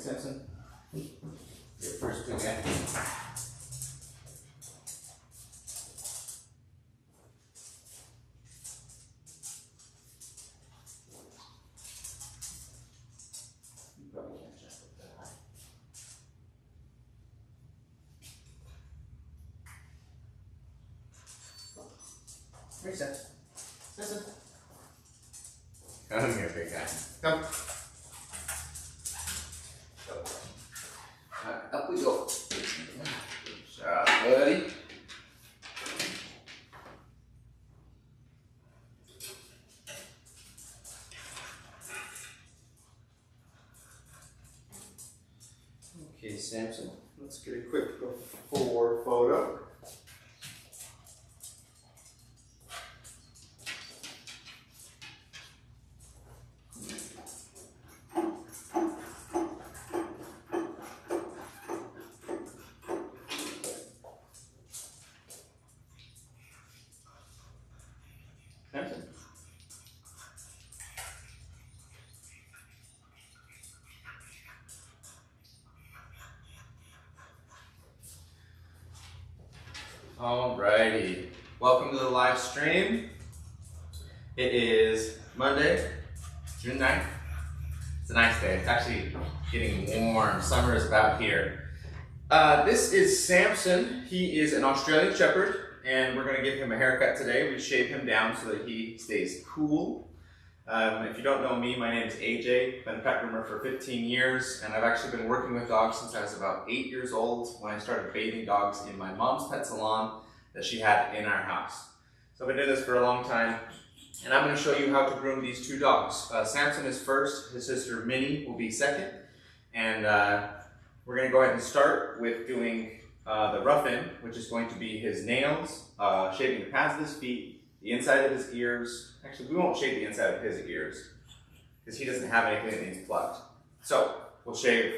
Sampson. Your first good guy. You probably can't jump up that high. Here, Sampson. Sampson. Come here, big guy. Come. Up we go. Good job, buddy. Okay, Sampson, let's get a quick before photo. Sampson. Alrighty, welcome to the live stream. It is Monday, June 9th. It's a nice day. It's actually getting warm. Summer is about here. This is Sampson. He is an Australian Shepherd, and we're going to give him a haircut today. We shave him down so that he stays cool. If you don't know me, my name is AJ. I've been a pet groomer for 15 years, and I've actually been working with dogs since I was about 8 years old when I started bathing dogs in my mom's pet salon that she had in our house. So I've been doing this for a long time, and I'm going to show you how to groom these two dogs. Sampson is first, his sister Minnie will be second, and we're going to go ahead and start with doing the rough-in, which is going to be his nails, shaving the pads of his feet, the inside of his ears. Actually, we won't shave the inside of his ears because he doesn't have anything that needs plucked. So we'll shave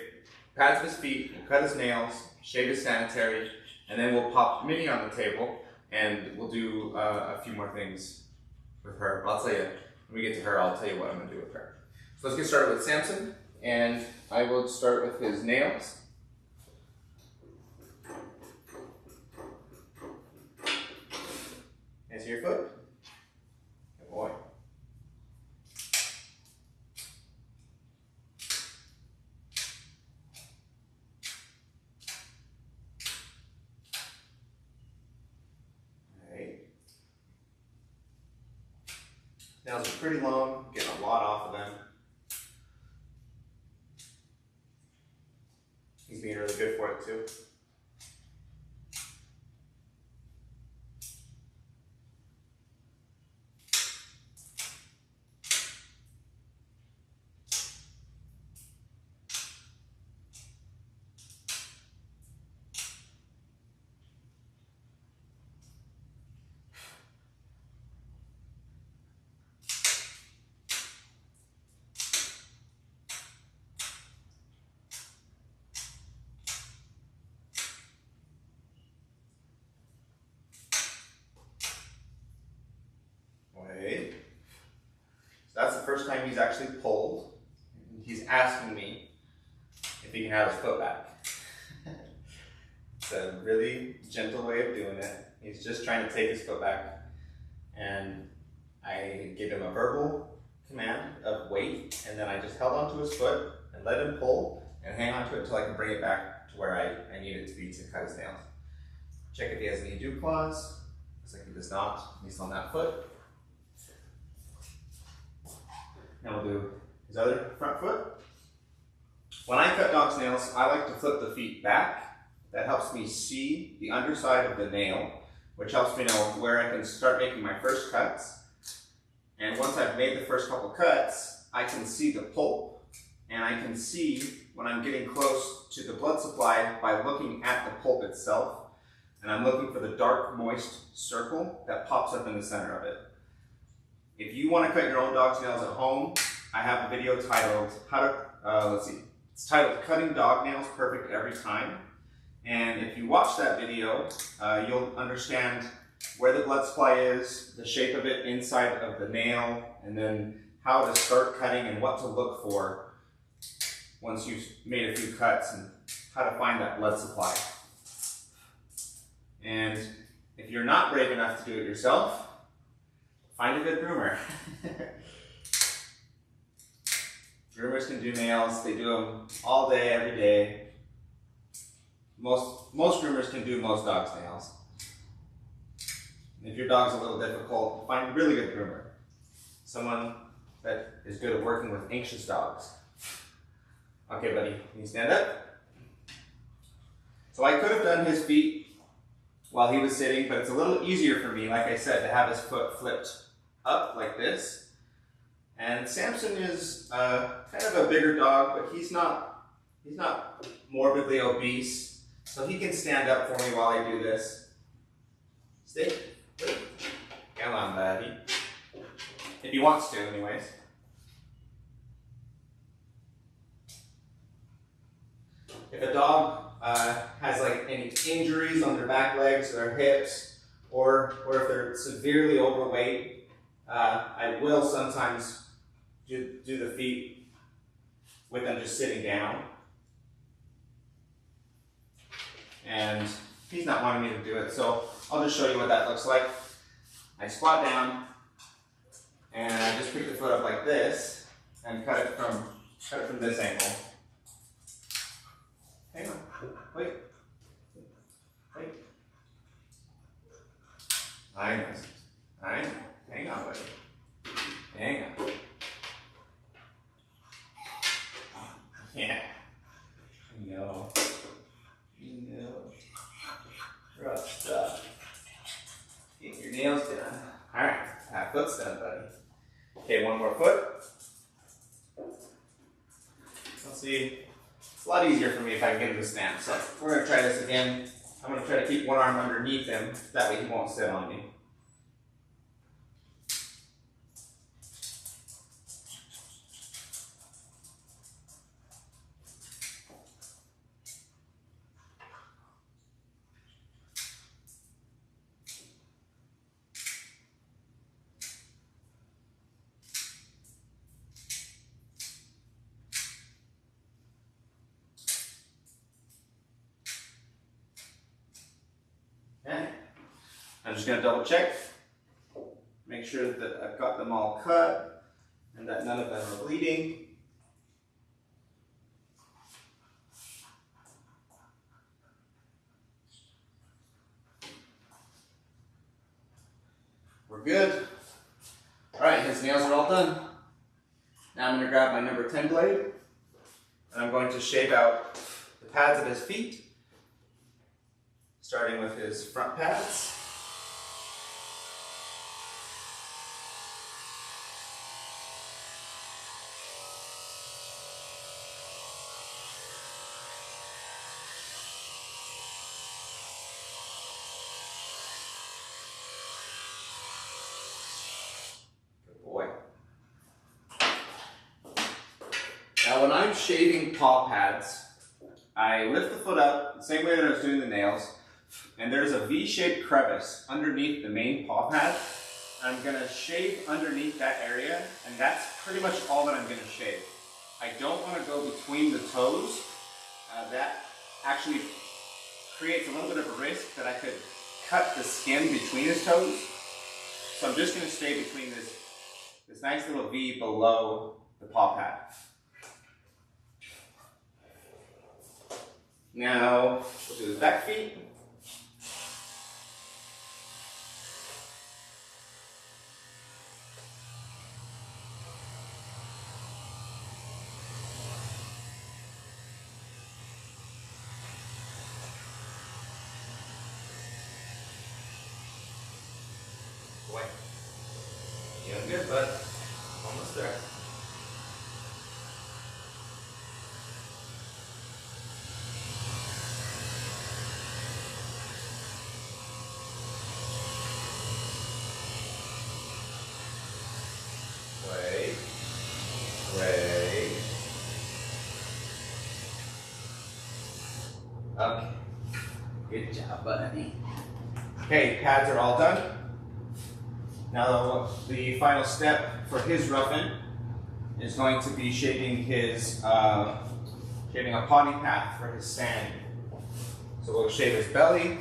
pads of his feet, we'll cut his nails, shave his sanitary, and then we'll pop Minnie on the table and we'll do a few more things with her. I'll tell you, when we get to her, I'll tell you what I'm going to do with her. So let's get started with Sampson, and I will start with his nails. And to your foot. Good boy. Alright. Nails are pretty long, getting a lot off of them. He's being really good for it too. That's the first time he's actually pulled. He's asking me if he can have his foot back. It's a really gentle way of doing it. He's just trying to take his foot back. And I gave him a verbal command of wait, and then I just held onto his foot and let him pull and hang onto it until I can bring it back to where I need it to be to cut his nails. Check if he has any dew claws. Looks like he does not, at least on that foot. Now we'll do his other front foot. When I cut dogs' nails, I like to flip the feet back. That helps me see the underside of the nail, which helps me know where I can start making my first cuts. And once I've made the first couple cuts, I can see the pulp, and I can see when I'm getting close to the blood supply by looking at the pulp itself. And I'm looking for the dark, moist circle that pops up in the center of it. If you want to cut your own dog's nails at home, I have a video titled, it's titled Cutting Dog Nails Perfect Every Time. And if you watch that video, you'll understand where the blood supply is, the shape of it inside of the nail, and then how to start cutting and what to look for. once you've made a few cuts and how to find that blood supply. And if you're not brave enough to do it yourself, find a good groomer. Groomers can do nails. They do them all day, every day. Most groomers can do most dogs' nails. If your dog's a little difficult, find a really good groomer. Someone that is good at working with anxious dogs. Okay, buddy, can you stand up? So I could have done his feet while he was sitting, but it's a little easier for me, like I said, to have his foot flipped up like this. And Sampson is kind of a bigger dog, but he's not morbidly obese, so he can stand up for me while I do this. Stay. Wait. Come on, buddy. If he wants to, anyways. If a dog has like any injuries on their back legs or their hips, or if they're severely overweight, I will sometimes do the feet with them just sitting down. And he's not wanting me to do it, so I'll just show you what that looks like. I squat down, and I just pick the foot up like this, and cut it from this angle. Hang on, wait. I know, hang on, buddy. Hang on. Yeah. No. Rough stuff. Get your nails done. Alright, that foot's done, buddy. Okay, one more foot. Let's see. It's a lot easier for me if I can get him to stand. So we're going to try this again. I'm going to try to keep one arm underneath him. That way he won't sit on me. Okay. I'm just going to double check, make sure that I've got them all cut and that none of them are bleeding. We're good. Alright, his nails are all done. Now I'm going to grab my number 10 blade and I'm going to shave out the pads of his feet, starting with his front pads. Good boy. Now when I'm shaving paw pads, I lift the foot up the same way that I was doing the nails, and there's a V-shaped crevice underneath the main paw pad. I'm going to shave underneath that area, and that's pretty much all that I'm going to shave. I don't want to go between the toes. That actually creates a little bit of a risk that I could cut the skin between his toes. So I'm just going to stay between this nice little V below the paw pad. Now, we'll do his back feet. Boy, doing good, bud. Almost there. Wait. Okay. Good job, buddy. Okay, pads are all done. Now the final step for his ruffin is going to be shaving his shaving a potty path for his Sandy. So we'll shave his belly.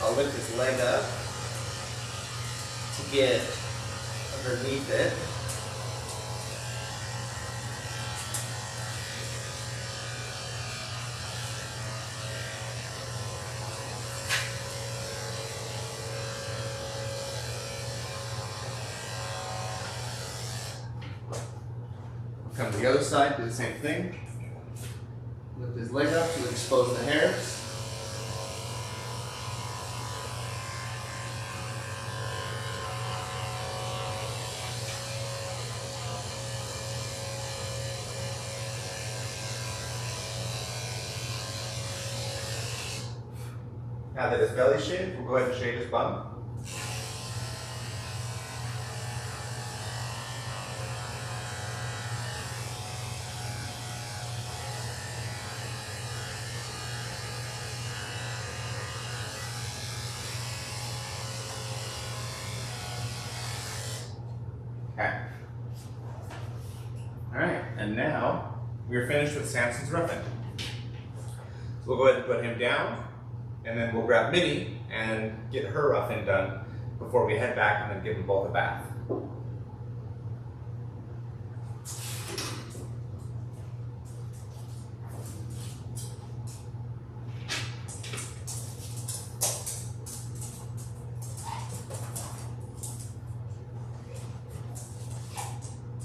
I'll lift his leg up to get underneath it. Come to the other side, do the same thing. Lift his leg up to expose the hairs. Now that his belly's shaved, we'll go ahead and shave his bum. Okay. All right, and now we're finished with Sampson's roughing. So we'll go ahead and put him down, and then we'll grab Minnie and get her roughing done before we head back and then give them both a bath.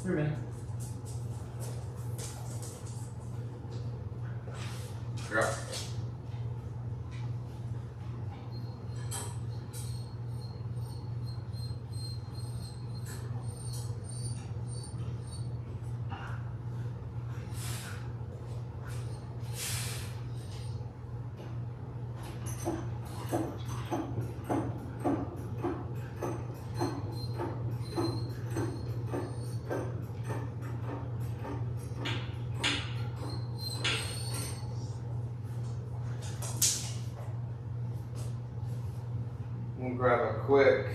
Here, Minnie. Girl. We'll grab a quick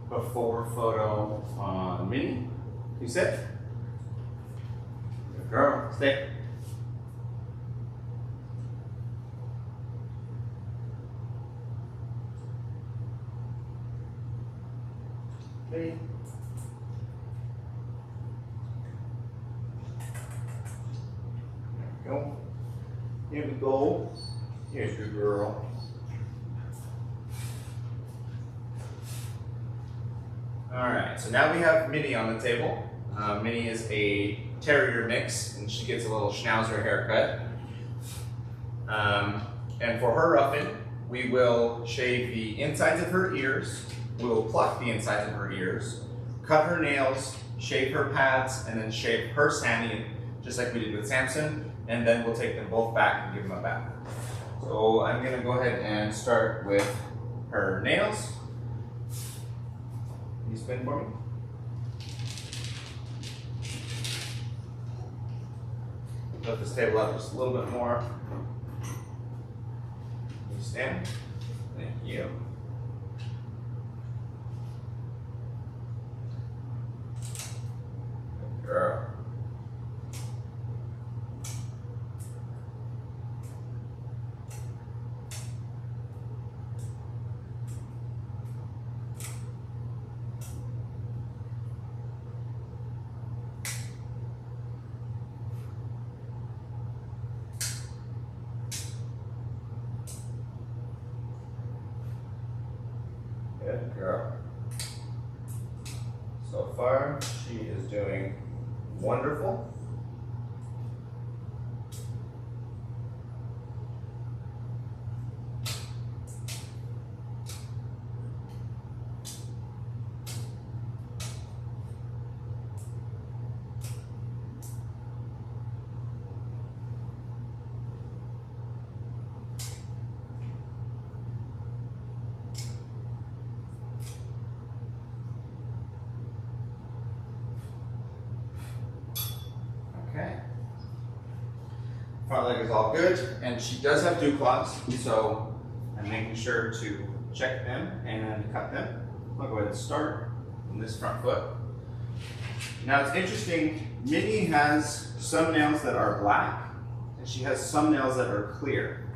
before photo on Minnie. You sit? Good girl, stay. Minnie. There we go. Here we go. Here's your girl. All right, so now we have Minnie on the table. Minnie is a Terrier mix, and she gets a little schnauzer haircut. And for her roughing, we will shave the insides of her ears, we will pluck the insides of her ears, cut her nails, shave her pads, and then shave her Sandy, just like we did with Sampson, and then we'll take them both back and give them a bath. So I'm gonna go ahead and start with her nails. Can you spin for me? Lift this table up just a little bit more. Can you stand? Thank you. Good girl. Good girl. So far, she is doing wonderful. Front leg is all good, and she does have dew claws, so I'm making sure to check them and cut them. I'll go ahead and start on this front foot. Now it's interesting, Minnie has some nails that are black, and she has some nails that are clear.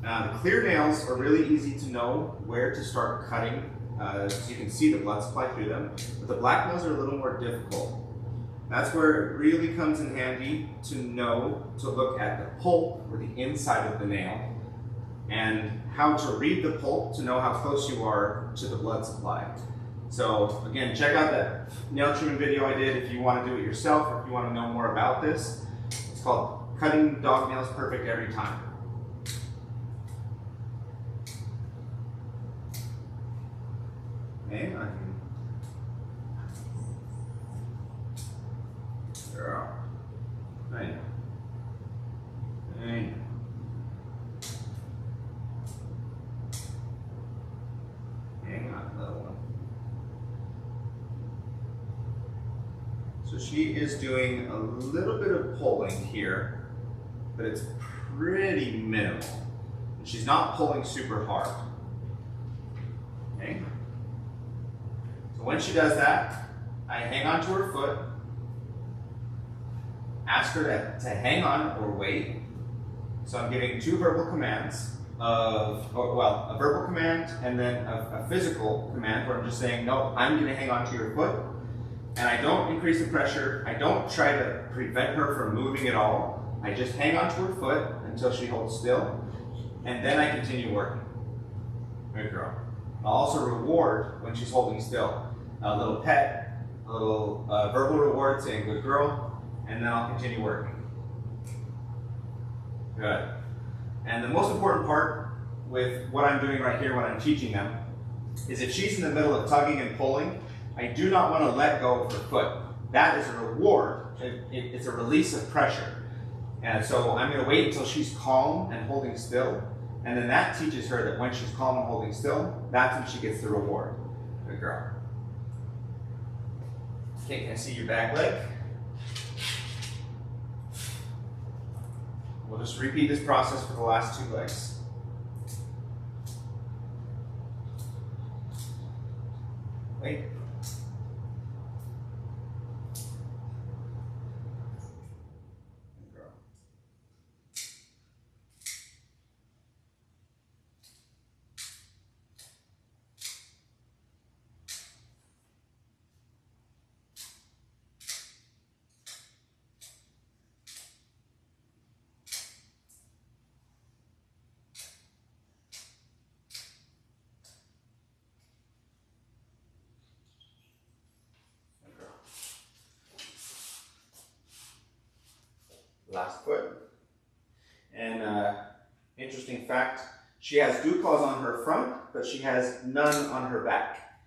Now the clear nails are really easy to know where to start cutting, so you can see the blood supply through them, but the black nails are a little more difficult. That's where it really comes in handy to know to look at the pulp or the inside of the nail and how to read the pulp to know how close you are to the blood supply. So again, check out that nail trimming video I did if you want to do it yourself or if you want to know more about this. It's called Cutting Dog Nails Perfect Every Time. Okay, I can girl. Hey. Hey. Hang on, another one. So she is doing a little bit of pulling here, but it's pretty minimal. And she's not pulling super hard. Okay? So when she does that, I hang on to her foot, ask her to hang on or wait. So I'm giving two verbal commands a verbal command and then a physical command where I'm just saying, no, I'm gonna hang on to your foot. And I don't increase the pressure. I don't try to prevent her from moving at all. I just hang on to her foot until she holds still. And then I continue working. Good girl. I'll also reward when she's holding still. A little pet, a little verbal reward saying good girl. And then I'll continue working. Good. And the most important part with what I'm doing right here when I'm teaching them is if she's in the middle of tugging and pulling, I do not want to let go of her foot. That is a reward. It's a release of pressure. And so I'm going to wait until she's calm and holding still. And then that teaches her that when she's calm and holding still, that's when she gets the reward. Good girl. Okay, can I see your back leg? We'll just repeat this process for the last two legs. Wait. Last foot. And interesting fact, she has dew claws on her front, but she has none on her back.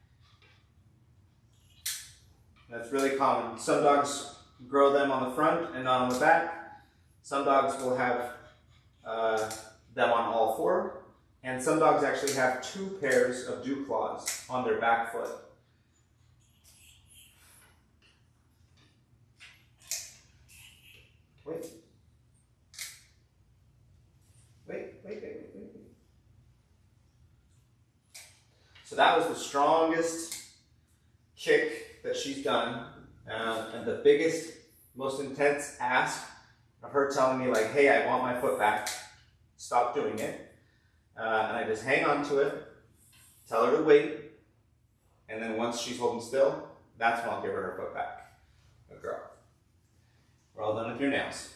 That's really common. Some dogs grow them on the front and not on the back. Some dogs will have them on all four. And some dogs actually have two pairs of dew claws on their back foot. Wait. So that was the strongest kick that she's done, and the biggest, most intense ask of her telling me like, hey, I want my foot back, stop doing it. And I just hang on to it, tell her to wait, and then once she's holding still, that's when I'll give her her foot back. Good girl. We're all done with your nails.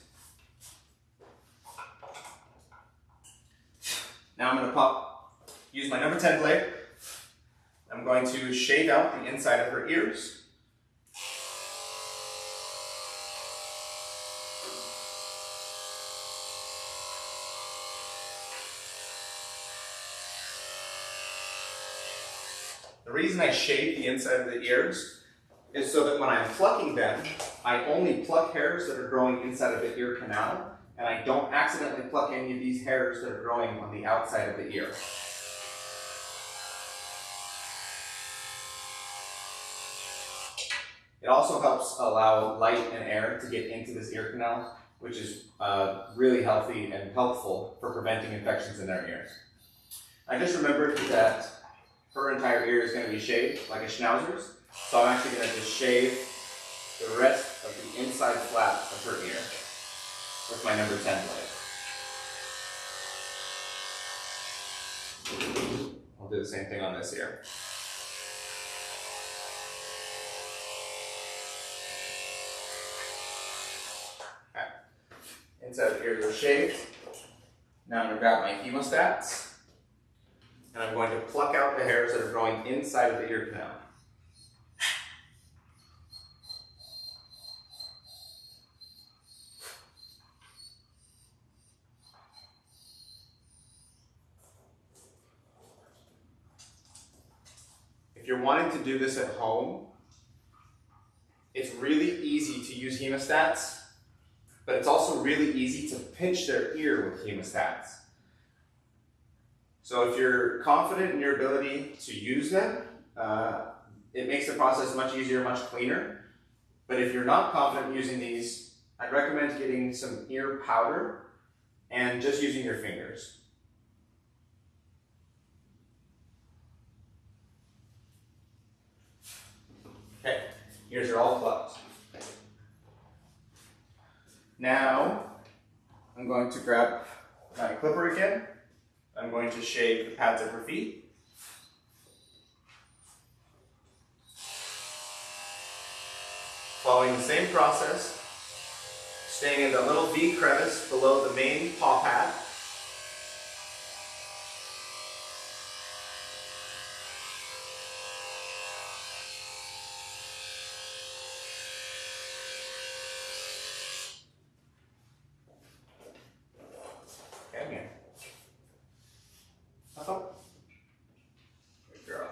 Now I'm going to use my number 10 blade. I'm going to shave out the inside of her ears. The reason I shave the inside of the ears is so that when I'm plucking them, I only pluck hairs that are growing inside of the ear canal, and I don't accidentally pluck any of these hairs that are growing on the outside of the ear. It also helps allow light and air to get into this ear canal which is really healthy and helpful for preventing infections in their ears. I just remembered that her entire ear is going to be shaved like a schnauzer's, so I'm actually going to just shave the rest of the inside flap of her ear with my number 10 blade. I'll do the same thing on this ear. Okay. Inside the ears are shaved. Now I'm going to grab my hemostats, and I'm going to pluck out the hairs that are growing inside of the ear canal. If you're wanting to do this at home, it's really easy to use hemostats, but it's also really easy to pinch their ear with hemostats. So if you're confident in your ability to use them, it makes the process much easier, much cleaner. But if you're not confident using these, I'd recommend getting some ear powder and just using your fingers. Okay, ears are all plucked. Now, I'm going to grab my clipper again. I'm going to shave the pads of her feet. Following the same process, staying in the little V crevice below the main paw pad. Good girl.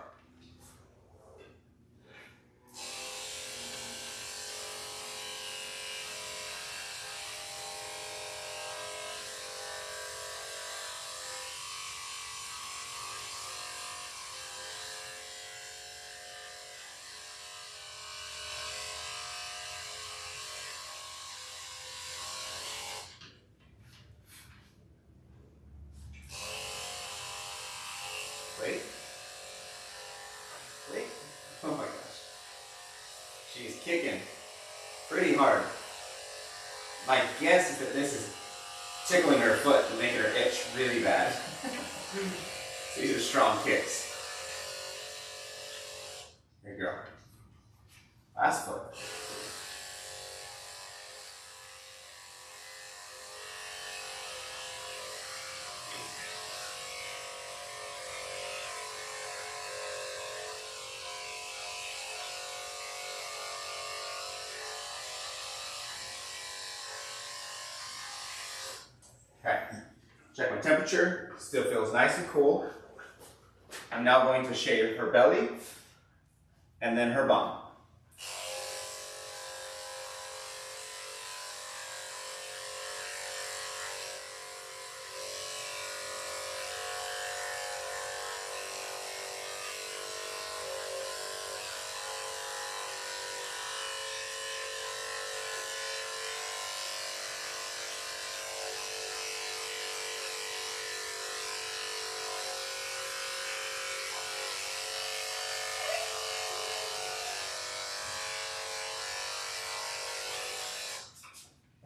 Wait. Wait. Oh my gosh. She's kicking pretty hard. My guess is that this is tickling her foot and making her itch really bad. So these are strong kicks. Here you go. Last foot. Okay, check my temperature, still feels nice and cool. I'm now going to shave her belly and then her bum.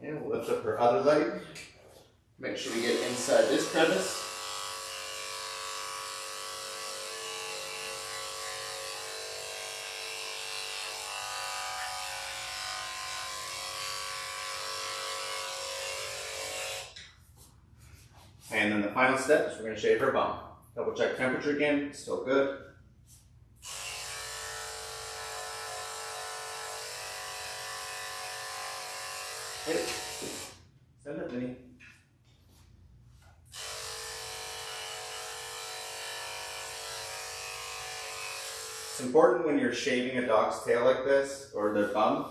And we'll lift up her other leg. Make sure we get inside this crevice. And then the final step is we're going to shave her bum. Double check temperature again, still good. Hit it. Send it, Vinny. It's important when you're shaving a dog's tail like this, or their bum,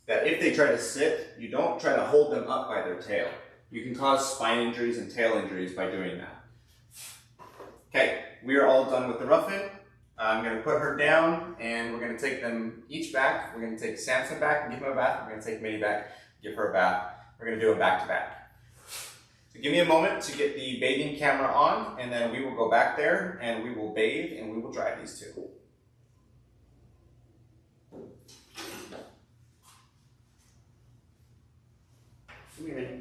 that if they try to sit, you don't try to hold them up by their tail. You can cause spine injuries and tail injuries by doing that. Okay, we are all done with the rough-in. I'm going to put her down, and we're going to take them each back. We're going to take Sampson back and give him a bath. We're going to take Minnie back, give her a bath. We're going to do them back to back. So give me a moment to get the bathing camera on, and then we will go back there and we will bathe and we will dry these two. Give me a minute.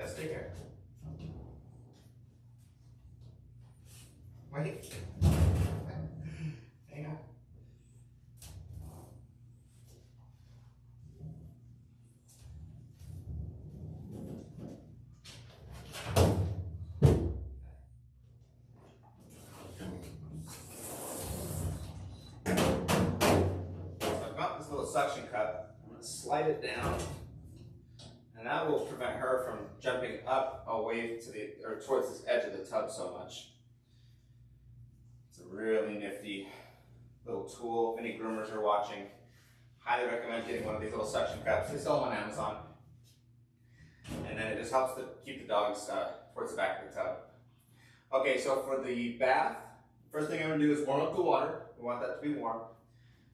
Stay here. Wait. Hang on. So I've got this little suction cup. I'm going to slide it down. And that will prevent her from jumping up away to the, or towards this edge of the tub so much. It's a really nifty little tool. If any groomers are watching, highly recommend getting one of these little suction cups. They sell them on Amazon. And then it just helps to keep the dogs towards the back of the tub. Okay, so for the bath, first thing I'm going to do is warm up the water. We want that to be warm.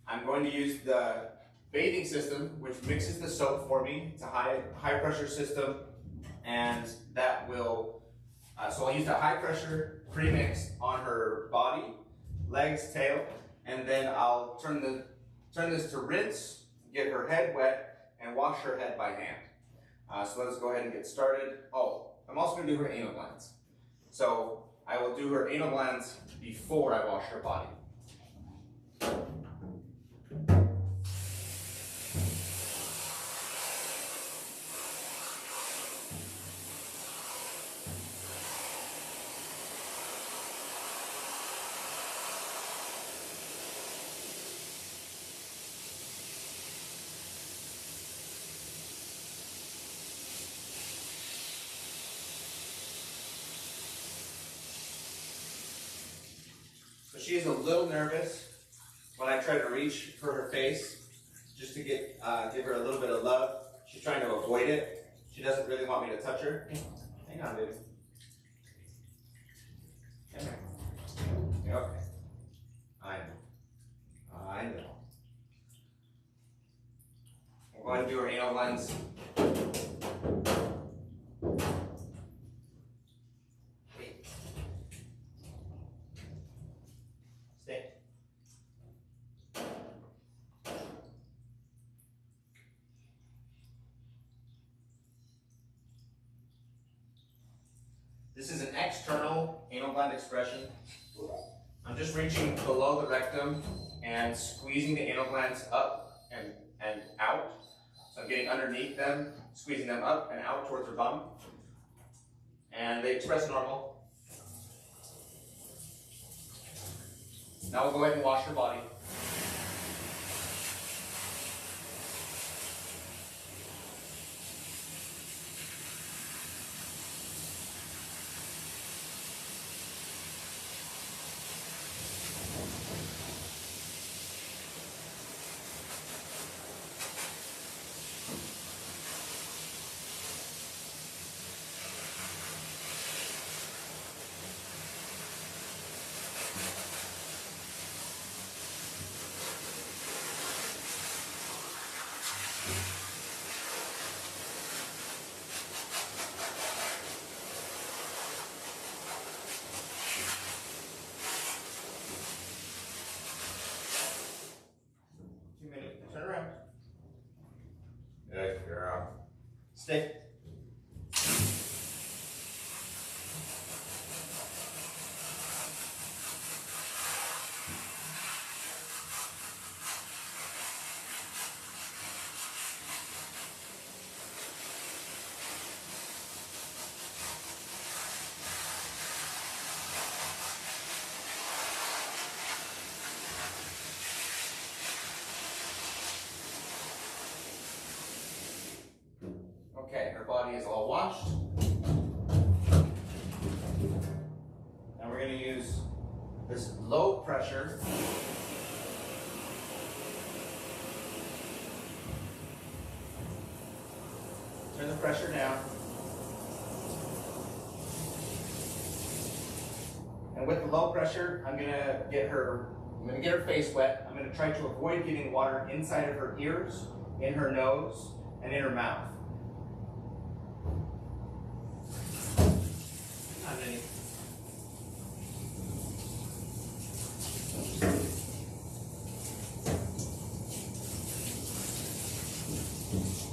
I'm going to use the bathing system, which mixes the soap for me. It's a high pressure system, and that will, so I'll use the high pressure premix on her body, legs, tail, and then I'll turn this to rinse, get her head wet, and wash her head by hand. So let us go ahead and get started. Oh, I'm also going to do her anal glands. So I will do her anal glands before I wash her body. She is a little nervous when I try to reach for her face, just to give her a little bit of love. She's trying to avoid it. She doesn't really want me to touch her. Hang on, baby. Come here. Okay. I know. We're going to do her anal glands. This is an external anal gland expression. I'm just reaching below the rectum and squeezing the anal glands up and out. So I'm getting underneath them, squeezing them up and out towards her bum. And they express normal. Now we'll go ahead and wash her body. Turn around. Good girl. Stay. Okay, her body is all washed. Now we're going to use this low pressure turn the pressure down. And with the low pressure, I'm going to get her face wet. I'm going to try to avoid getting water inside of her ears, in her nose, and in her mouth.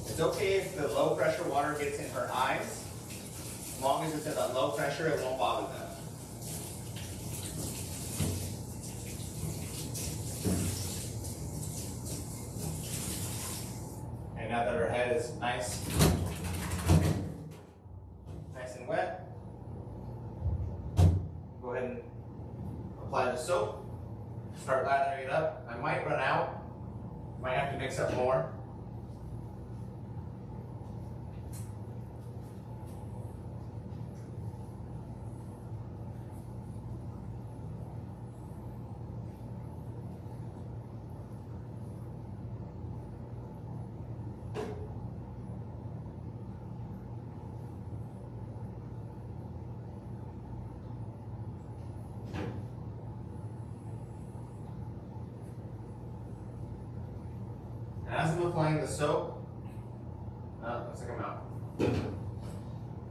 It's okay if the low pressure water gets in her eyes. As long as it's at that low pressure, it won't bother them. And now that her head is nice and wet, go ahead and apply the soap. Start lathering it up. I might run out. Might have to mix up more. As I'm applying the soap, looks like I'm out.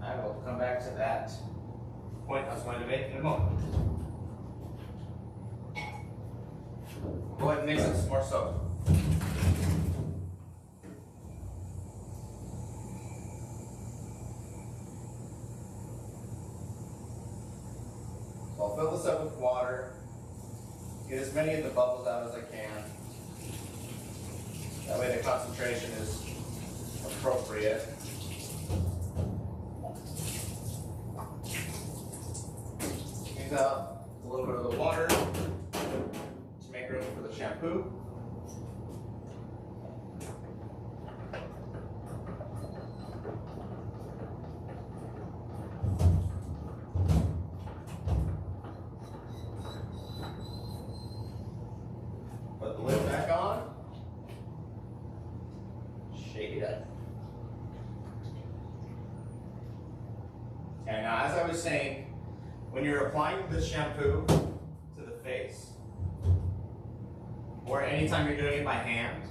I will come back to that point I was going to make in a moment. Go ahead and mix up some more soap. So I'll fill this up with water, get as many of the bubbles out as I can. That way the concentration is appropriate. Squeeze out a little bit of the water to make room for the shampoo. Put the lid back on. Shake it up. And now, as I was saying, when you're applying this shampoo to the face, or anytime you're doing it by hand,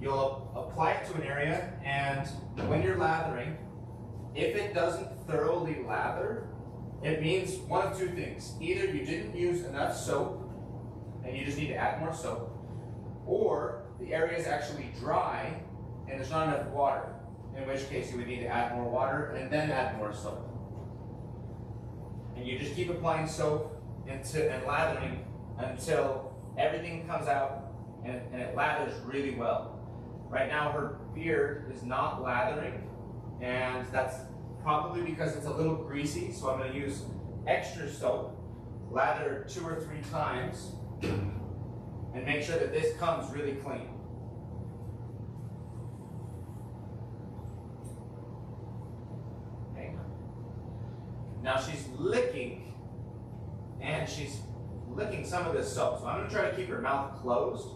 you'll apply it to an area, and when you're lathering, if it doesn't thoroughly lather, it means one of two things. Either you didn't use enough soap, and you just need to add more soap, or the area is actually dry, and there's not enough water, in which case you would need to add more water and then add more soap. And you just keep applying soap and lathering until everything comes out and it lathers really well. Right now her beard is not lathering, and that's probably because it's a little greasy, so I'm going to use extra soap lather 2 or 3 times and make sure that this comes really clean. Okay. Now she's licking, and she's licking some of this soap. So I'm going to try to keep her mouth closed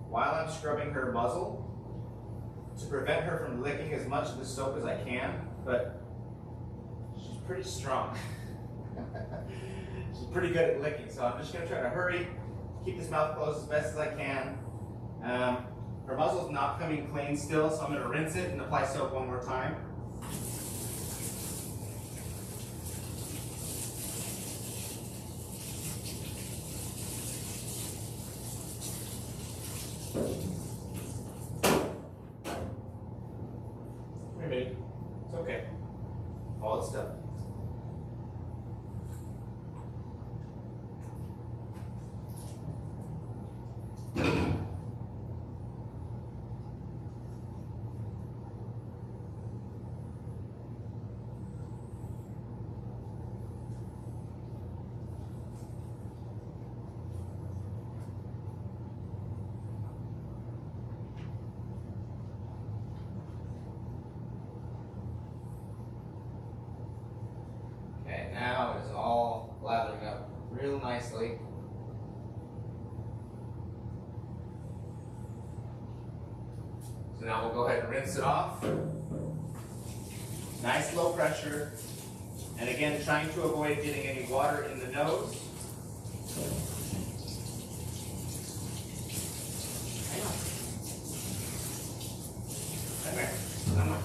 while I'm scrubbing her muzzle to prevent her from licking as much of the soap as I can, but she's pretty strong. She's pretty good at licking, so I'm just going to try to hurry, keep this mouth closed as best as I can. Her muzzle's not coming clean still, so I'm going to rinse it and apply soap one more time. Maybe. It's okay. All it's done. Okay, now it's all lathering up real nicely. So now we'll go ahead and rinse it off. Nice low pressure. And again, trying to avoid getting any water in the nose. Hang on. Come here. Come on.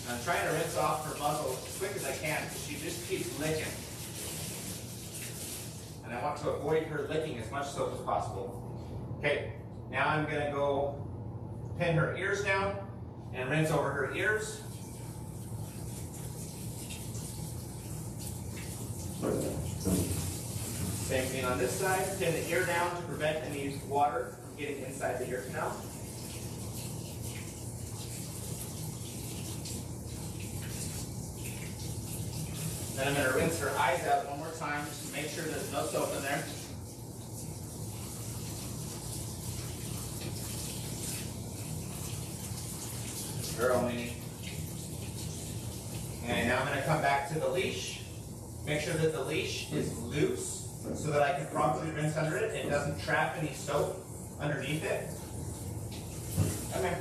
I'm trying to rinse off her muzzle as quick as I can because she just keeps licking. And I want to avoid her licking as much soap as possible. Okay, now I'm going to go pin her ears down and rinse over her ears. Same thing on this side. Pin the ear down to prevent any water from getting inside the ear canal. Then I'm going to rinse her eyes out one more time just to make sure there's no soap in there. Girl, Minnie. And now I'm going to come back to the leash. Make sure that the leash is loose so that I can properly rinse under it. It doesn't trap any soap underneath it. Come here.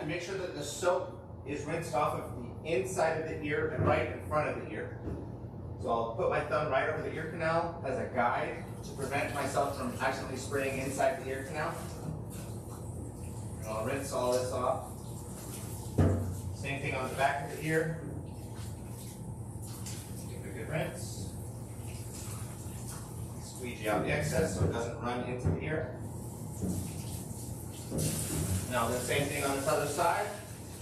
Make sure that the soap is rinsed off of the inside of the ear and right in front of the ear. So I'll put my thumb right over the ear canal as a guide to prevent myself from accidentally spraying inside the ear canal. And I'll rinse all this off. Same thing on the back of the ear. Give it a good rinse. Squeegee out the excess so it doesn't run into the ear. Now the same thing on this other side,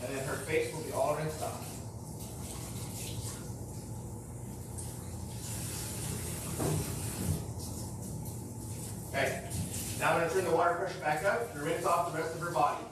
and then her face will be all rinsed off. Okay, now I'm going to turn the water pressure back up to rinse off the rest of her body.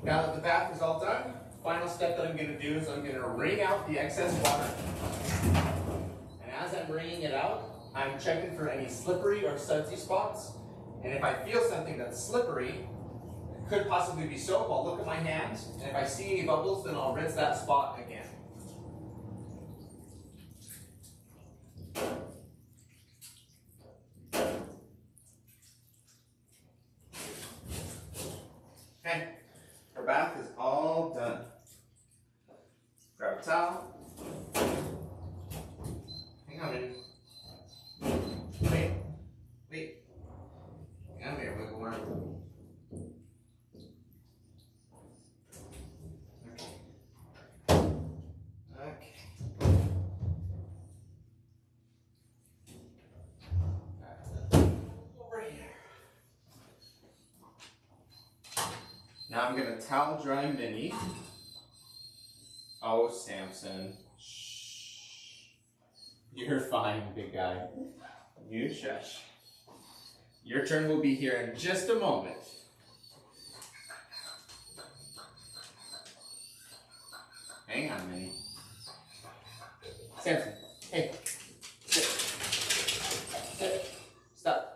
Now that the bath is all done, final step that I'm going to do is I'm going to wring out the excess water. And as I'm wringing it out, I'm checking for any slippery or sudsy spots. And if I feel something that's slippery, it could possibly be soap, I'll look at my hands. And if I see any bubbles, then I'll rinse that spot again. Okay. Our bath is all done. Grab a towel. Hang on a minute. Wait. Hang on here, wiggle worm. Okay. Over here. Now I'm going to towel dry Minnie. Oh, Sampson. Shh. You're fine, big guy. You shush. Your turn will be here in just a moment. Hang on, Minnie. Sampson, hey. Sit. Sit. Stop.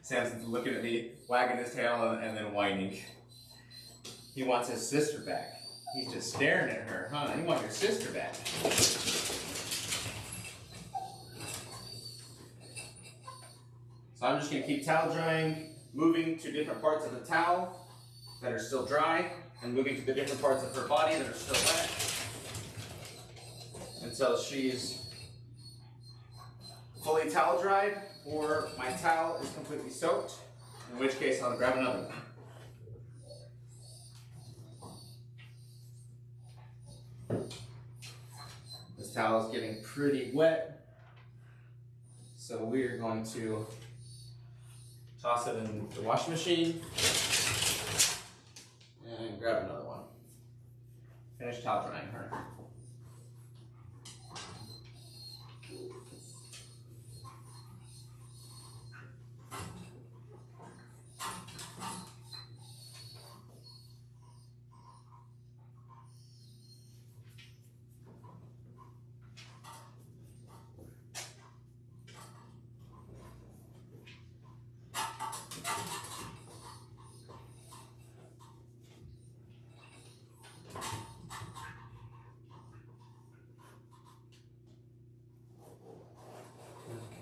Samson's looking at me, wagging his tail, and then whining. He wants his sister back. He's just staring at her, huh? You want your sister back. So I'm just going to keep towel drying, moving to different parts of the towel that are still dry, and moving to the different parts of her body that are still wet, until she's fully towel dried, or my towel is completely soaked, in which case I'll grab another one. This towel is getting pretty wet, so we're going to toss it in the washing machine and grab another one. Finish towel drying her.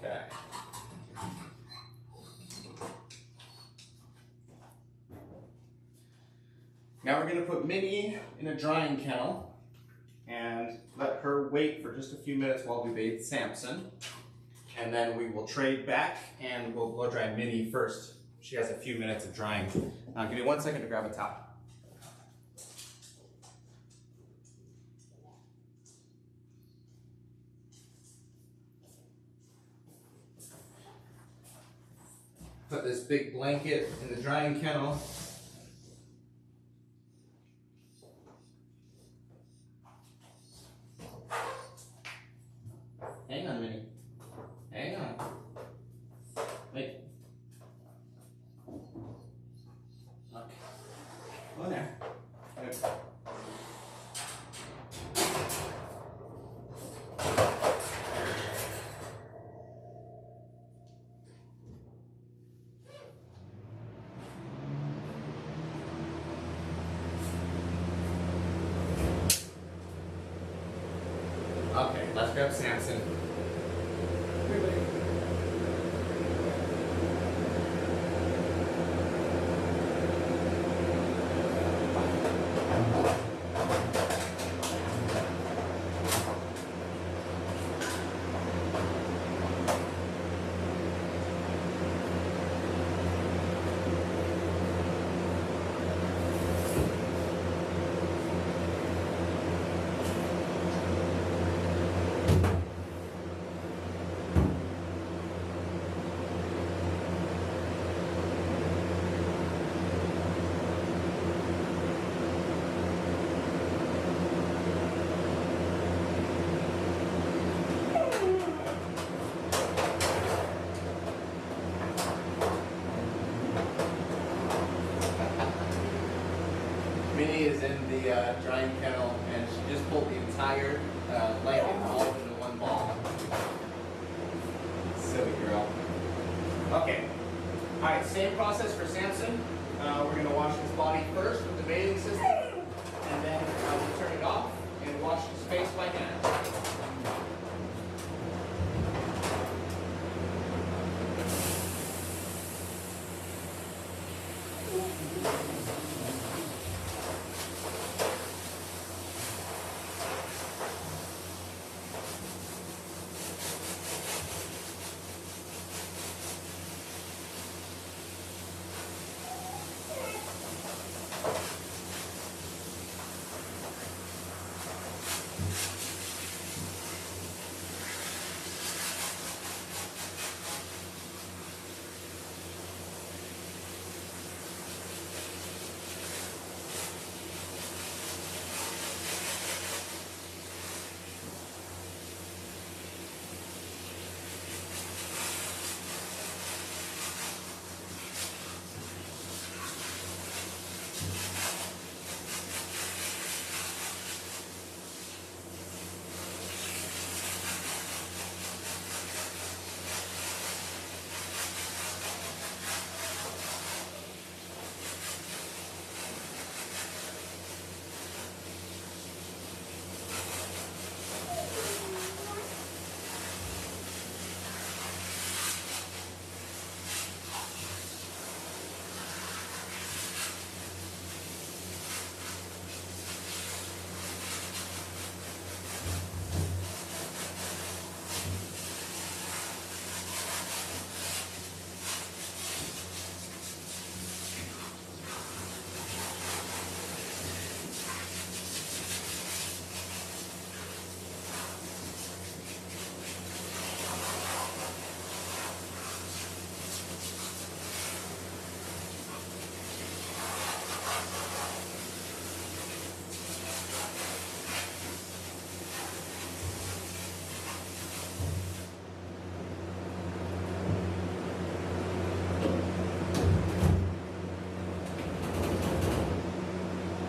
Okay. Now we're going to put Minnie in a drying kennel and let her wait for just a few minutes while we bathe Sampson. And then we will trade back and we'll blow dry Minnie first. She has a few minutes of drying. Give me 1 second to grab a towel. Put this big blanket in the drying kennel. Hang on, Minnie. Hang on. Wait. Okay. Go there. Good. Okay, let's grab Sampson. Minnie is in the drying kennel, and she just pulled the entire blanket all into one ball. Silly girl. Okay. All right, same process for Sampson. We're going to wash his body first with the bathing system, and then we'll turn it off and wash his face by hand.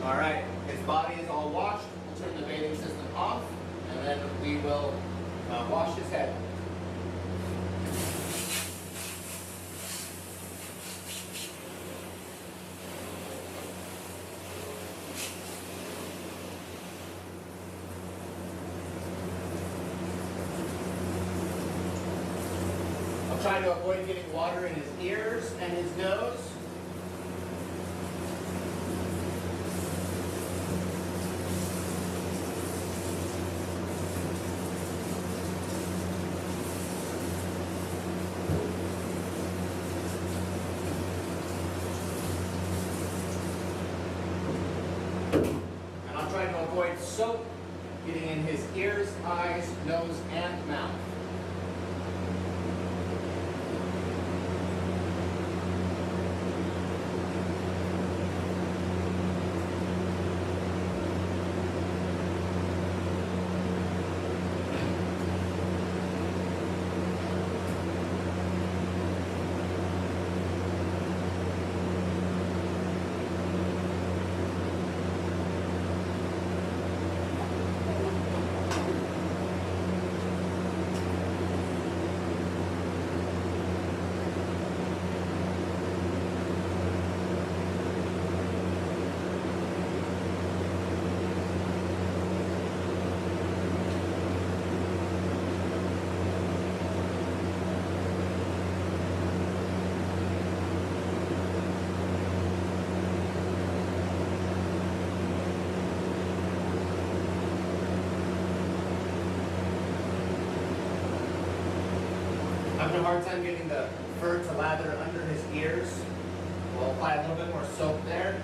All right, his body is all washed. We'll turn the bathing system off, and then we will wash his head. I'm trying to avoid getting water in his ears and his nose. And I'm trying to avoid soap getting in his ears, eyes, nose, and mouth. Having a hard time getting the fur to lather under his ears. We'll apply a little bit more soap there.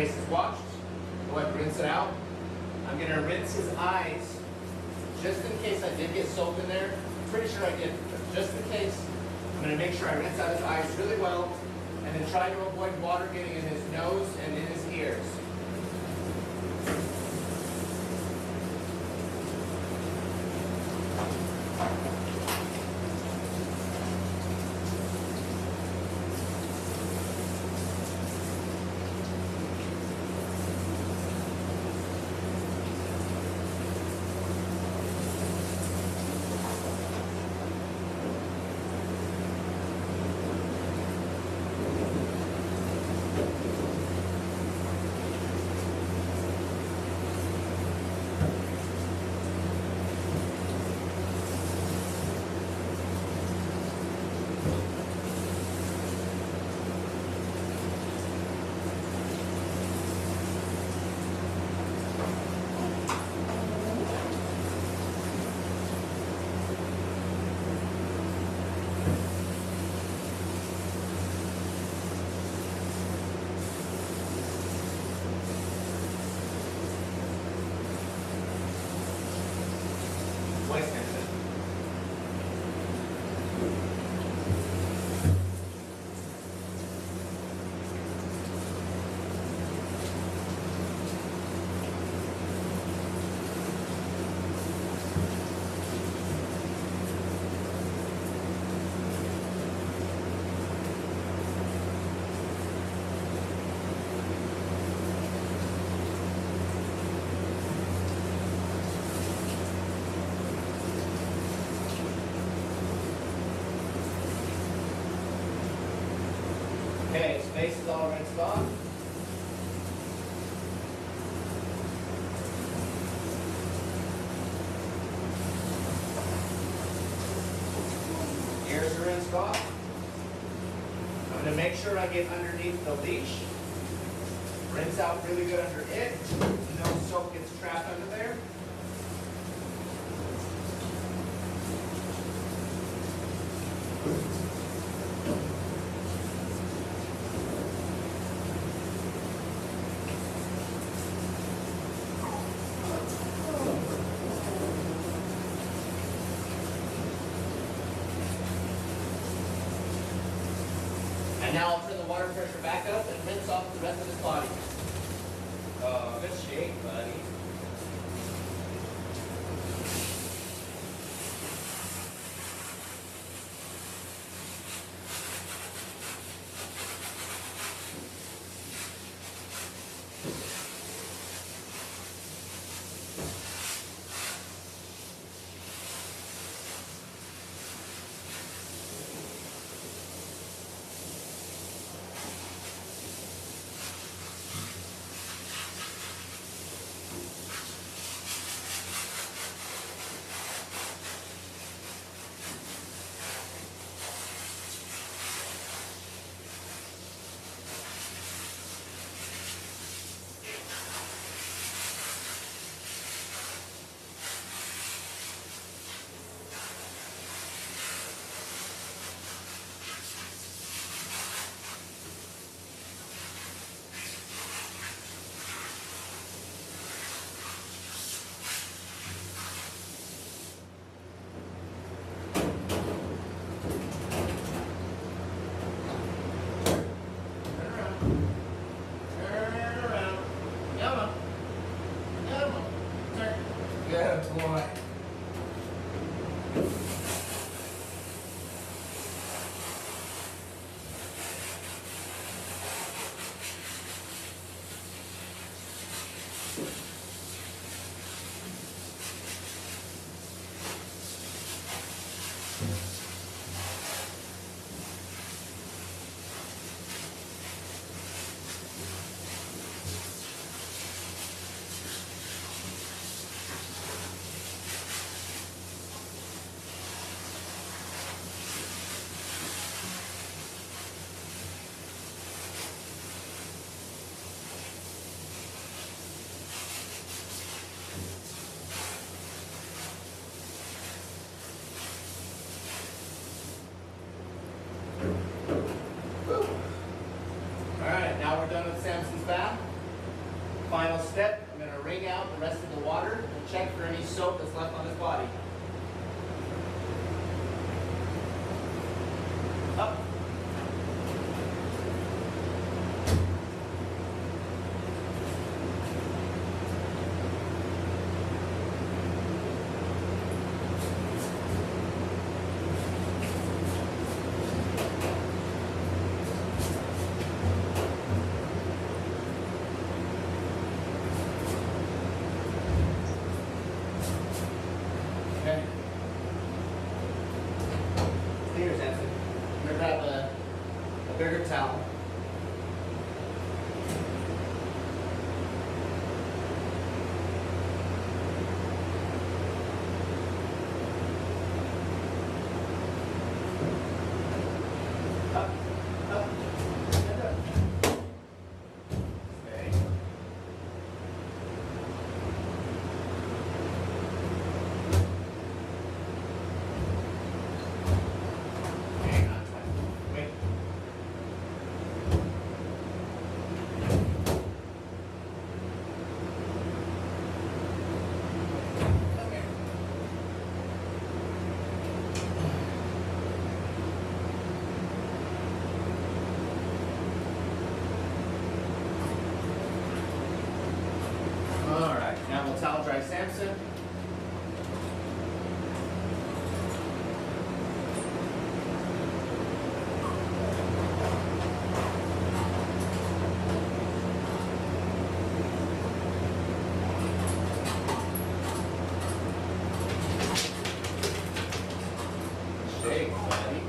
face is washed, go ahead and rinse it out. I'm gonna rinse his eyes, just in case I did get soap in there. I'm pretty sure I did, but just in case, I'm gonna make sure I rinse out his eyes really well, and then try to avoid water getting in his nose and in his ears. Voice tension. Okay, his face is all rinsed off. Ears are rinsed off. I'm going to make sure I get underneath the leash. Rinse out really good under it. No soap gets trapped under there. And now I'll turn the water pressure back up and rinse off the rest of his body. Good shape, buddy. Good boy. bigger towel. Up, up, and up. Stay. Hang on tight. Wait. Come here. All right, now we'll towel dry Sampson. Shake, buddy.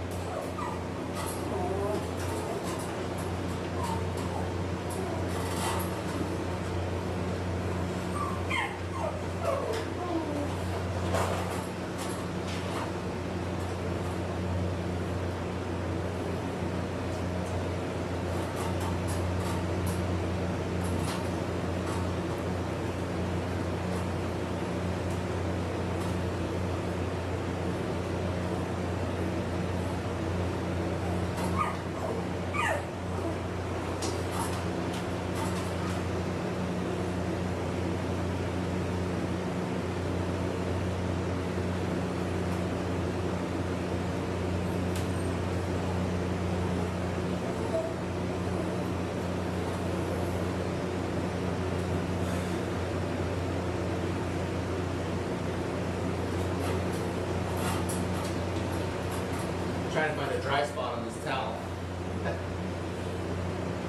Trying to find a dry spot on this towel.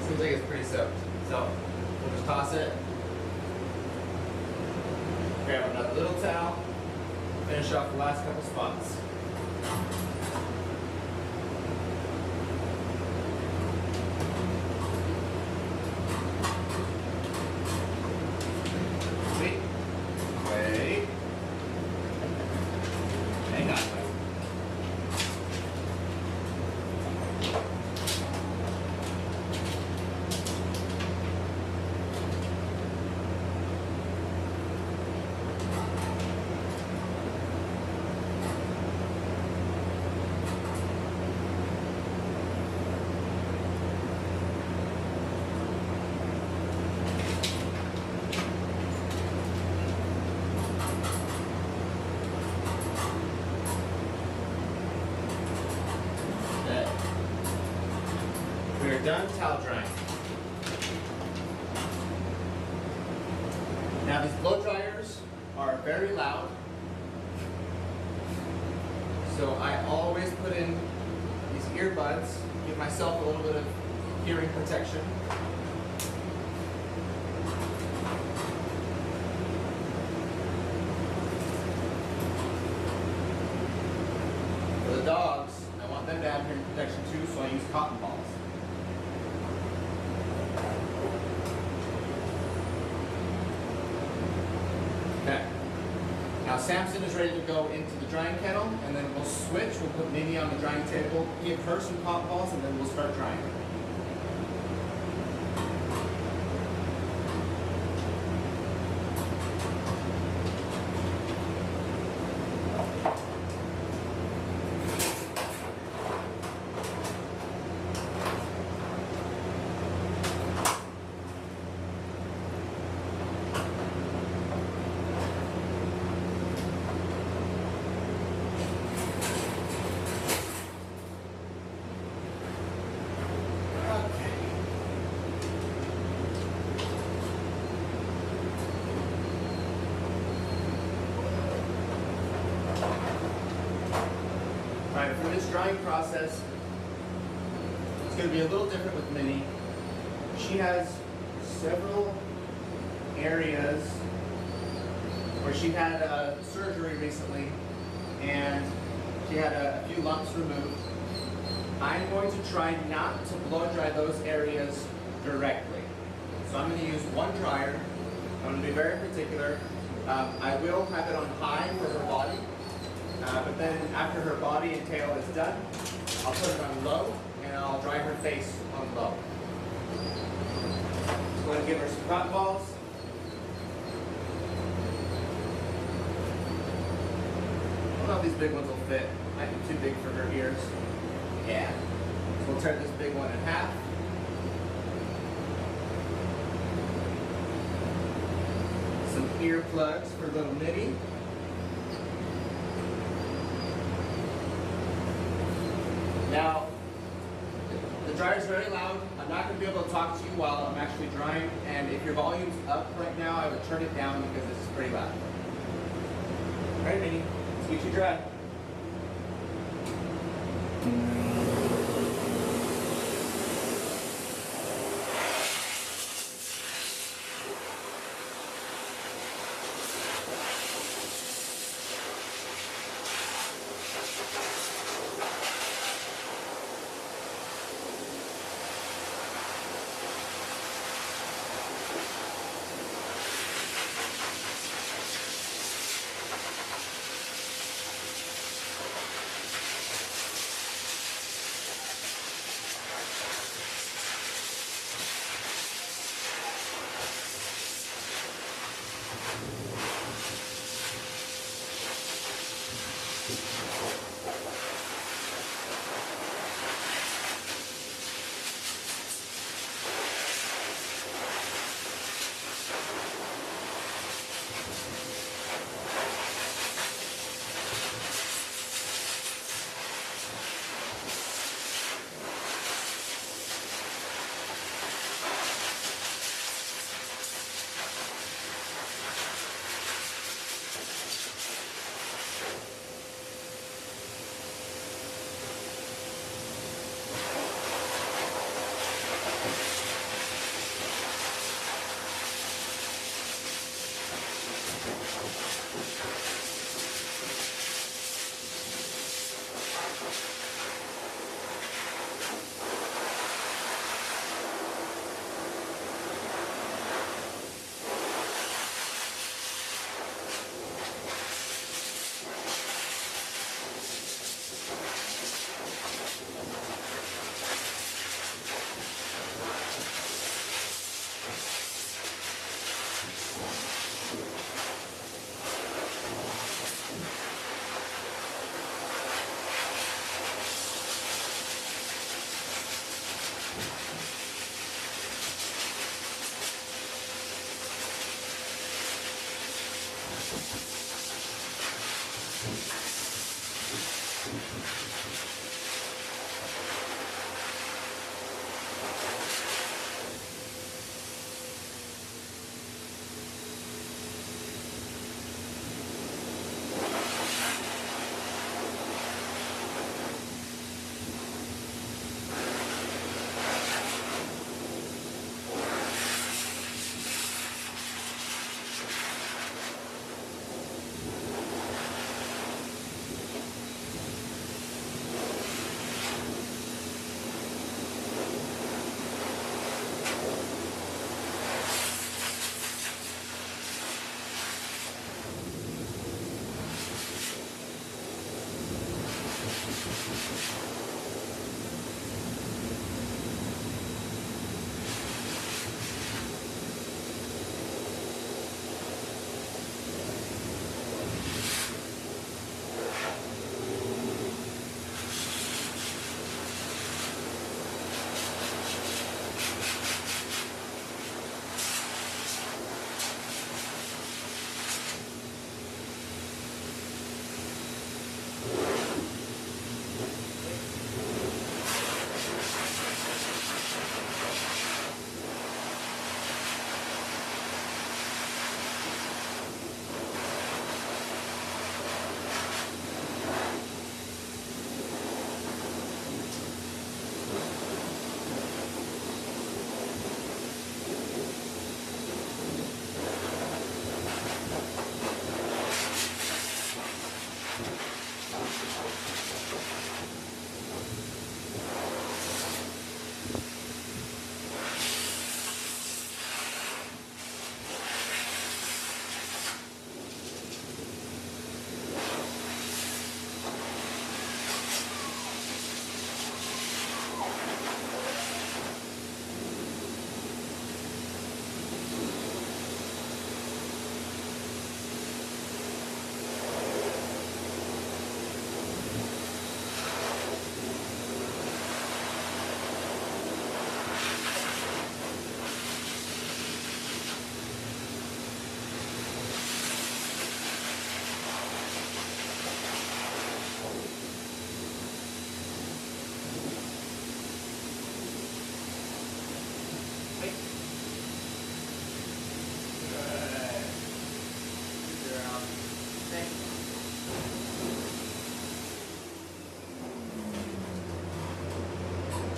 Seems like it's pretty soaked. So we'll just toss it. Grab another little towel. Finish off the last couple spots. Wait. Wait. Hang on. Okay. We're done towel drying. Now these blow dryers are very loud, so I always put in these earbuds, give myself a little bit of hearing protection. For the dogs, I want them to have hearing protection too, so I use cotton balls. Okay. Now Sampson is ready to go into the drying kettle, and then we'll switch. We'll put Minnie on the drying table, give her some cotton balls, and then we'll start drying. Alright, for this drying process, it's going to be a little different with Minnie. She has several areas where she had surgery recently, and she had a few lumps removed. I'm going to try not to blow dry those areas directly. So I'm going to use one dryer. I'm going to be very particular. I will have it on high for her body, but then after her body and tail is done, I'll put it on low and I'll dry her face on low. I'm going to give her some cotton balls. I don't know if these big ones will fit. Might be too big for her ears. Yeah. So we'll tear this big one in half. Some earplugs for little Minnie. Now, the dryer's very loud. I'm not going to be able to talk to you while I'm actually drying, and if your volume's up right now, I would turn it down because this is pretty loud. All right, Minnie, let's get you dry.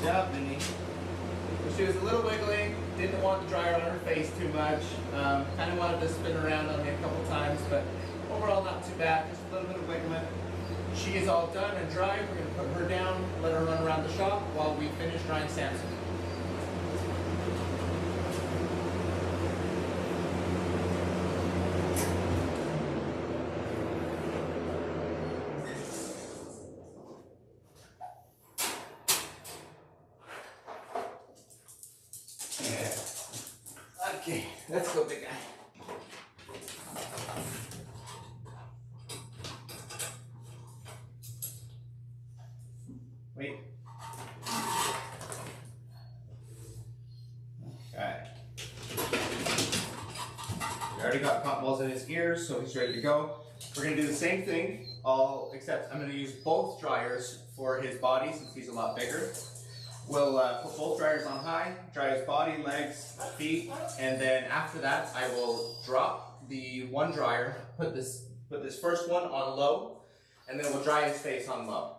Job, Minnie. She was a little wiggly, didn't want the dryer on her face too much. Kind of wanted to spin around on me a couple times, but overall not too bad. Just a little bit of wigglement. She is all done and dry. We're going to put her down, let her run around the shop while we finish drying Sampson. Okay, let's go, big guy. Wait. Okay. We already got cotton balls in his ears, so he's ready to go. We're gonna do the same thing, except I'm gonna use both dryers for his body since he's a lot bigger. We'll put both dryers on high, dry his body, legs, feet, and then after that I will drop the one dryer, put this first one on low, and then we'll dry his face on low.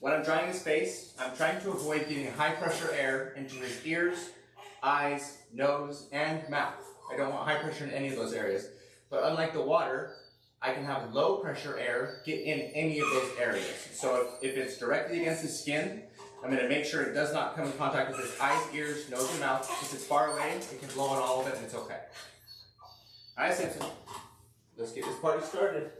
When I'm drying his face, I'm trying to avoid getting high pressure air into his ears, eyes, nose, and mouth. I don't want high pressure in any of those areas. But unlike the water, I can have low pressure air get in any of those areas. So if it's directly against his skin, I'm going to make sure it does not come in contact with his eyes, ears, nose, and mouth. If it's far away, it can blow on all of it and it's okay. Alright, Sampson. Let's get this party started.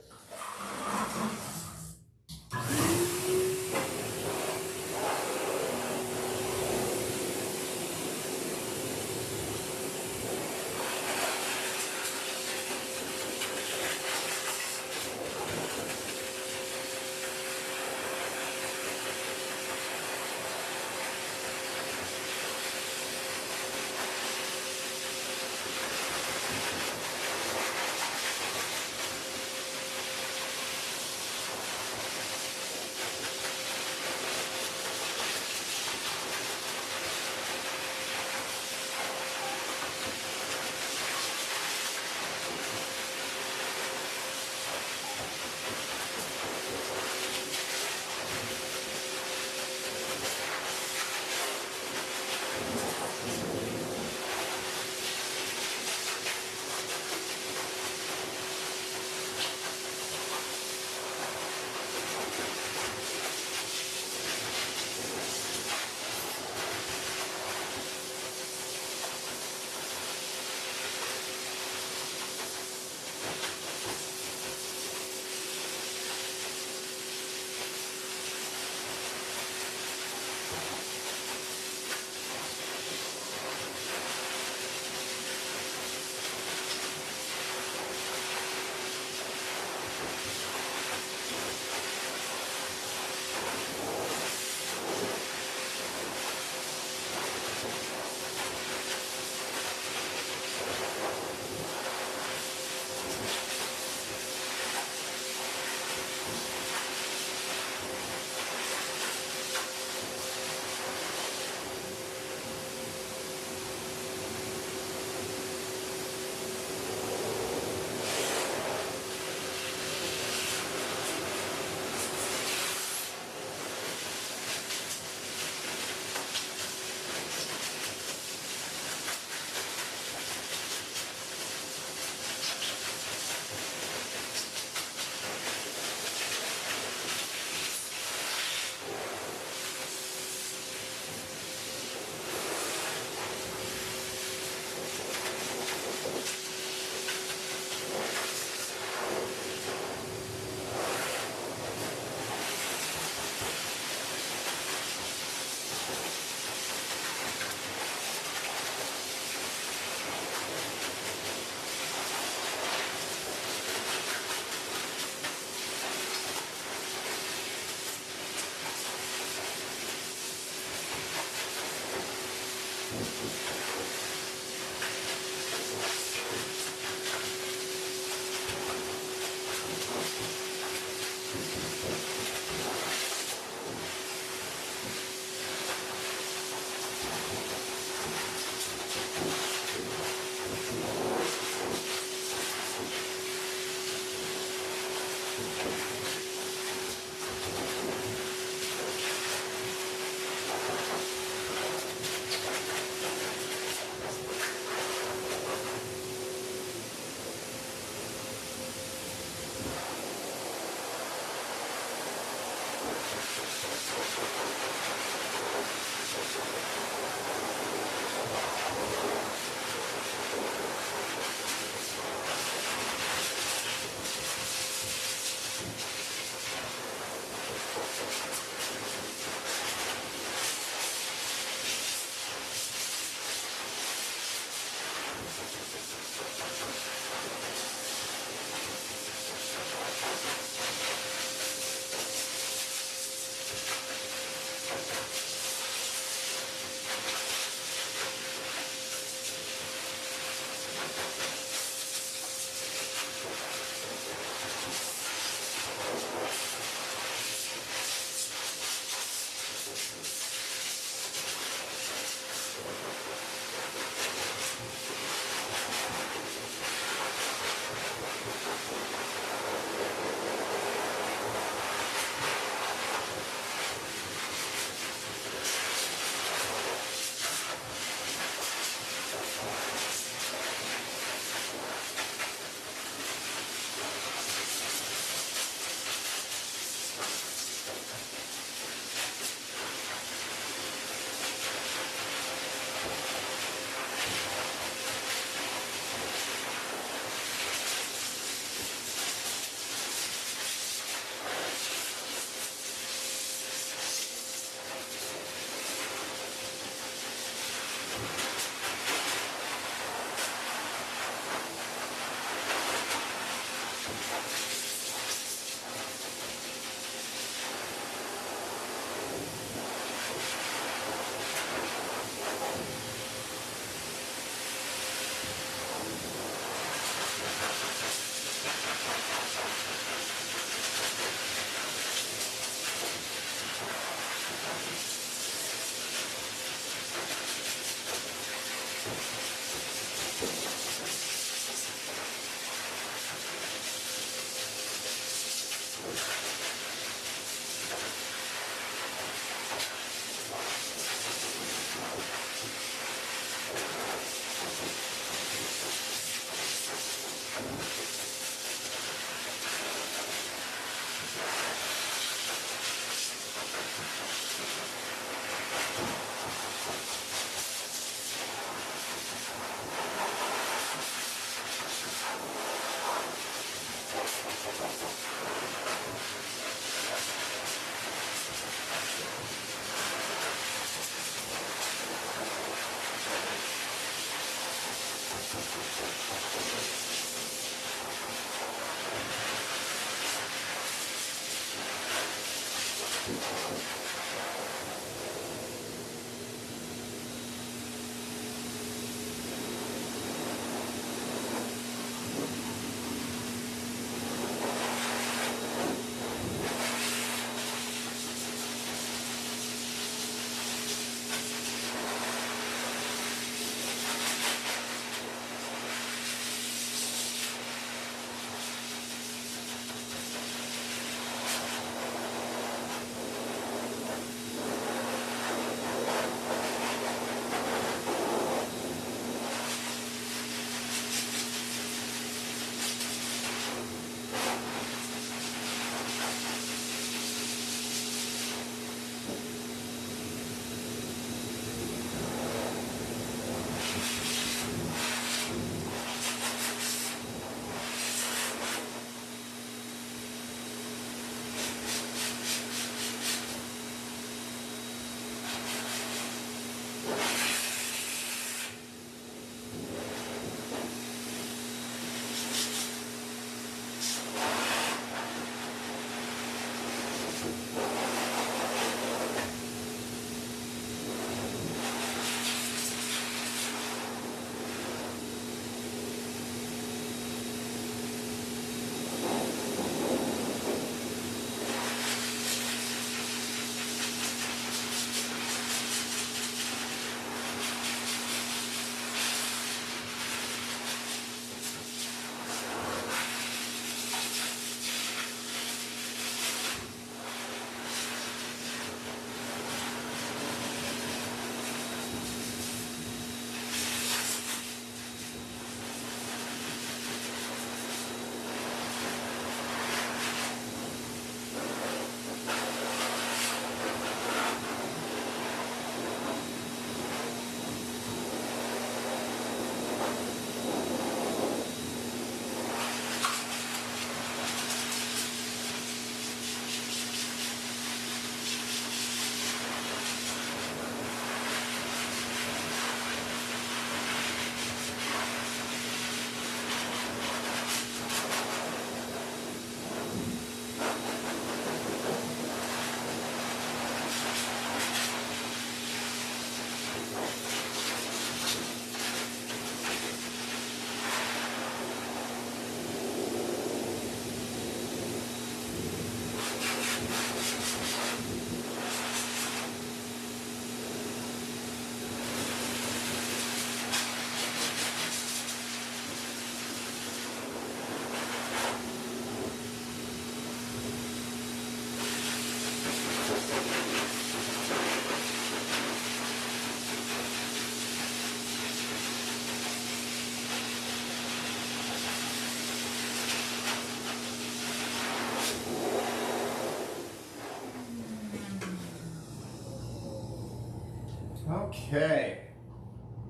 Okay,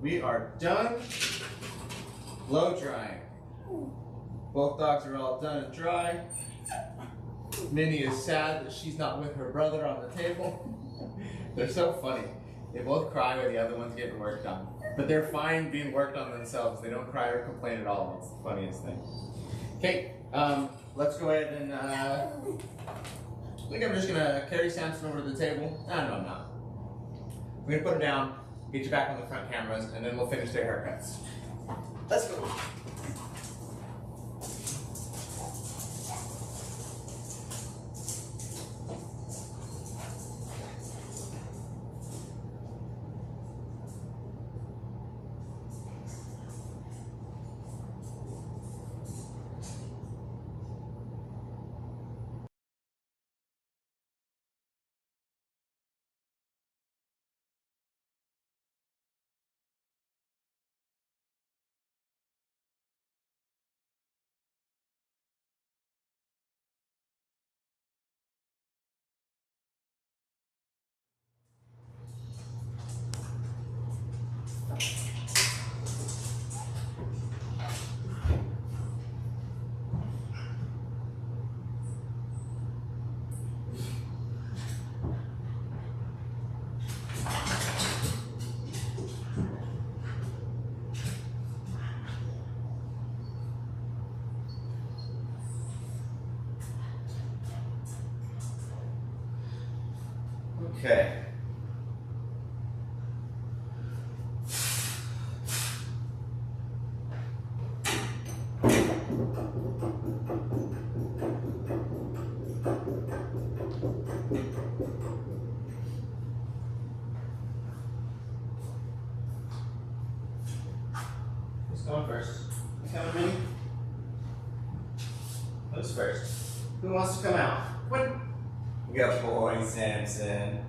we are done blow drying. Both dogs are all done and dry. Minnie is sad that she's not with her brother on the table. They're so funny. They both cry when the other one's getting work done. But they're fine being worked on themselves. They don't cry or complain at all. It's the funniest thing. Okay, let's go ahead and, I think I'm just gonna carry Sampson over to the table. No, I'm not. We're gonna put him down, get you back on the front cameras, and then we'll finish their haircuts. Let's go. Okay. Who's going first? You coming, Minnie? Who's first? Who wants to come out? What? Good boy, Sampson.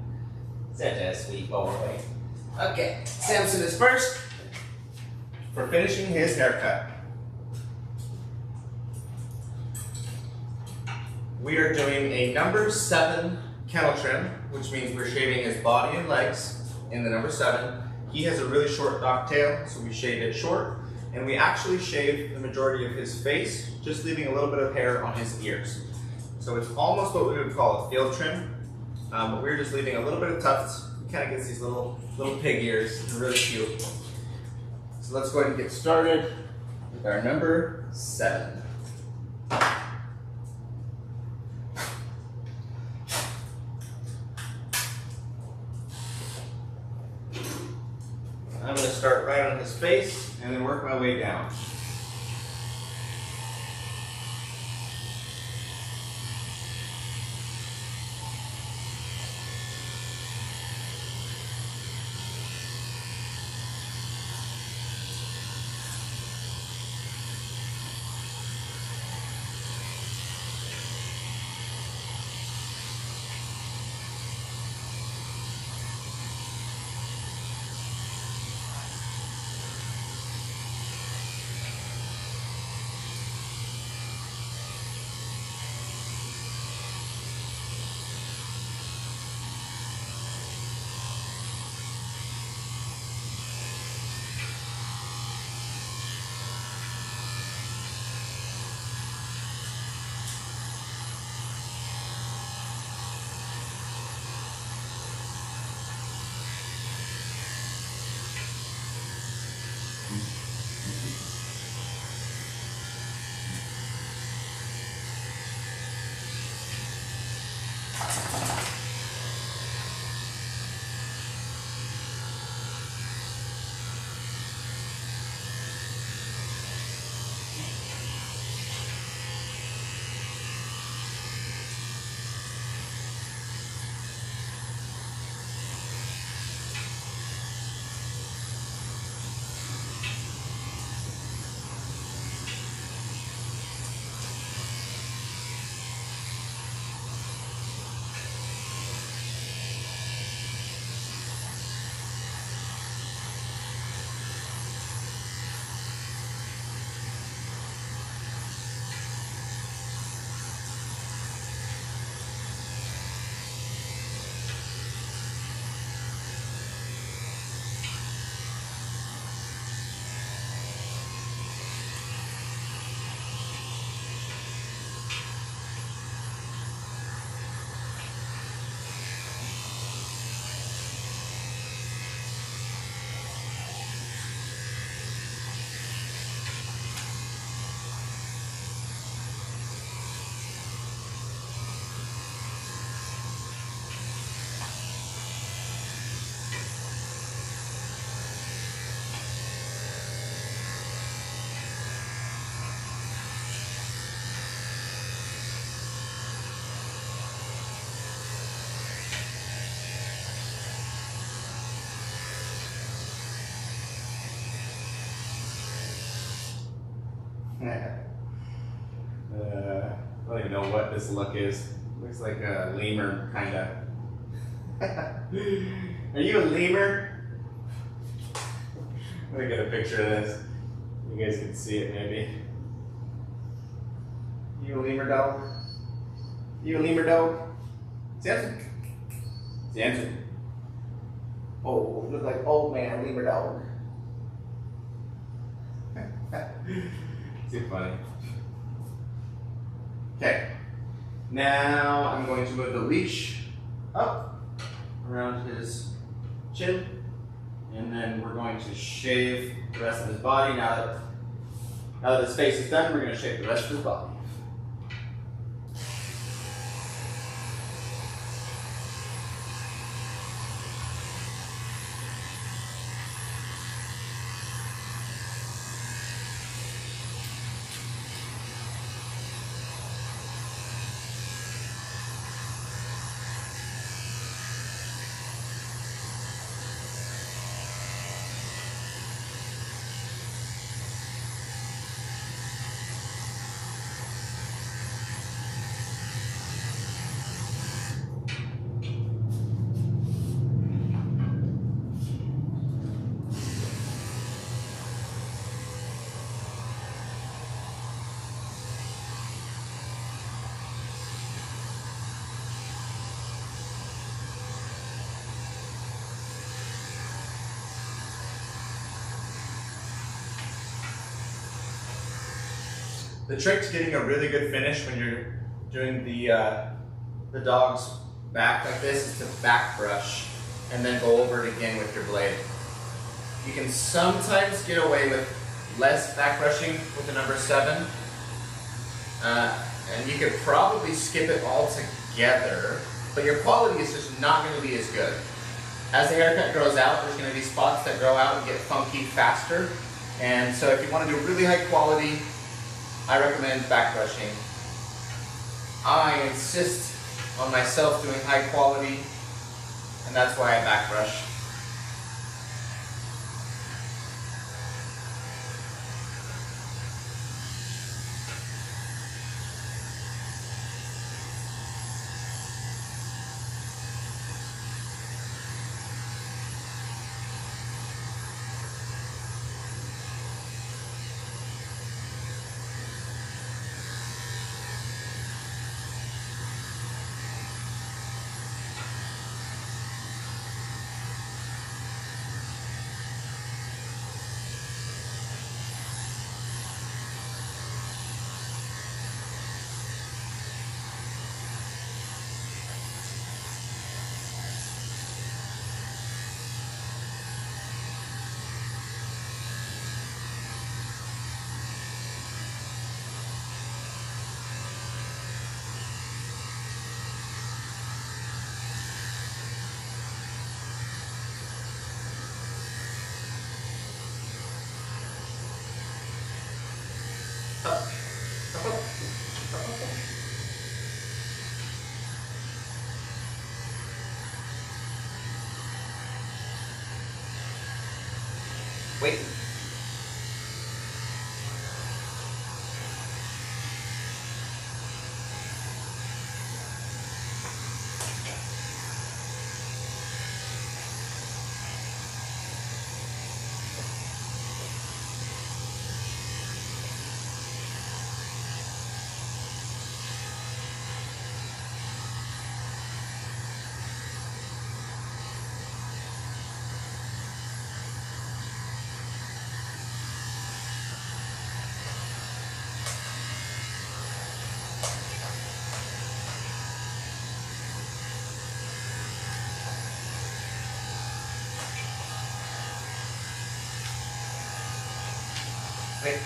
Such a sweet boy. Okay, Sampson is first for finishing his haircut. We are doing a number 7 kennel trim, which means we're shaving his body and legs in the number 7. He has a really short dock tail, so we shave it short. And we actually shave the majority of his face, just leaving a little bit of hair on his ears. So it's almost what we would call a field trim, but we're just leaving a little bit of tufts. He kind of gets these little pig ears. They're really cute. So let's go ahead and get started with our number 7. I'm going to start right on his face and then work my way down. I don't even know what this look is. Looks like a lemur, kinda. Are you a lemur? Let me get a picture of this. You guys can see it maybe. You a lemur dog? You a lemur dog? Sampson? Sampson. Oh, look like old man lemur dog. Too funny. Okay. Now I'm going to move the leash up around his chin, and then we're going to shave the rest of his body. Now that his face is done, we're going to shave the rest of his body. The trick to getting a really good finish when you're doing the dog's back like this is to back brush and then go over it again with your blade. You can sometimes get away with less back brushing with the number 7, and you could probably skip it altogether, but your quality is just not going to be as good. As the haircut grows out, there's going to be spots that grow out and get funky faster, and so if you want to do really high quality, I recommend back brushing. I insist on myself doing high quality, and that's why I back brush. Wait. Wait.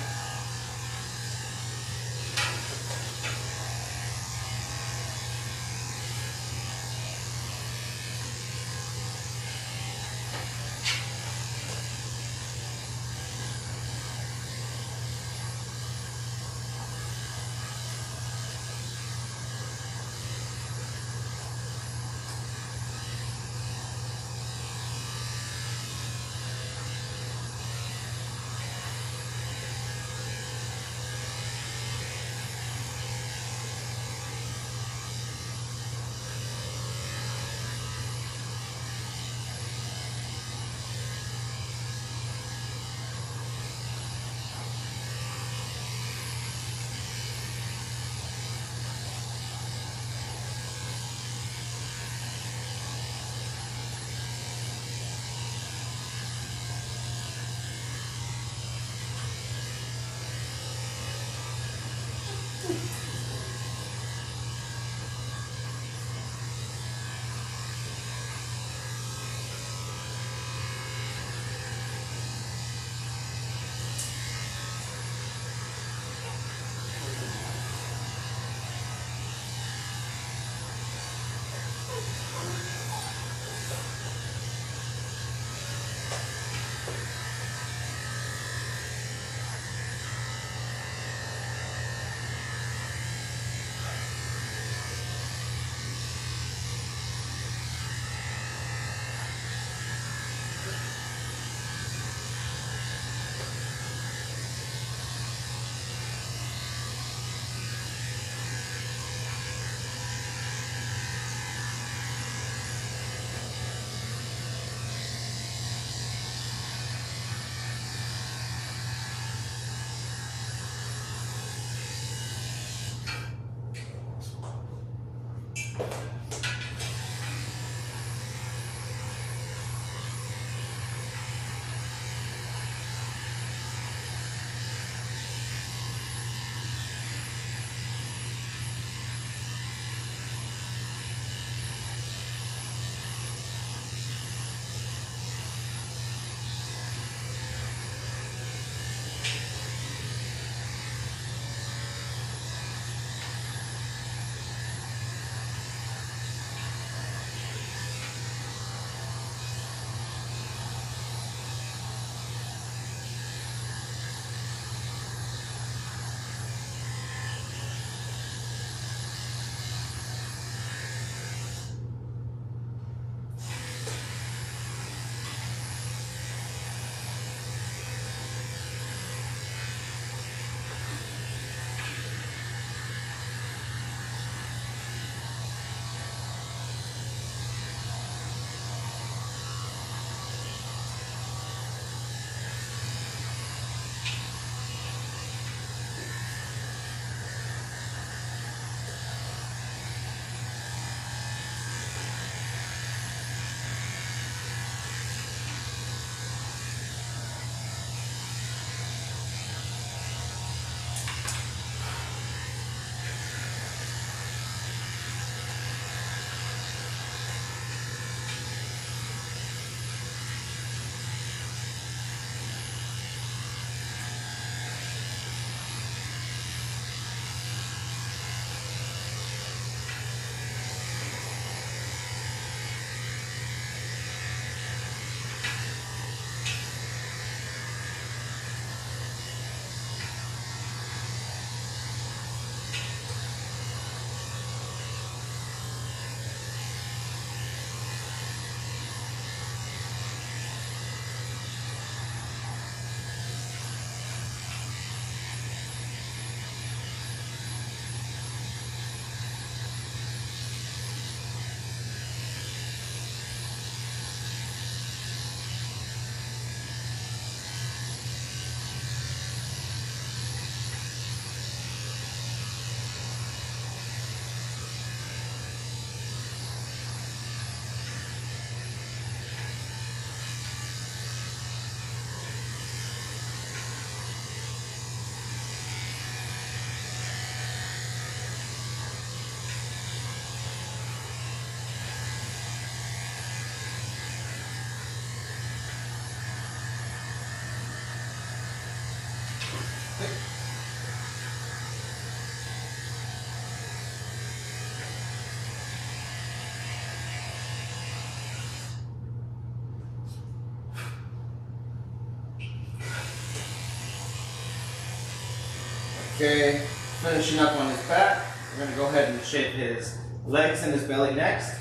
Okay, finishing up on his back. We're gonna go ahead and shape his legs and his belly next.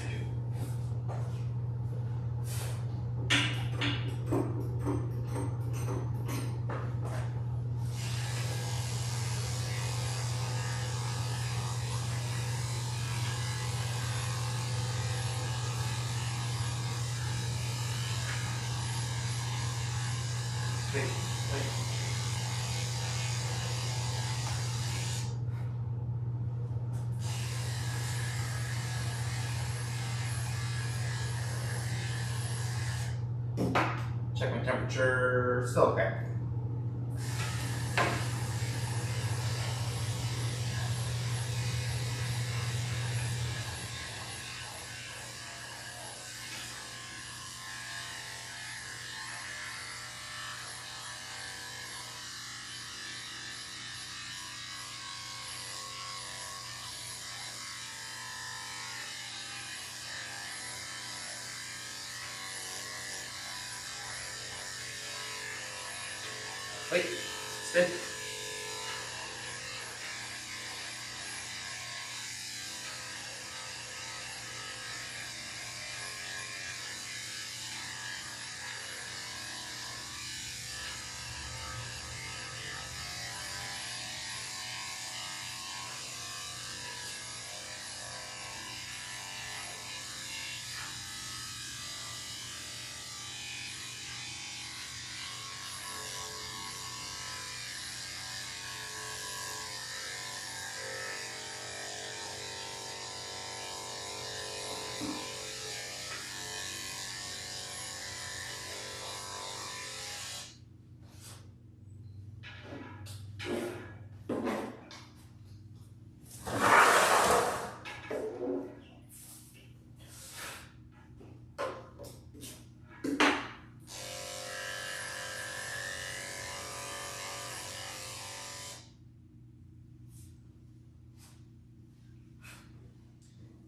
Wait. Check my temperature, still okay. Wait, sit.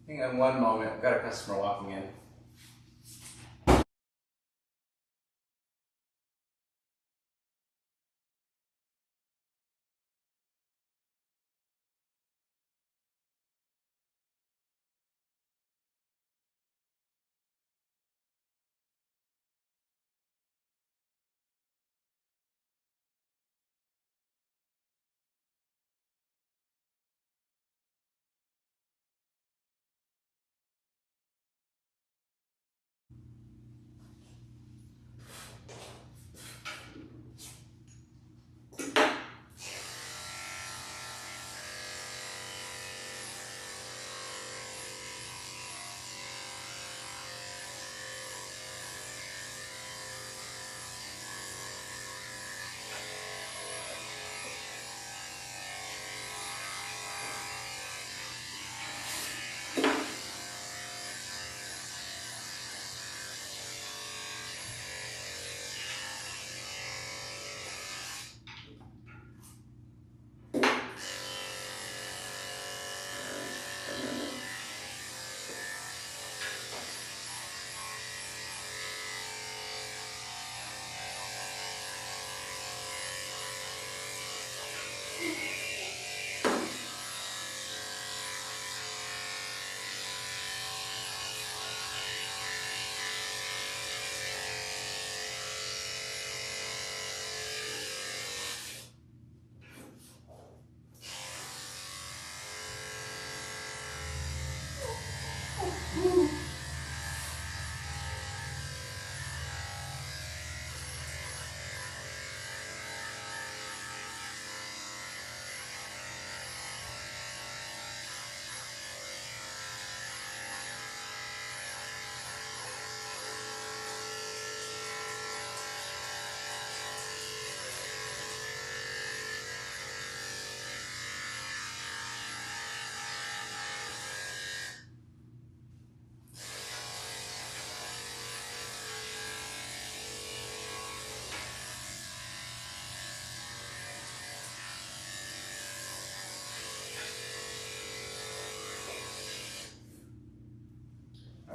Hang on one moment, I've got a customer walking in.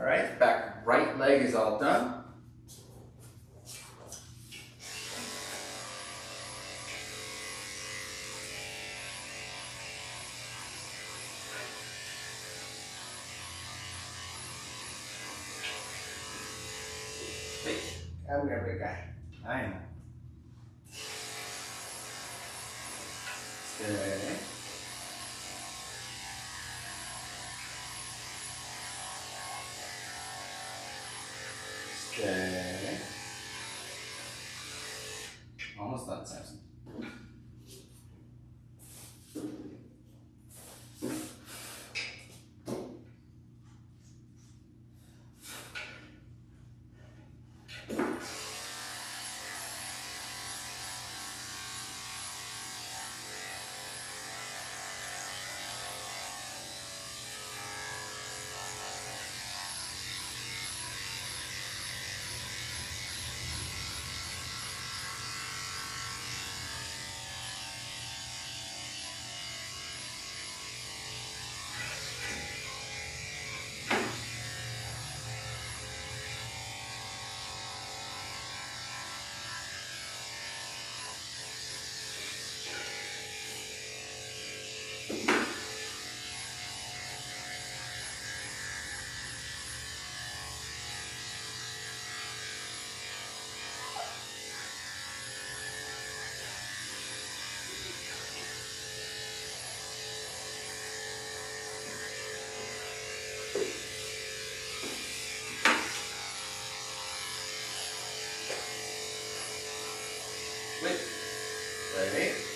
All right, back right leg is all done. Come here, big guy. I know. Stay. Stay. Almost done, Sampson. Wait. Ready? Okay.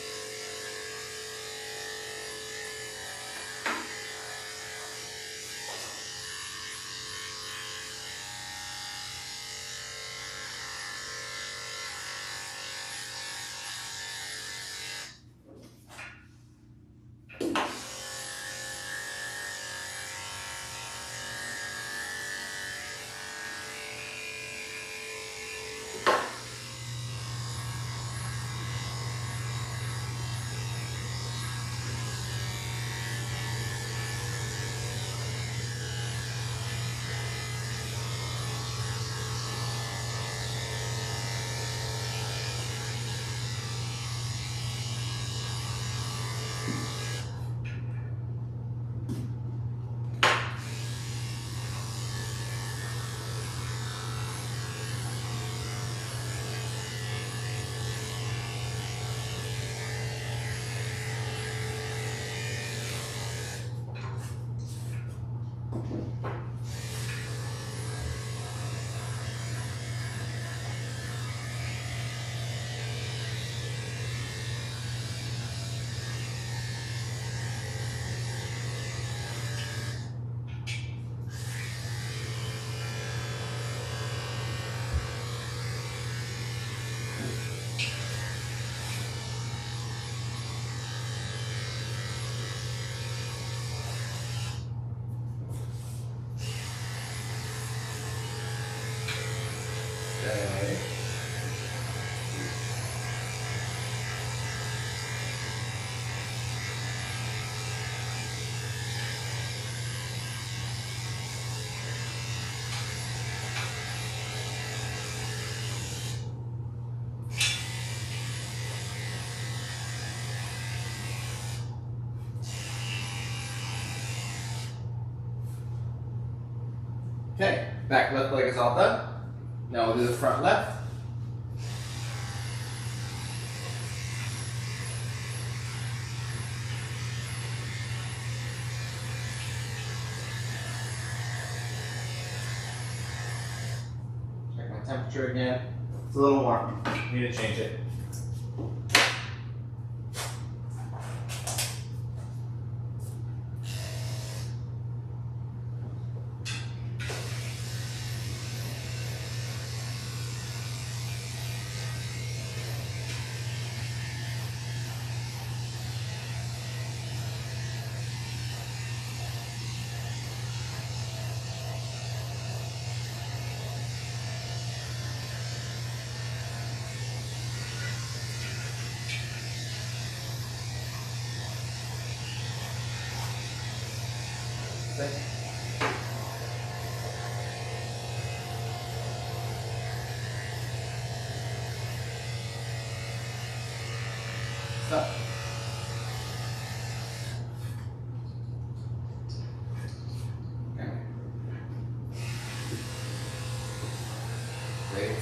Okay, back left leg is all done. Now we'll do the front left. Check my temperature again. It's a little warm. Need to change it. Okay. Stop. Okay. Great.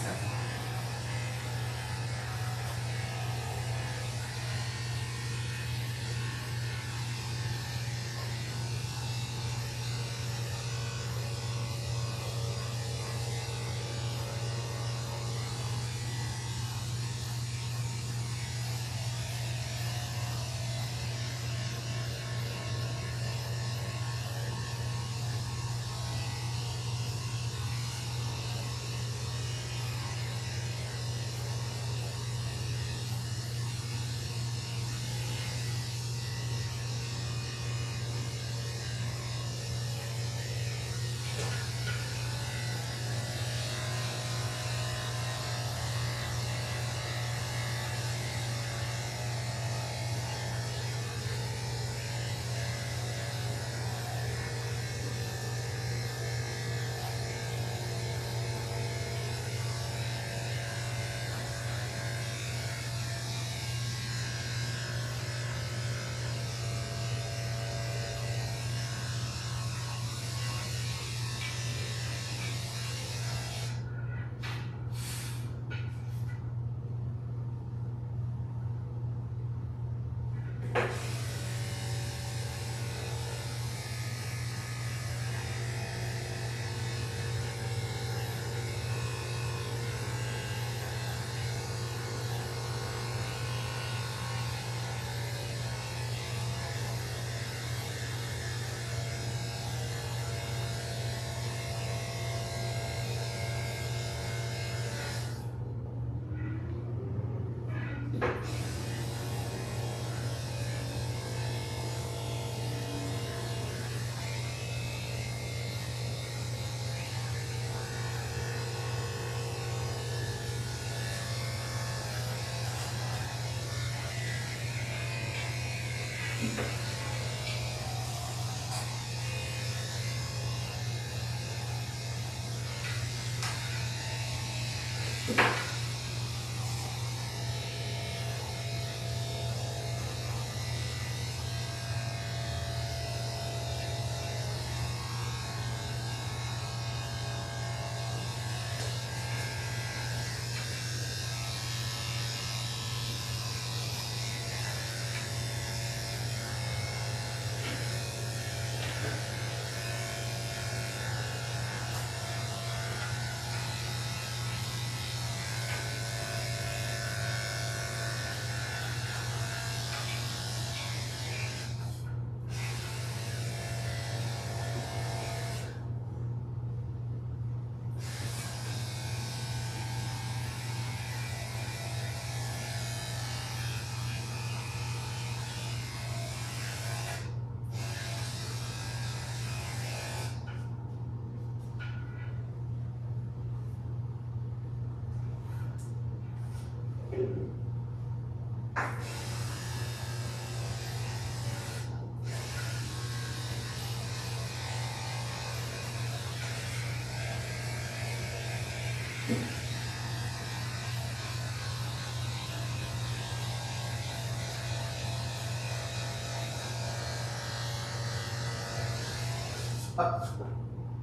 Up,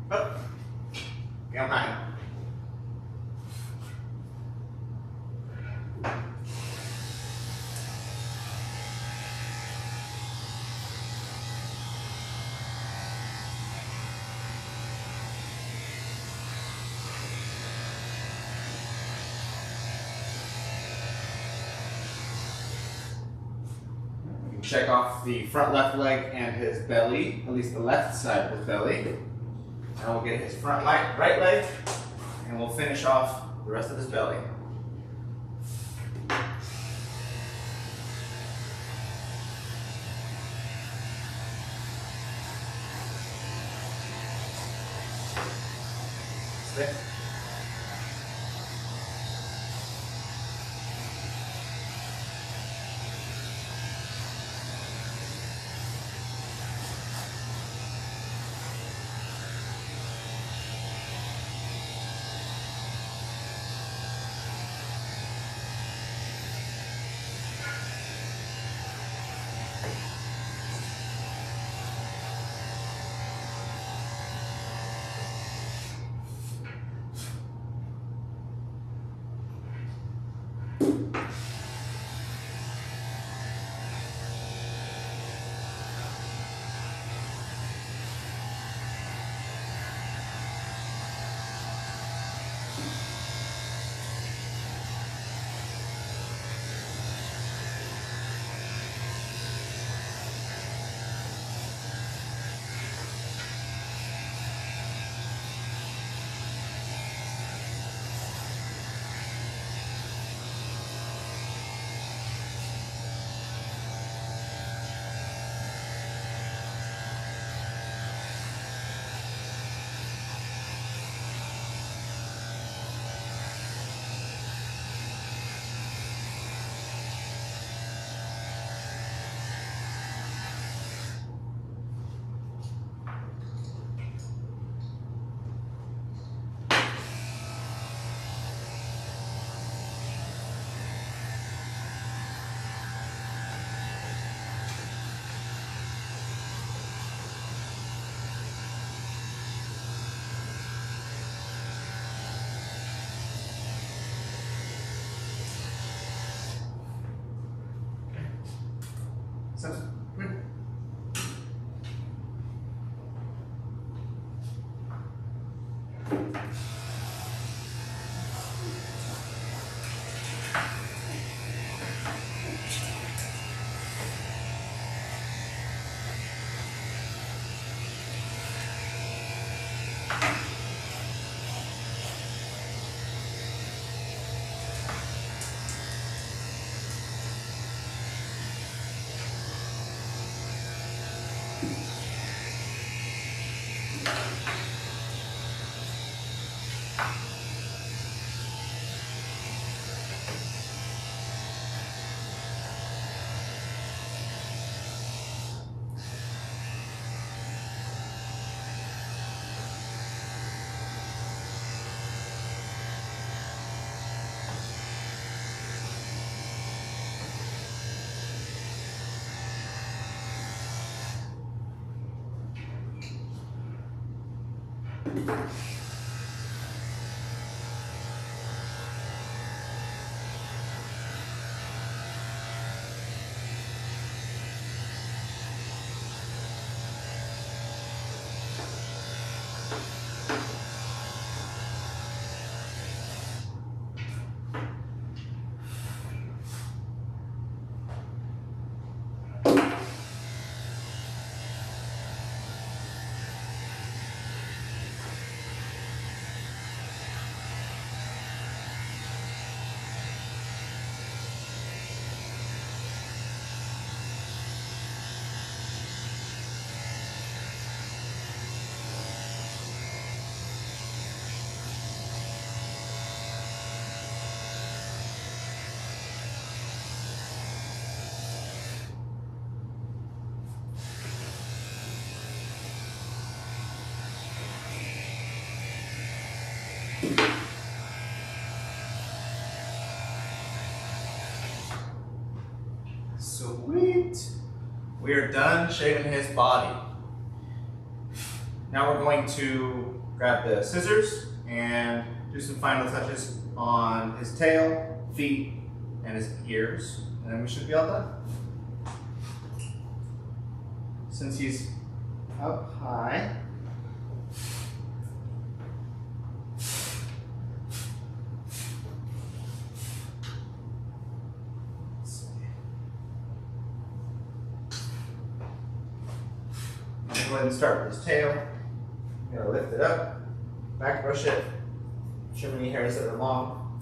up, come on. Check off the front left leg and his belly, at least the left side of his belly. And we'll get his front right leg, and we'll finish off the rest of his belly. Stay. Sweet. We are done shaving his body. Now we're going to grab the scissors and do some final touches on his tail, feet, and his ears, and then we should be all done. Since he's up high, go ahead and start with his tail. You're gonna lift it up, back brush it, trim any hairs that are long.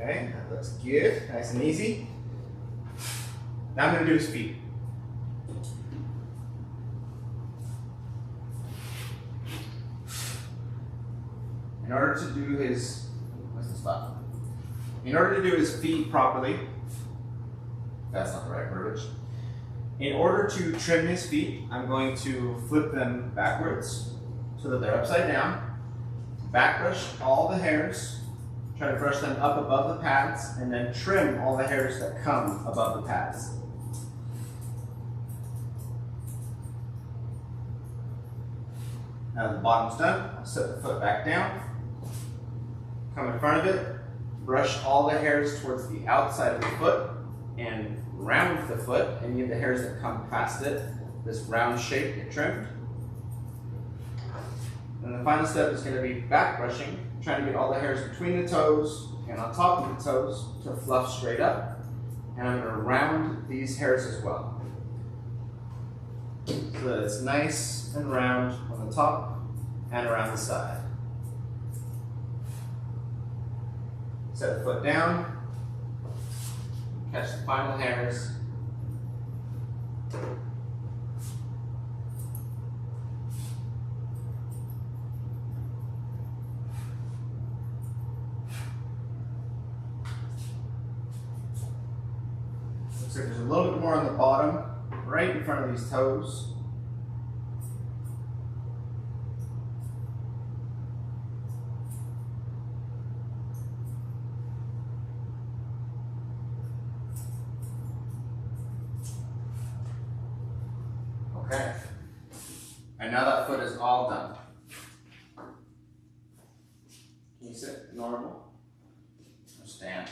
Okay, that looks good, nice and easy. Now I'm gonna do his feet. In order to do his, where's the spot? In order to do his feet properly, that's not the right verbiage. In order to trim his feet, I'm going to flip them backwards so that they're upside down. Back brush all the hairs, try to brush them up above the pads, and then trim all the hairs that come above the pads. Now the bottom's done, I'll set the foot back down. Come in front of it, brush all the hairs towards the outside of the foot and round the foot. Any of the hairs that come past it, this round shape, get trimmed. And the final step is going to be back brushing, trying to get all the hairs between the toes and on top of the toes to fluff straight up. And I'm going to round these hairs as well, so that it's nice and round on the top and around the side. Set the foot down, catch the final hairs. Looks like there's a little bit more on the bottom, right in front of these toes. Okay, and now that foot is all done. Can you sit normal? Or stand?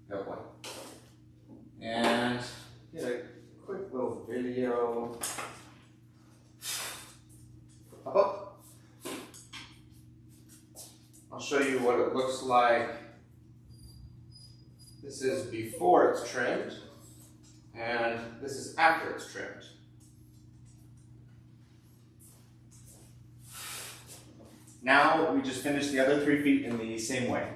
Good boy. And get a quick little video. Up, up. I'll show you what it looks like. This is before it's trimmed, and this is after it's trimmed. Now we just finished the other 3 feet in the same way.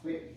Wait.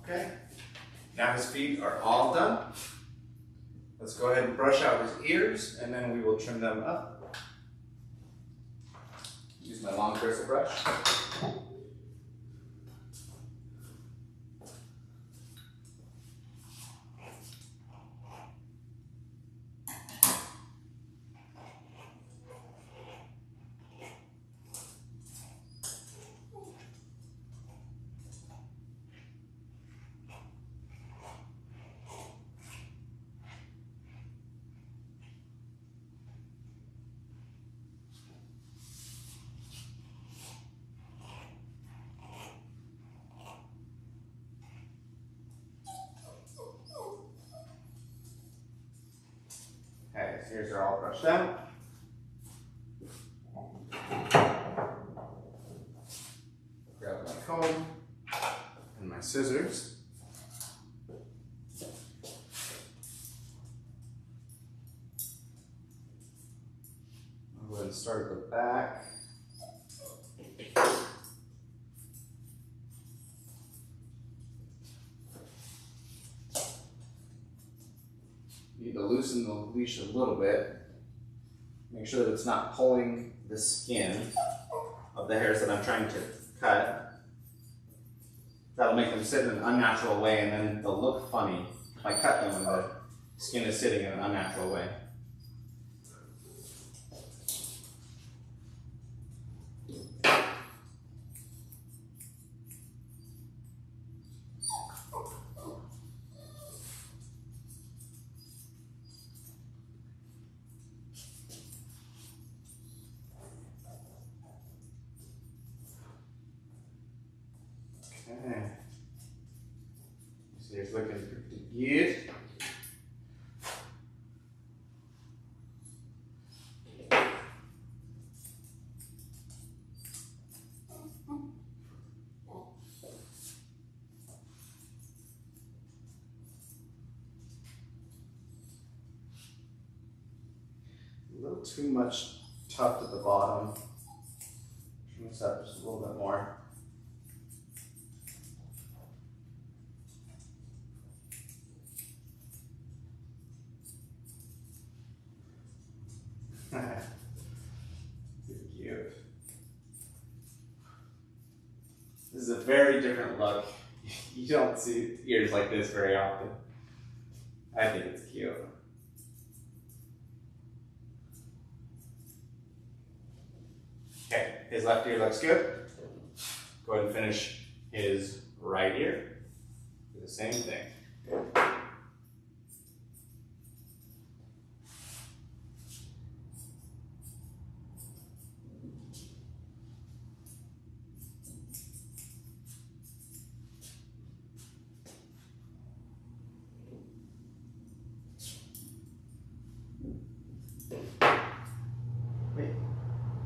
Okay, now his feet are all done. Let's go ahead and brush out his ears, and then we will trim them up. Use my long bristle brush. Okay, his ears are all brushed out. Grab my comb and my scissors. I'll go ahead and start at the back. Need to loosen the leash a little bit. Make sure that it's not pulling the skin of the hairs that I'm trying to cut. That'll make them sit in an unnatural way, and then they'll look funny if I cut them when the skin is sitting in an unnatural way. little too much tuft at the bottom. Trim this up just a little bit more. Cute. This is a very different look. You don't see ears like this very often. I think it's cute. Okay, his left ear looks good. Go ahead and finish his right ear. Do the same thing.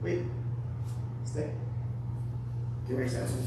Wait, stay. Give me your Sampson.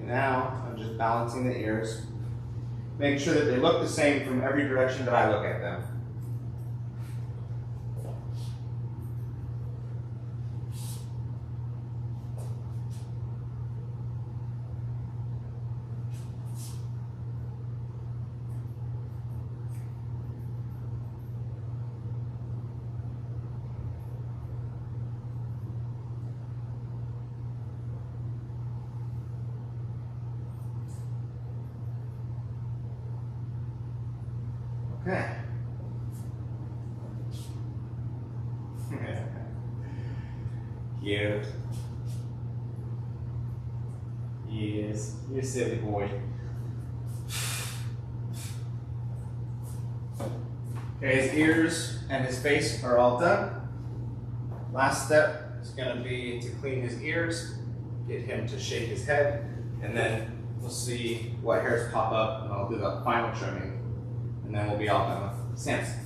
Now, I'm just balancing the ears. Make sure that they look the same from every direction that I look at them. Okay. Cute. Yes, you're a silly boy. Okay, his ears and his face are all done. Last step is going to be to clean his ears, get him to shake his head, and then we'll see what hairs pop up, and I'll do the final trimming. And then we'll be all done with Sampson.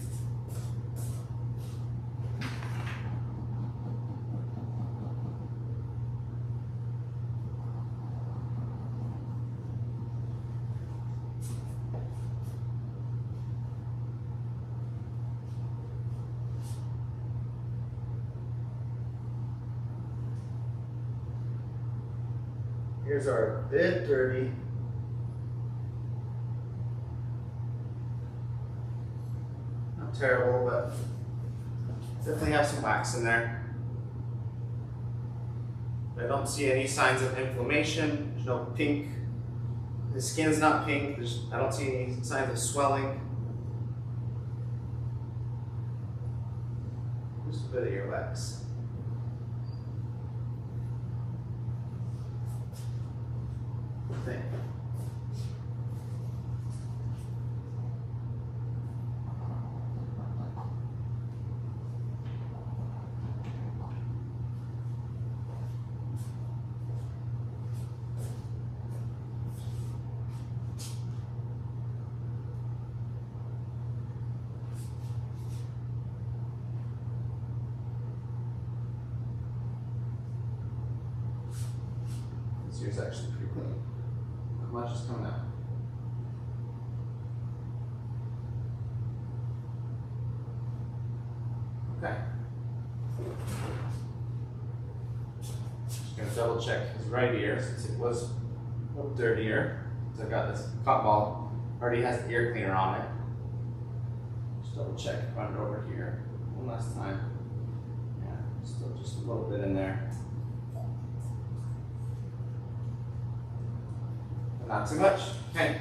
Ears are a bit dirty. Terrible, but definitely have some wax in there. I don't see any signs of inflammation. There's no pink. The skin's not pink. I don't see any signs of swelling. Just a bit of earwax. Thing. This ear's actually pretty clean. Not much is coming out. Okay. Just gonna double check his right ear since it was a little dirtier. So I've got this cotton ball, already has the ear cleaner on it. Just double check, run it over here one last time. Yeah, still just a little bit in there. But not too much. Okay.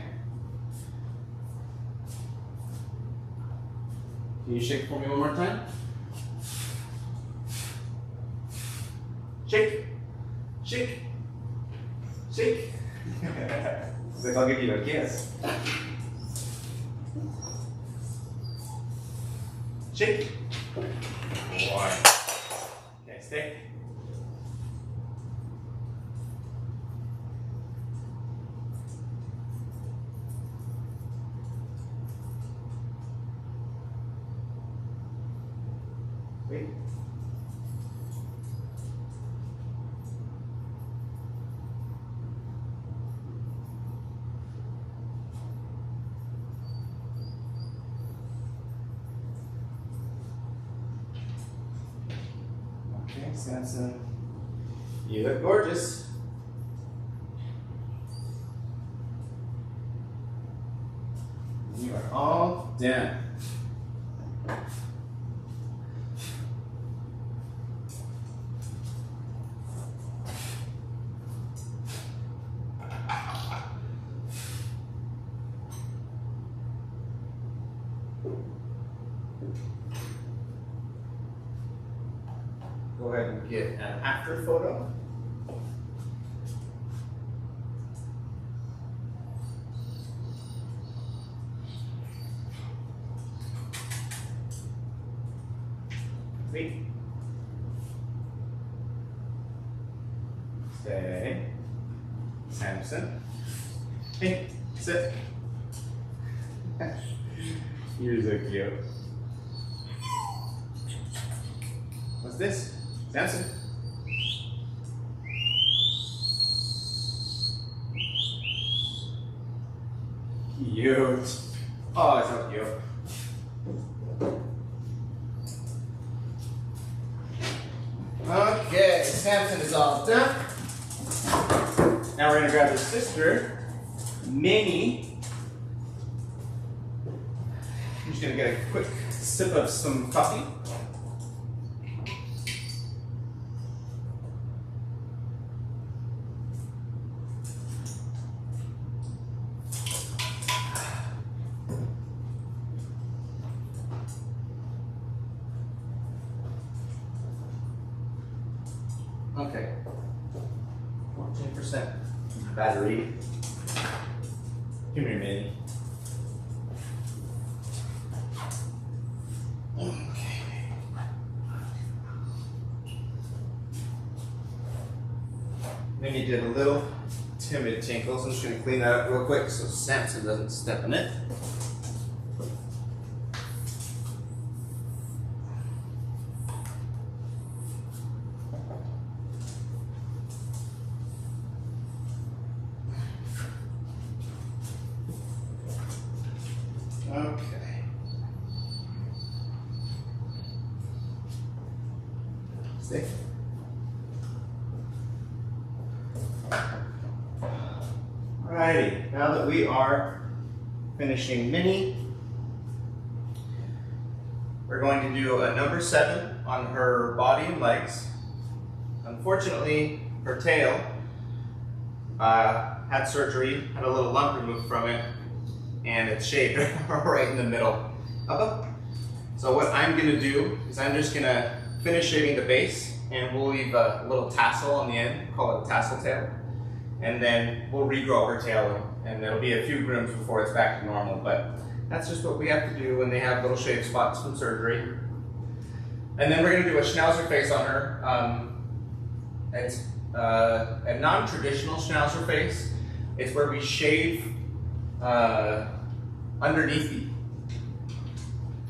Can you shake for me one more time? Shake, shake, shake. It's like I'll give you a kiss. Shake. One. Okay, stay. Wait. Okay, Sampson, you look gorgeous. You are all done. Go ahead and get an after photo. Wait. Stay. Sampson. Hey, sit. You're so cute. What's this? Sampson. Cute. Oh, it's so cute. Okay, Sampson is all done. Now we're gonna grab his sister, Minnie. I'm just gonna get a quick sip of some coffee. Okay, 14% battery. Give me your Minnie. Okay. Minnie did a little timid tinkle, so I'm just going to clean that up real quick so Sampson doesn't step in it. Okay. Stay. Alrighty, now that we are finishing Minnie, we're going to do a number 7 on her body and legs. Unfortunately, her tail had surgery, had a little lump removed from it, and it's shaved right in the middle of it. So what I'm gonna do is I'm just gonna finish shaving the base, and we'll leave a little tassel on the end, call it a tassel tail, and then we'll regrow her tail, and there'll be a few grooms before it's back to normal, but that's just what we have to do when they have little shaved spots from surgery. And then we're gonna do a schnauzer face on her. It's a non-traditional schnauzer face. It's where we shave underneath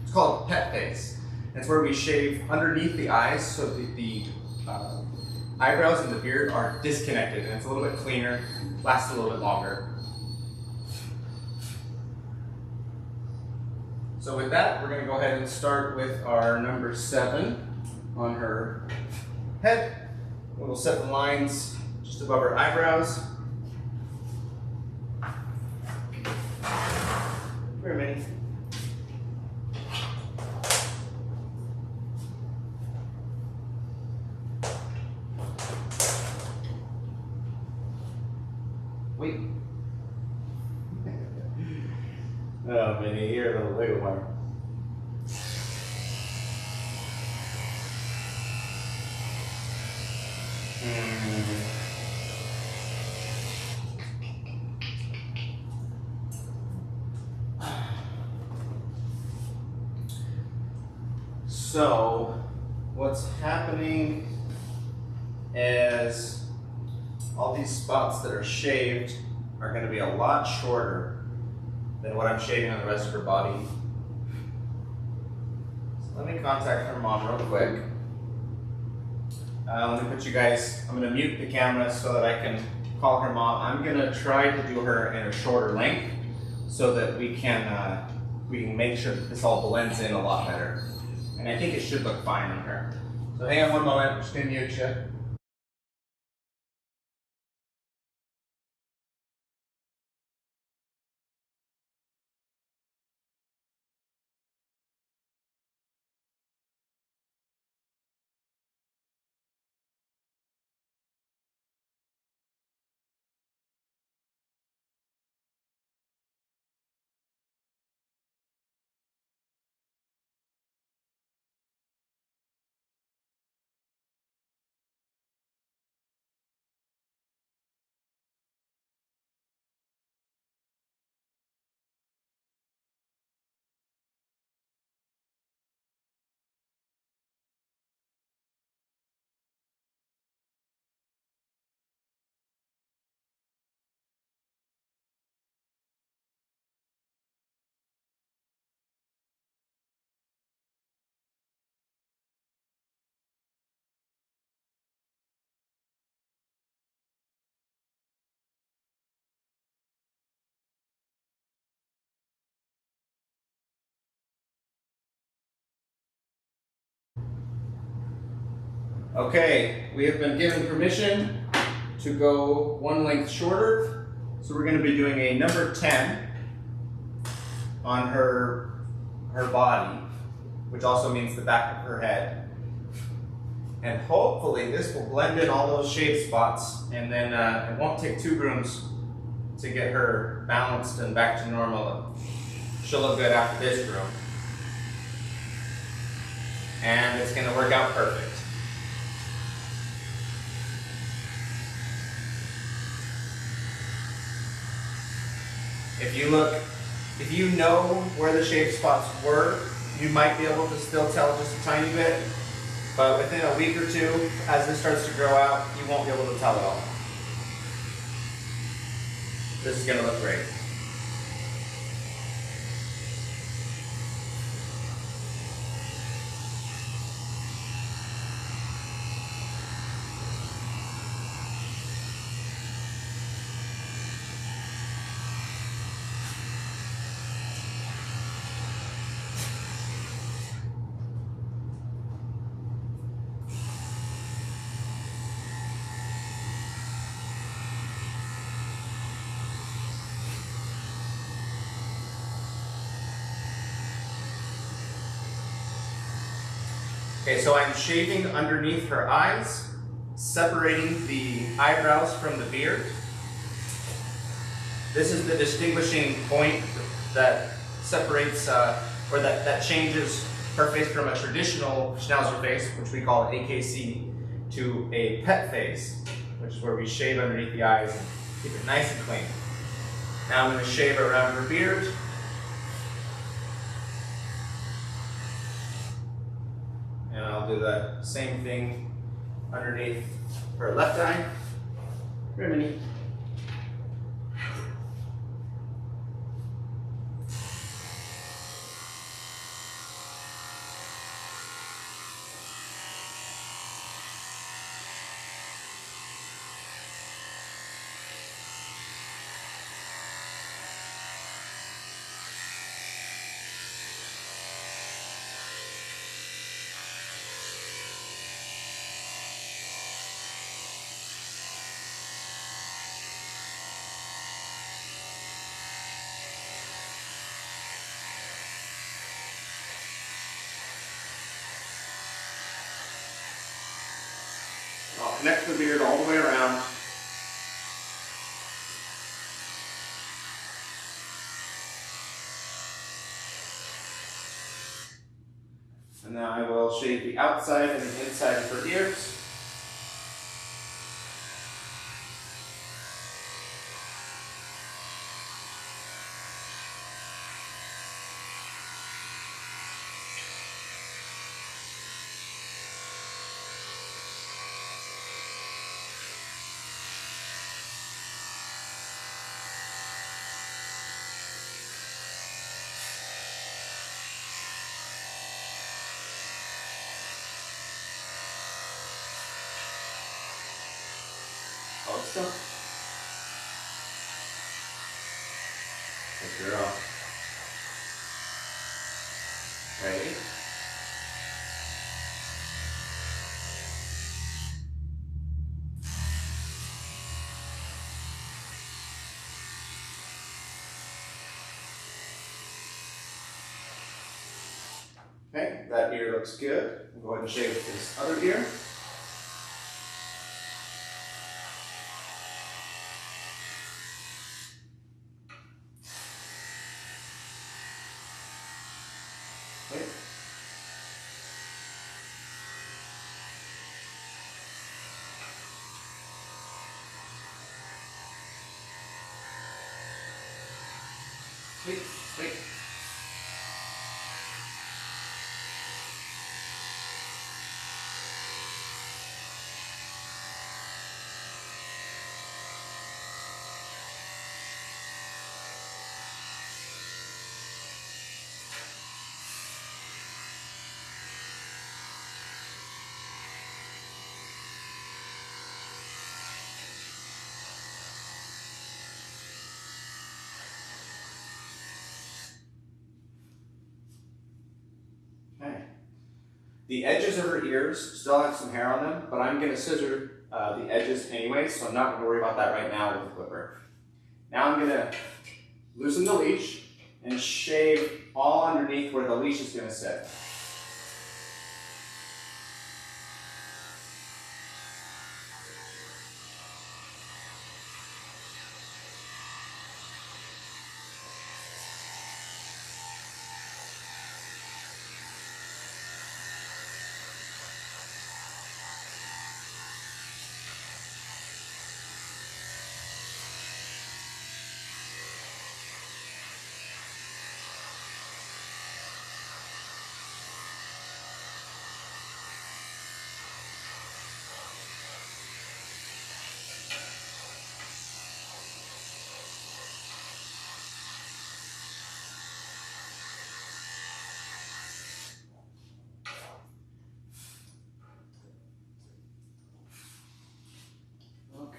it's called pet face. It's where we shave underneath the eyes so that the eyebrows and the beard are disconnected, and it's a little bit cleaner, lasts a little bit longer. So with that, we're going to go ahead and start with our number 7. on her head. We'll set the lines just above her eyebrows. Very many. Wait. Oh, Minnie, you're a little wiggle worm. So, what's happening is all these spots that are shaved are going to be a lot shorter than what I'm shaving on the rest of her body. So let me contact her mom real quick. Let me put you guys, I'm going to mute the camera so that I can call her mom. I'm going to try to do her in a shorter length so that we can make sure that this all blends in a lot better. And I think it should look fine on her. So hang on one moment, I'm just going to mute you. Okay, we have been given permission to go one length shorter. So we're going to be doing a number 10 on her body, which also means the back of her head. And hopefully this will blend in all those shave spots, and then it won't take 2 grooms to get her balanced and back to normal. She'll look good after this groom. And it's going to work out perfect. If you know where the shave spots were, you might be able to still tell just a tiny bit, but within a week or 2, as this starts to grow out, you won't be able to tell at all. This is going to look great. Okay, so I'm shaving underneath her eyes, separating the eyebrows from the beard. This is the distinguishing point that separates, or that changes her face from a traditional schnauzer face, which we call an AKC, to a pet face, which is where we shave underneath the eyes and keep it nice and clean. Now I'm going to shave around her beard. And I'll do the same thing underneath her left eye. Rimini. I'll connect the beard all the way around. And now I will shave the outside and the inside of her ears. Hold still. Good girl. Ready? Okay, that ear looks good. We'll go ahead and shave this other ear. Okay. Sweet, sweet. Okay. The edges of her ears still have some hair on them, but I'm going to scissor the edges anyway, so I'm not going to worry about that right now with the clipper. Now I'm going to loosen the leash and shave all underneath where the leash is going to sit.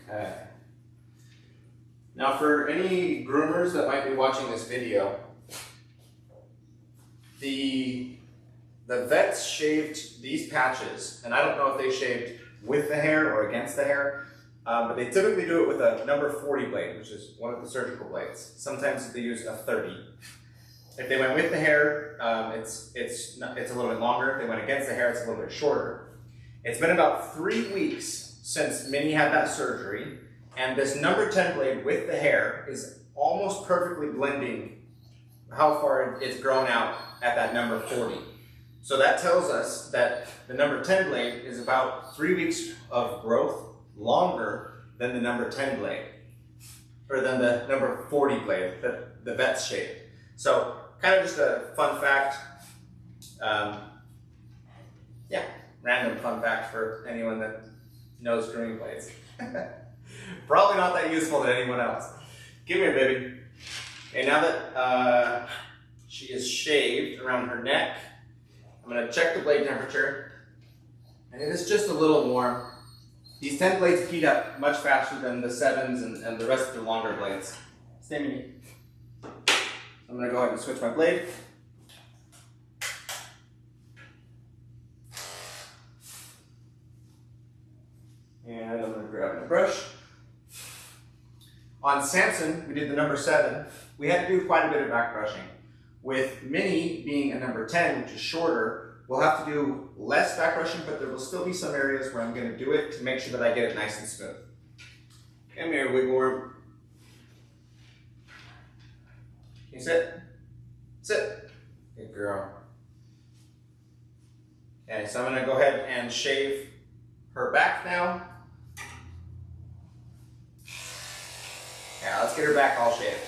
Okay. Now for any groomers that might be watching this video, the vets shaved these patches, and I don't know if they shaved with the hair or against the hair, but they typically do it with a number 40 blade, which is one of the surgical blades. Sometimes they use a 30. If they went with the hair, it's a little bit longer. If they went against the hair, it's a little bit shorter. It's been about 3 weeks since Minnie had that surgery, and this number 10 blade with the hair is almost perfectly blending how far it's grown out at that number 40. So that tells us that the number 10 blade is about 3 weeks of growth longer than the number 10 blade, or than the number 40 blade that the vets shaved. So kind of just a fun fact. Yeah, random fun fact for anyone that knows grooming blades. Probably not that useful to anyone else. Give me a baby. Okay, now that she is shaved around her neck, I'm going to check the blade temperature, and it is just a little warm. These 10 blades heat up much faster than the 7s and the rest of the longer blades. Stay with me. I'm going to go ahead and switch my blade. And I'm going to grab my brush. On Sampson, we did the number 7. We had to do quite a bit of back brushing. With Minnie being a number 10, which is shorter, We'll have to do less back brushing, but there will still be some areas where I'm going to do it to make sure that I get it nice and smooth. Come here, wiggle worm. Can you sit? Sit. Good girl. Okay, so I'm going to go ahead and shave her back now. Yeah, let's get her back all shaved.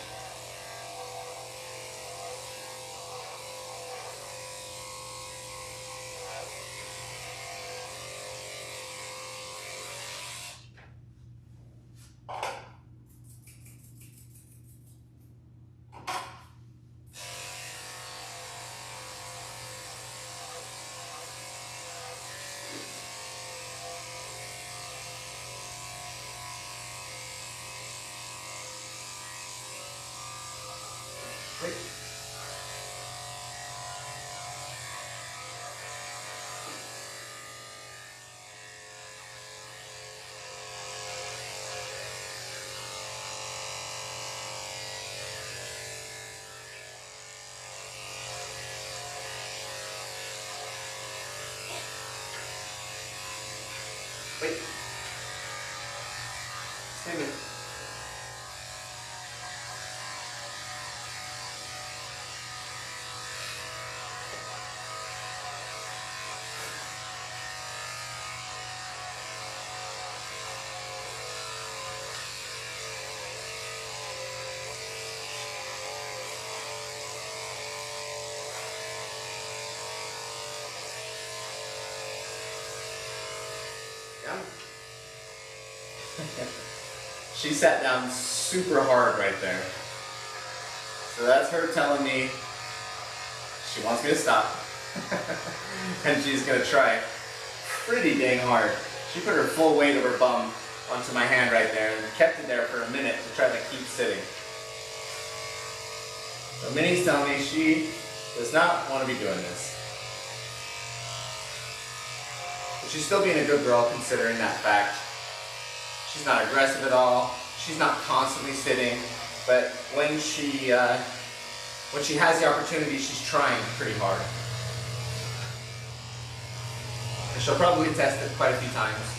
Wait. Wait. Stay with me. She sat down super hard right there. So that's her telling me she wants me to stop. And she's gonna try pretty dang hard. She put her full weight of her bum onto my hand right there and kept it there for a minute to try to keep sitting. So Minnie's telling me she does not want to be doing this. But she's still being a good girl considering that fact. She's not aggressive at all. She's not constantly sitting, but when she has the opportunity, she's trying pretty hard. And she'll probably test it quite a few times.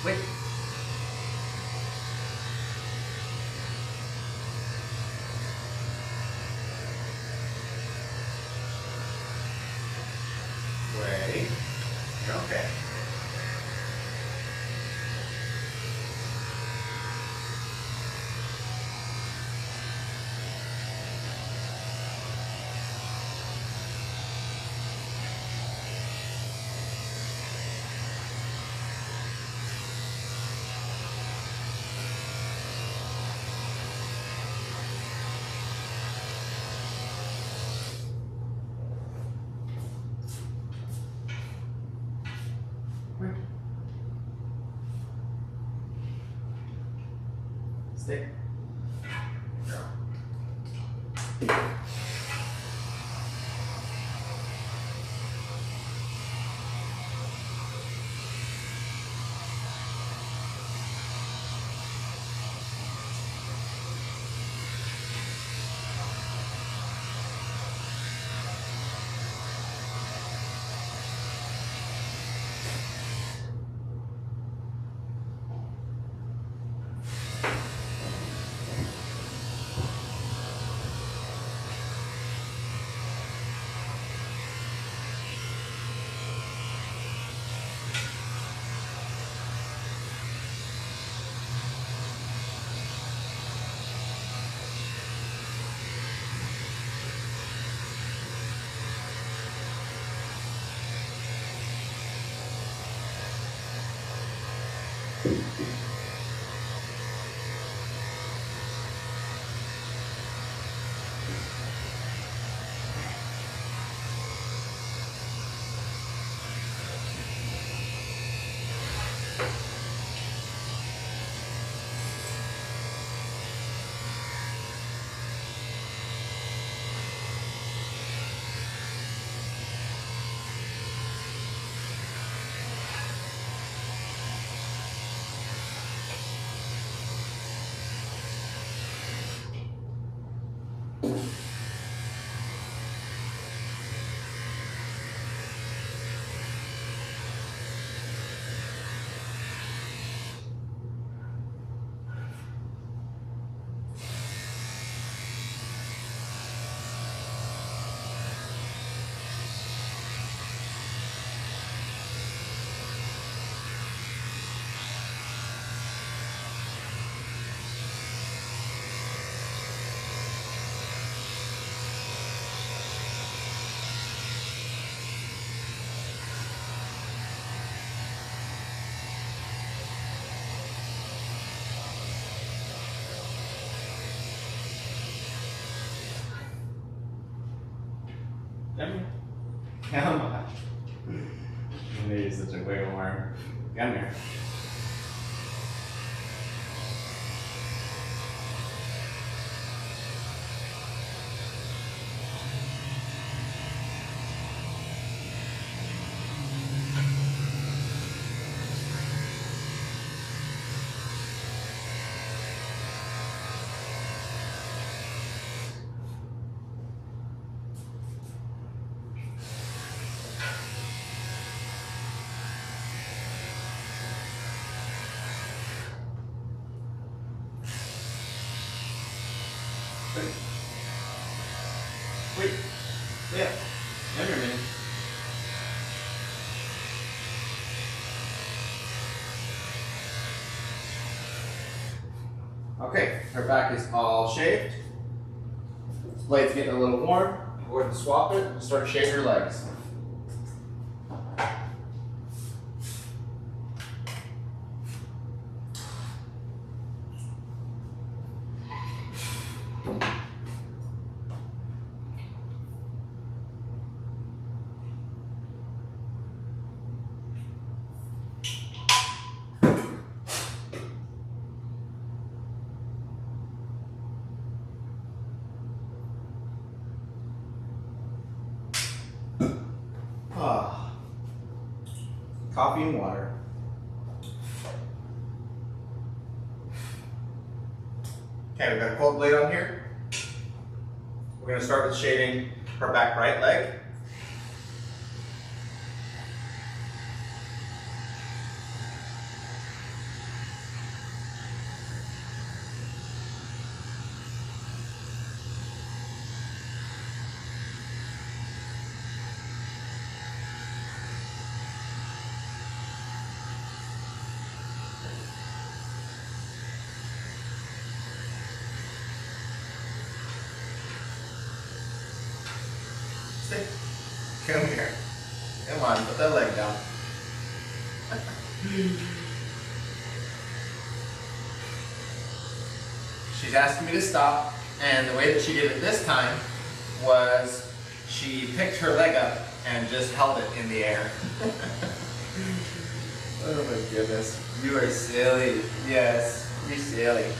Wait. Stay. Come here. Come on. You're such a wiggle worm. Come here. Wait. Yeah. Come here, man. Okay, her back is all shaved. This blade's getting a little warm. Go ahead and swap it and start shaving her legs. Coffee and water. Okay, we've got a cold blade on here. We're going to start with shaving her back right leg. Come here. Come on, put that leg down. She's asking me to stop, and the way that she did it this time was she picked her leg up and just held it in the air. Oh my goodness. You are silly. Yes, you're silly.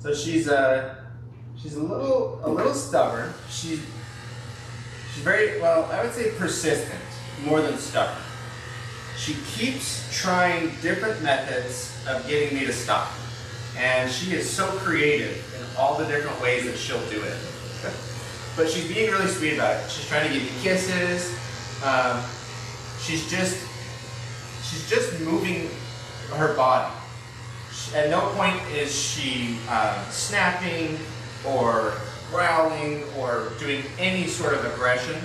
So she's a little stubborn. She's very, well, I would say persistent more than stubborn. She keeps trying different methods of getting me to stop. And she is so creative in all the different ways that she'll do it. But she's being really sweet about it. She's trying to give me kisses. She's just moving her body. At no point is she snapping or growling or doing any sort of aggression.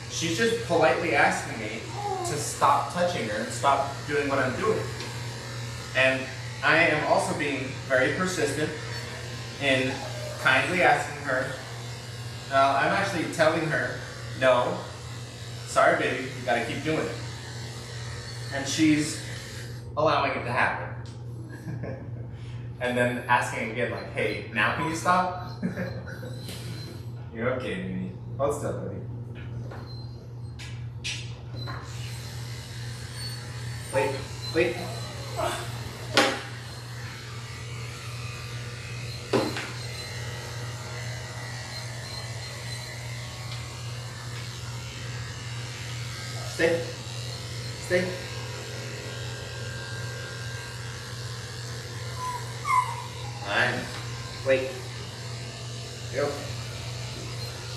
She's just politely asking me to stop touching her and stop doing what I'm doing. And I am also being very persistent in kindly asking her. I'm actually telling her, no, sorry baby, you gotta keep doing it. And she's allowing it to happen. And then asking again, like, hey, now can you stop? You're okay, Mimi. Hold still, buddy. Wait, wait. Stay. Stay. Fine. Wait. Go. You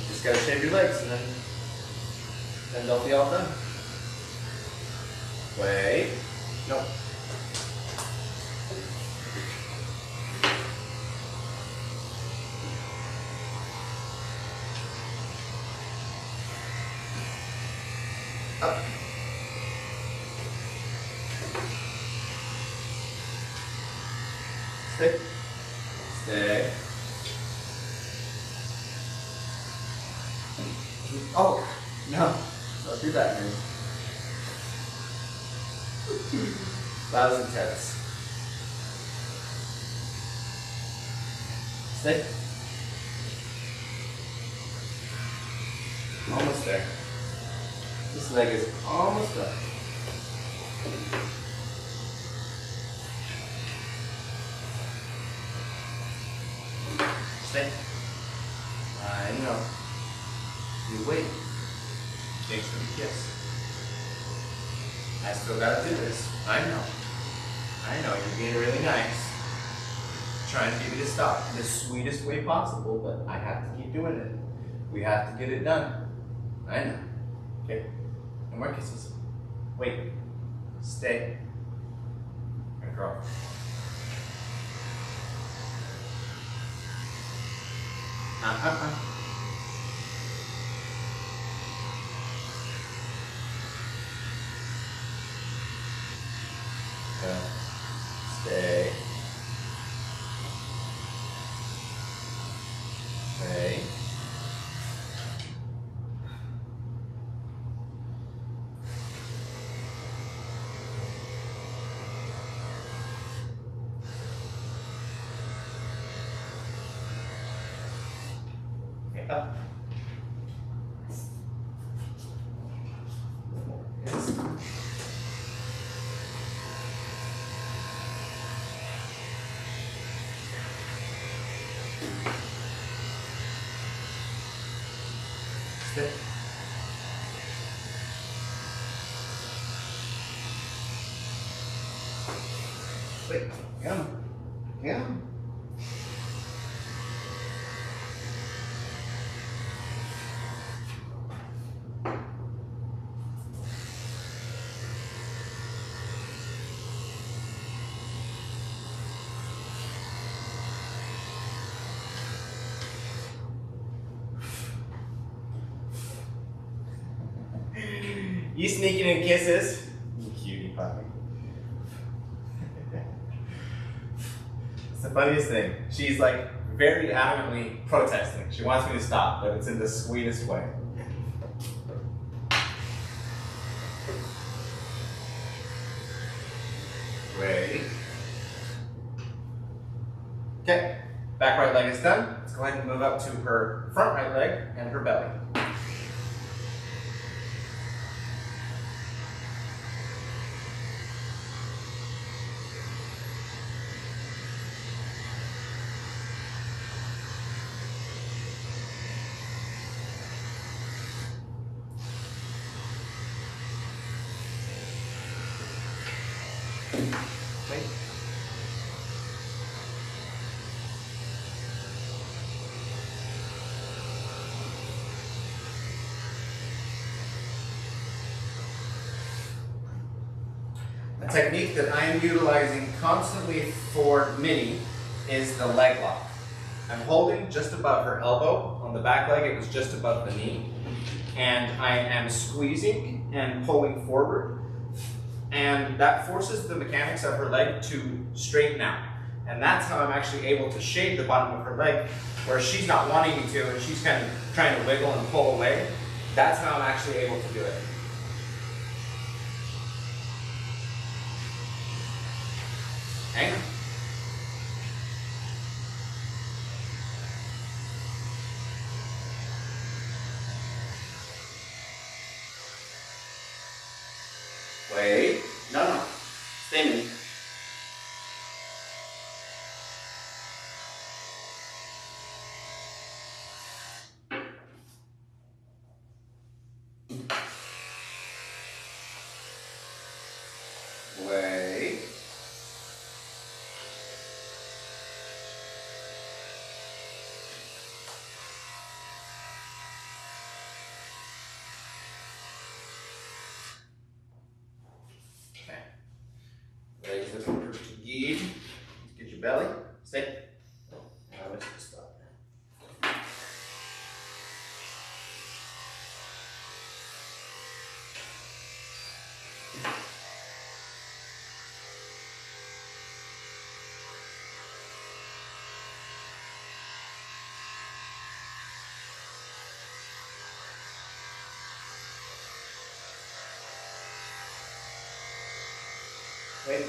just gotta shave your legs and then they'll be all done. Wait. No. Up. Stay. Stay. Oh, no. Don't do that, man. That was intense. Stay. Almost there. This leg is almost done. Stay. I know. You wait. Thanks for the kiss. I still gotta do this. I know. I know, you're being really nice. Trying to get me to stop in the sweetest way possible, but I have to keep doing it. We have to get it done. I know. Okay. No more kisses. Wait. Stay. Good girl. Stay. Stay. Okay, up. Yes. Stay. Wait, come. Come. You sneaking in kisses? You cutie puppy. It's the funniest thing. She's like very adamantly protesting. She wants me to stop, but it's in the sweetest way. Wait. Okay, back right leg is done. Let's go ahead and move up to her front right leg and her belly. Wait. A technique that I am utilizing constantly for Minnie is the leg lock. I'm holding just above her elbow. On the back leg, it was just above the knee. And I am squeezing and pulling forward. And that forces the mechanics of her leg to straighten out. And that's how I'm actually able to shave the bottom of her leg, where she's not wanting me to, and she's kind of trying to wiggle and pull away. That's how I'm actually able to do it. Hang on. Wait. No. Stay in. Wait. Okay. Legs looking pretty good. Get your belly. Stay. Now let's just stop. Wait.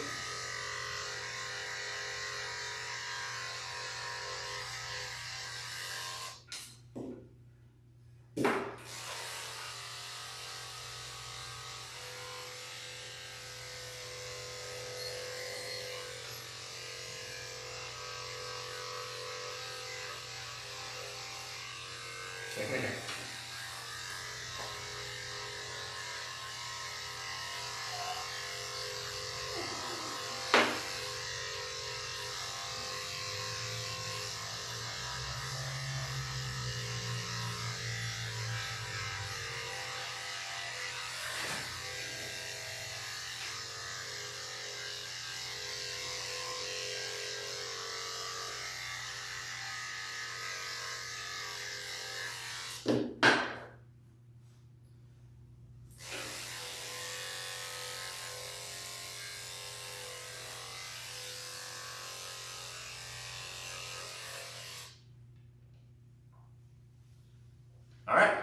All right,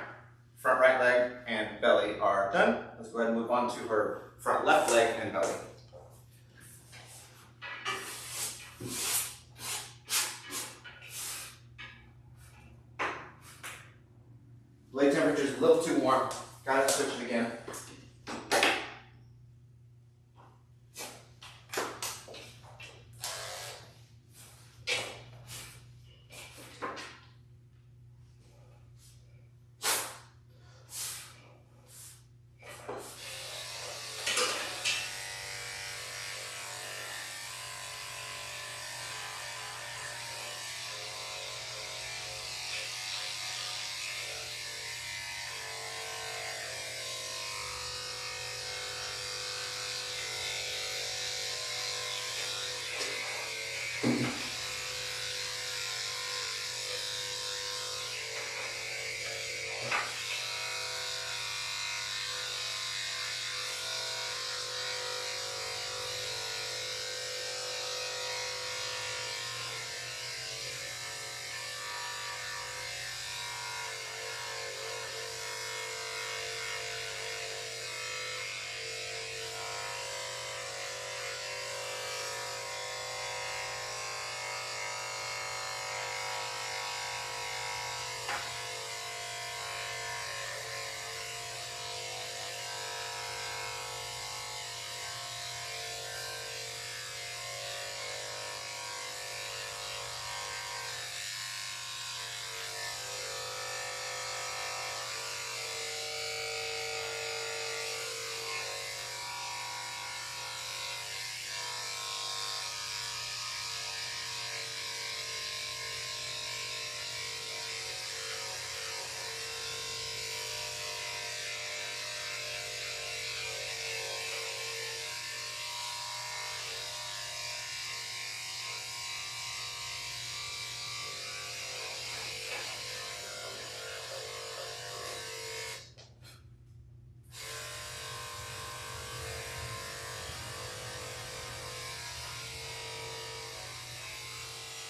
front right leg and belly are done. Let's go ahead and move on to her front left leg and belly. Leg temperature is a little too warm. Gotta switch it again.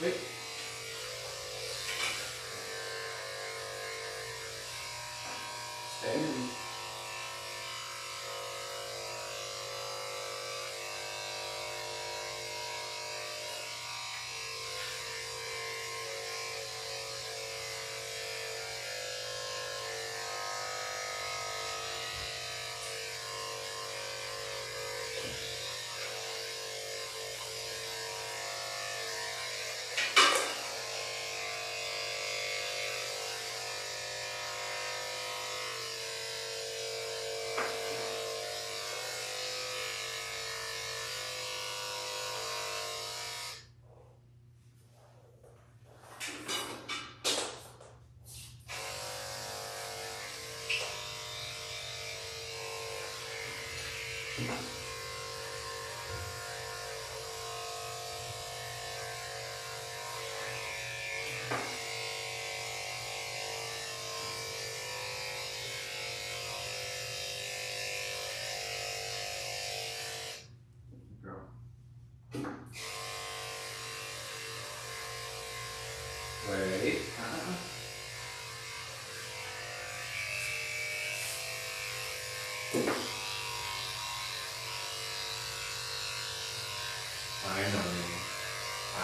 Wait. Stay. Wait.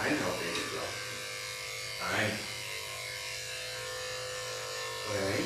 I know, baby girl. I know. Wait.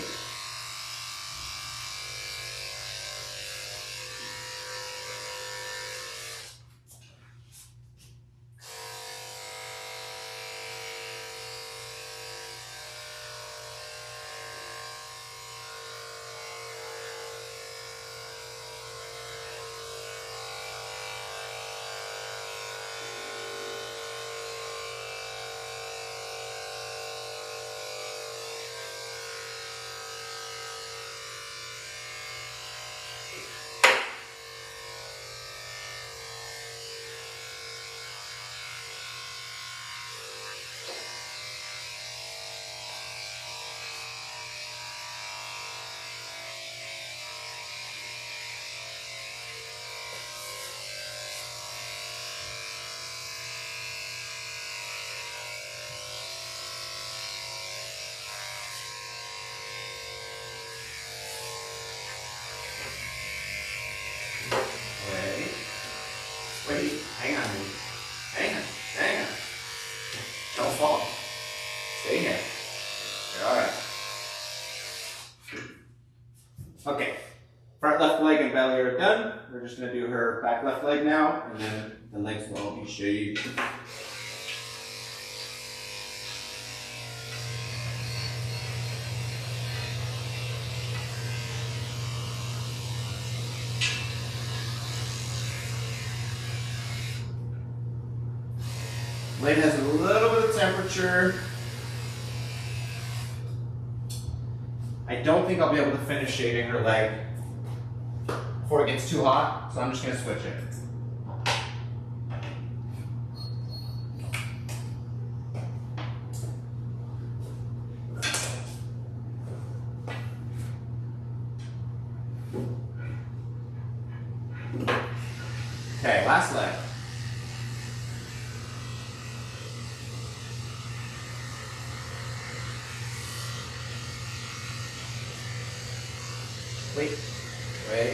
Wait, hang on. Hang on. Don't fall. Stay here. You're alright. Okay. Front left leg and belly are done. We're just going to do her back left leg now, and then the legs will all be shaved. Blade has a little bit of temperature. I don't think I'll be able to finish shaving her leg before it gets too hot, so I'm just going to switch it. Okay, last leg. Wait.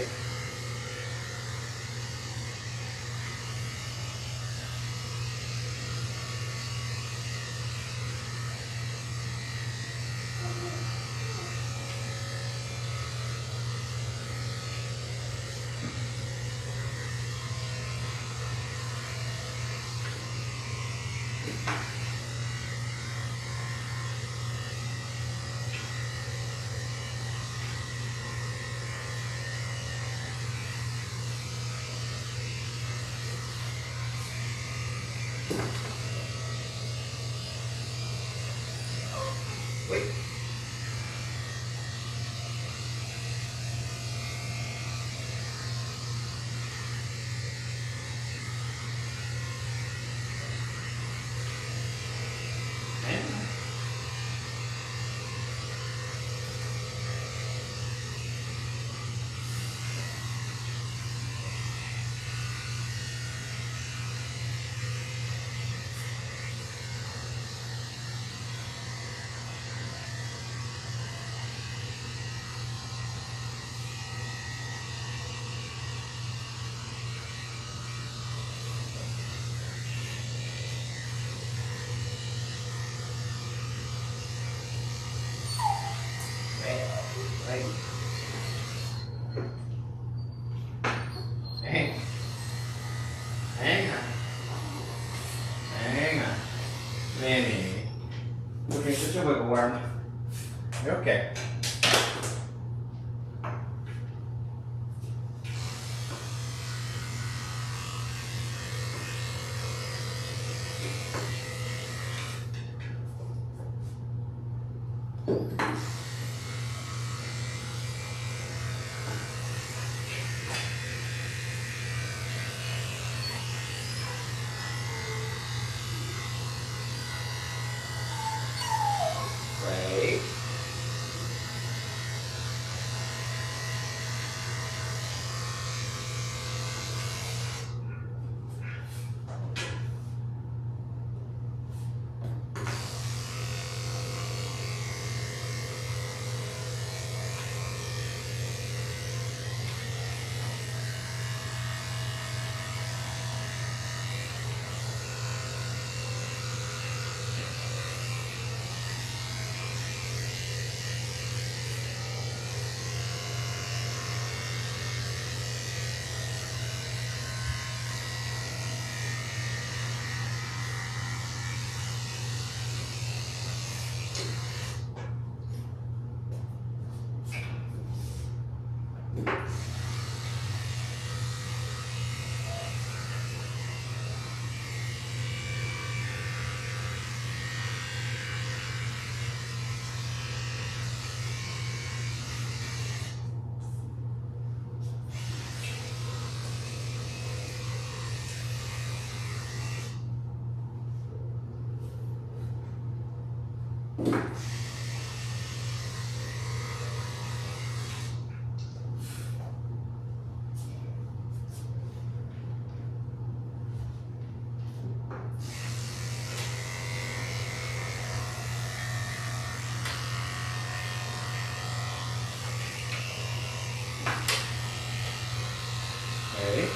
Okay.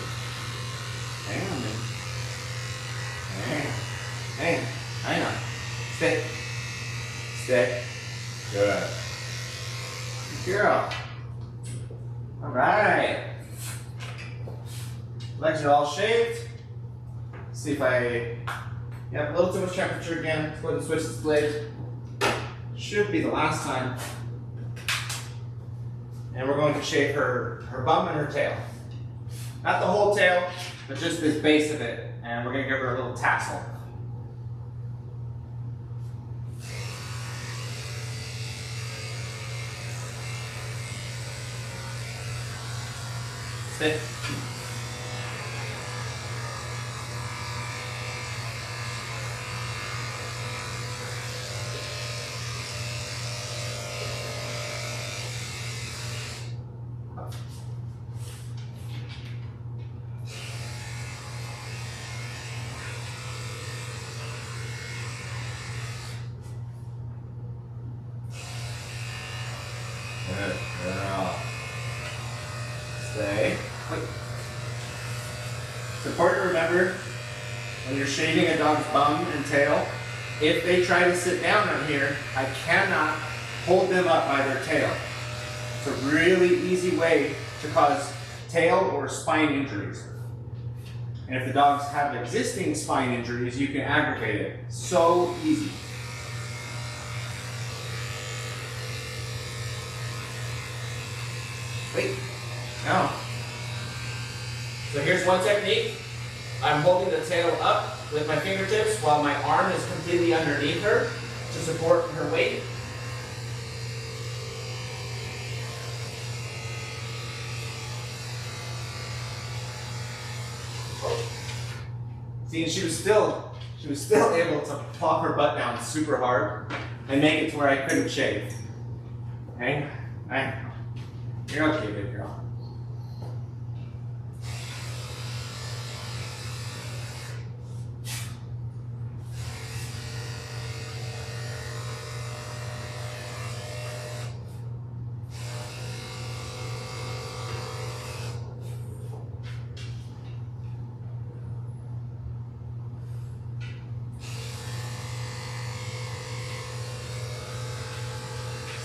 Hang on, man. Hang on. Stay. Stay. Good. Good girl. All right. Legs are all shaved. See if I have a little too much temperature again. Let's go ahead and switch this blade. Should be the last time. And we're going to shave her bum and her tail. Not the whole tail, but just this base of it. And we're going to give her a little tassel. Sit. Good girl. Stay. Wait. It's important to remember when you're shaving a dog's bum and tail, if they try to sit down on here, I cannot hold them up by their tail. It's a really easy way to cause tail or spine injuries. And if the dogs have existing spine injuries, you can aggravate it. So easy. Wait, no. So here's one technique. I'm holding the tail up with my fingertips while my arm is completely underneath her to support her weight. See, and she was still able to plop her butt down super hard and make it to where I couldn't shave. Okay? Alright. You're okay, good girl.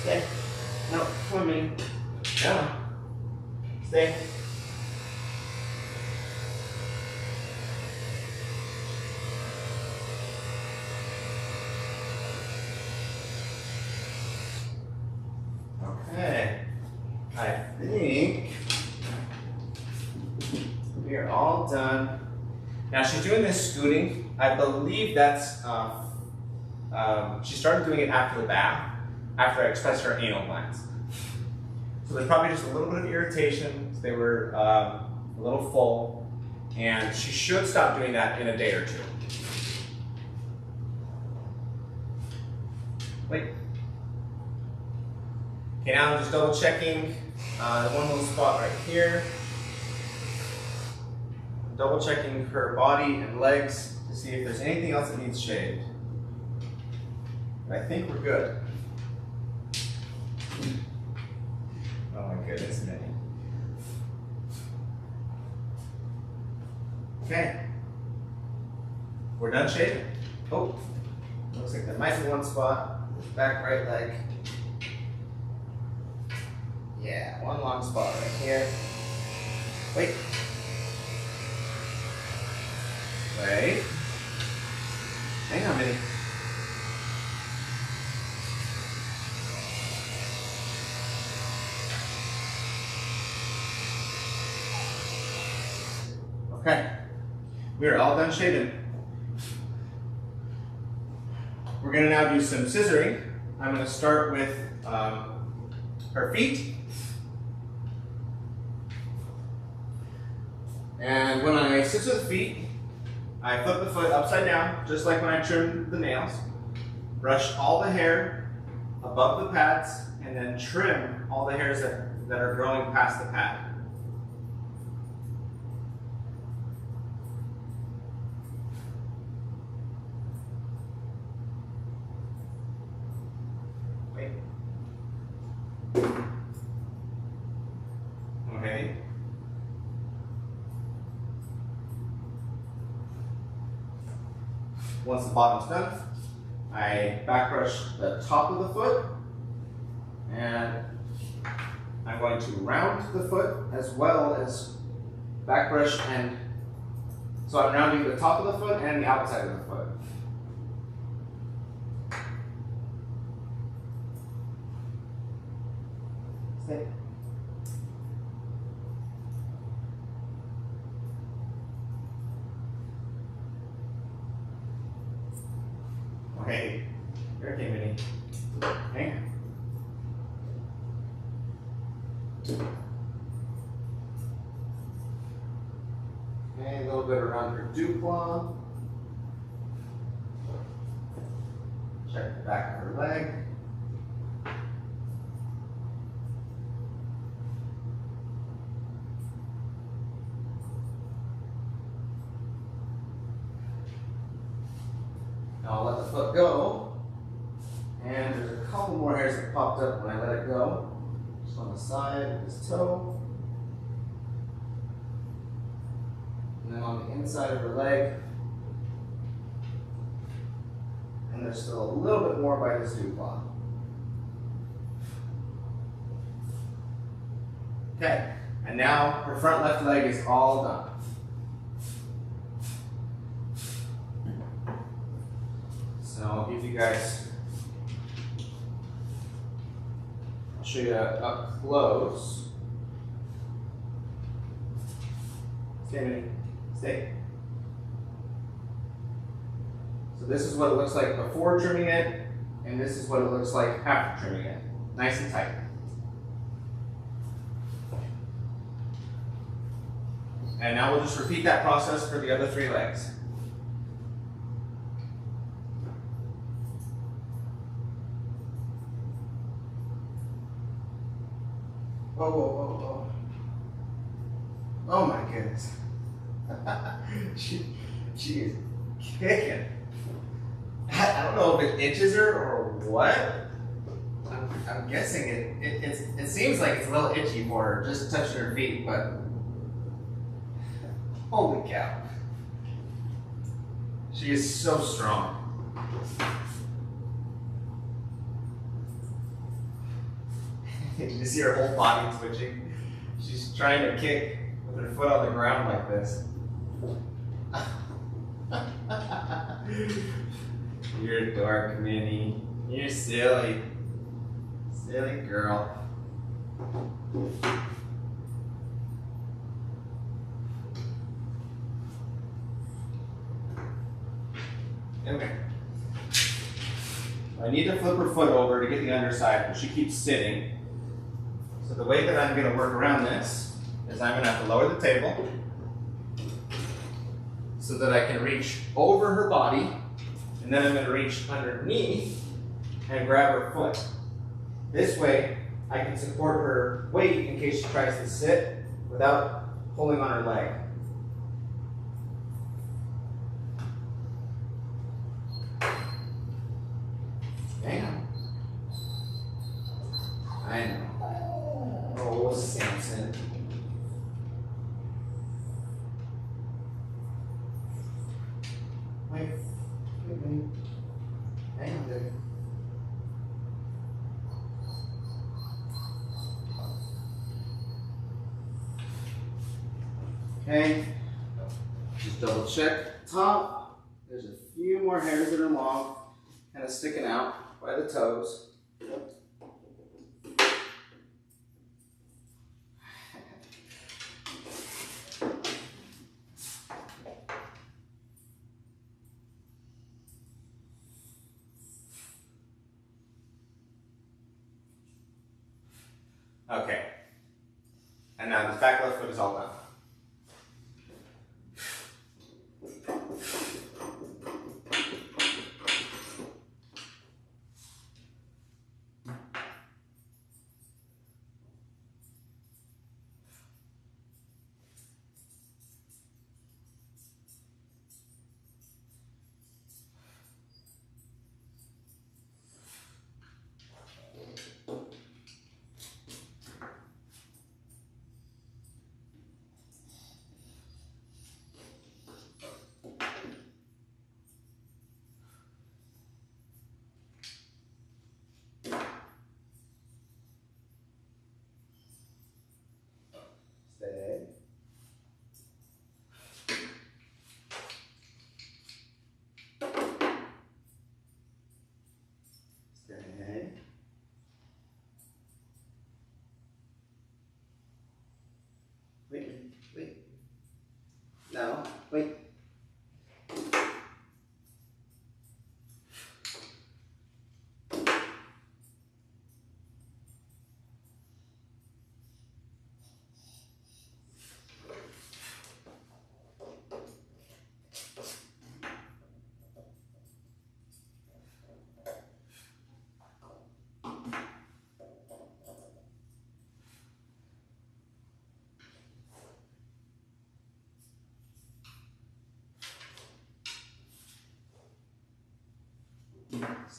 Stay. No, swimming. No. Stay. Okay. I think we are all done. Now she's doing this scooting. I believe that's, she started doing it after the bath, after I expressed her anal glands. So there's probably just a little bit of irritation. They were a little full, and she should stop doing that in a day or two. Wait. Okay, now I'm just double checking one little spot right here. Double checking her body and legs to see if there's anything else that needs shaved. I think we're good. Oh my goodness, Minnie. Okay. We're done shaving. Oh, looks like there might be one spot. Back right leg. Yeah, one long spot right here. Wait. Wait. Hang on, Minnie. Okay, we are all done shaving. We're going to now do some scissoring. I'm going to start with her feet. And when I scissor the feet, I flip the foot upside down, just like when I trim the nails. Brush all the hair above the pads and then trim all the hairs that are growing past the pad. Wait. Okay. Once the bottom's done, I back brush the top of the foot, and I'm going to round the foot as well as back brush, and so I'm rounding the top of the foot and the outside of the foot. Stay. Okay, here it came, Minnie. Hang on. Okay, a little bit around her dew claw. Check the back of her leg. Now I'll let the foot go, and there's a couple more hairs that popped up when I let it go. Just on the side of his toe, and then on the inside of her leg, and there's still a little bit more by this dew claw. Okay, and now her front left leg is all done. So I'll give you guys, I'll show you up close. Stay a minute, stay. So this is what it looks like before trimming it, and this is what it looks like after trimming it. Nice and tight. And now we'll just repeat that process for the other 3 legs. Whoa, whoa, whoa, whoa. Oh my goodness. she is kicking. I don't know if it itches her or what. I'm guessing it seems like it's a little itchy for her, just touching her feet, but holy cow. She is so strong. You see her whole body twitching. She's trying to kick with her foot on the ground like this. You're a dork, Minnie. You're silly. Silly girl. Okay. I need to flip her foot over to get the underside, but she keeps sitting. So the way that I'm going to work around this is I'm going to have to lower the table so that I can reach over her body, and then I'm going to reach underneath and grab her foot. This way I can support her weight in case she tries to sit without pulling on her leg. Damn. I know. Oh, Sampson. Wait. Hang on there. Okay. Just double check top. There's a few more hairs that are long, kind of sticking out by the toes. Okay, and now this back left foot is all done.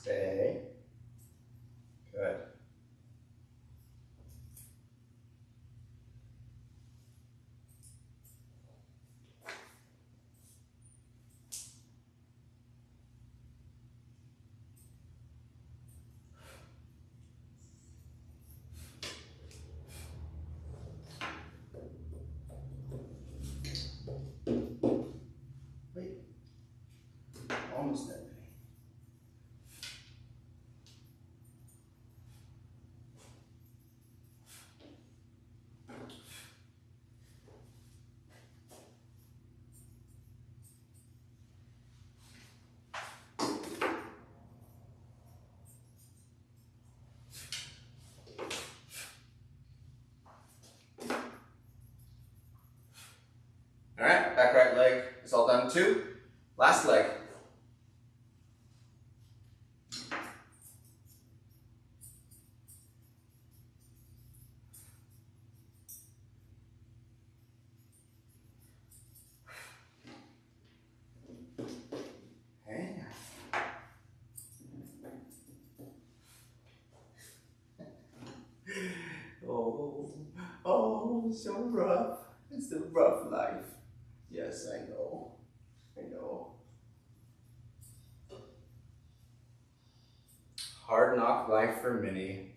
Stay. Good. Wait. Almost there. All right, back right leg is all done too. Last leg. Okay. Oh, so rough. It's the rough life. Yes, I know. I know. Hard knock life for Minnie.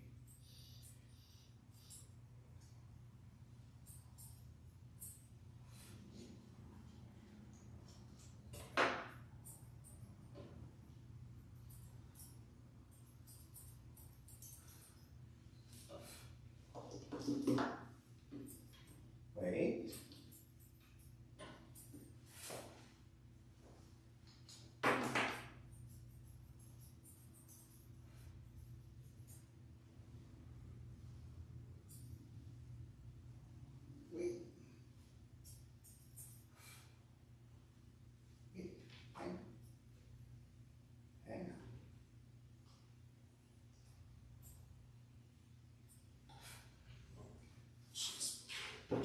Wait. Wait. Wait. Hang on. Hang on. She's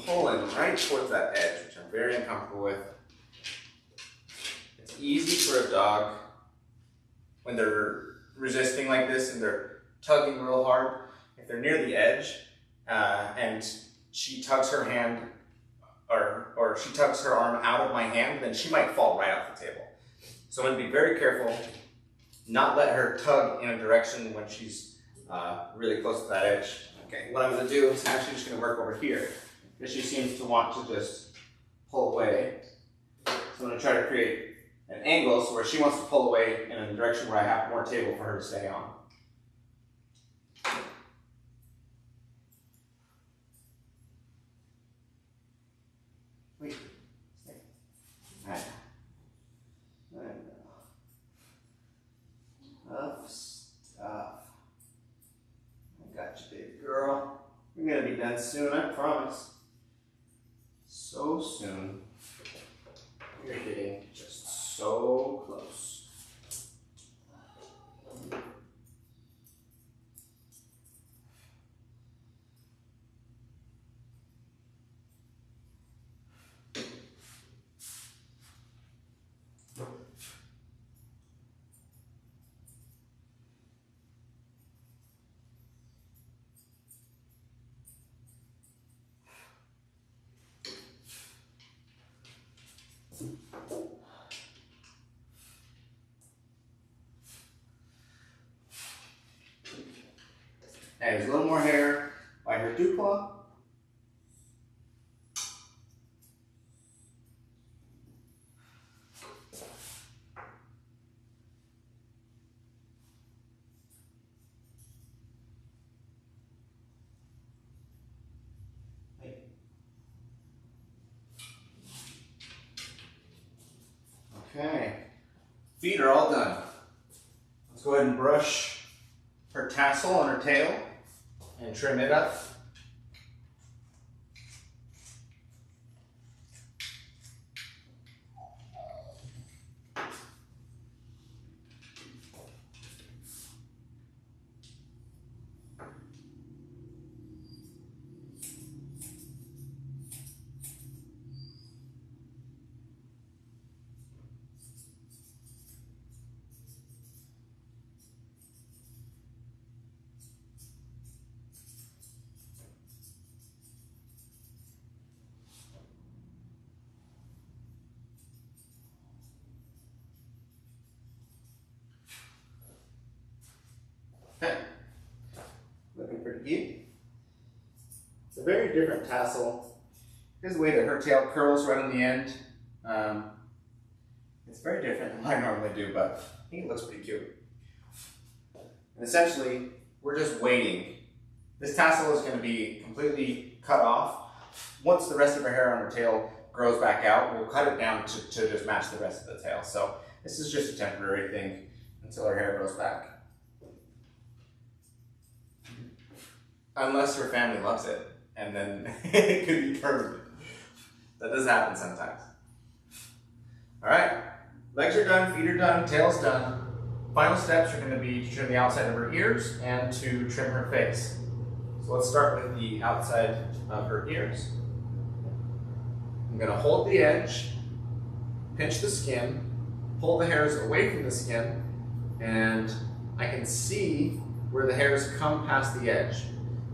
pulling right towards that edge, which I'm very uncomfortable with. It's easy for a dog when they're resisting like this and they're tugging real hard. If they're near the edge and she tugs her hand or she tugs her arm out of my hand, then she might fall right off the table. So I'm going to be very careful, not let her tug in a direction when she's really close to that edge. Okay, what I'm going to do is actually just going to work over here because she seems to want to just pull away. So I'm going to try to create an angle so where she wants to pull away in a direction where I have more table for her to stay on. Wait, stay. Alright. Tough stuff. I got you, baby girl. We're gonna be done soon, I promise. So soon. You're getting just so close. Hey, there's a little more hair by her dew claw. Okay, feet are all done. Let's go ahead and brush her tassel on her tail and trim it up. different tassel. Here's the way that her tail curls right on the end. It's very different than what I normally do, but I think it looks pretty cute. And essentially, we're just waiting. This tassel is going to be completely cut off. Once the rest of her hair on her tail grows back out, we'll cut it down to just match the rest of the tail. So this is just a temporary thing until her hair grows back. Unless her family loves it, and then it could be permanent. That does happen sometimes. All right, legs are done, feet are done, tail's done. Final steps are going to be to trim the outside of her ears and to trim her face. So let's start with the outside of her ears. I'm going to hold the edge, pinch the skin, pull the hairs away from the skin, and I can see where the hairs come past the edge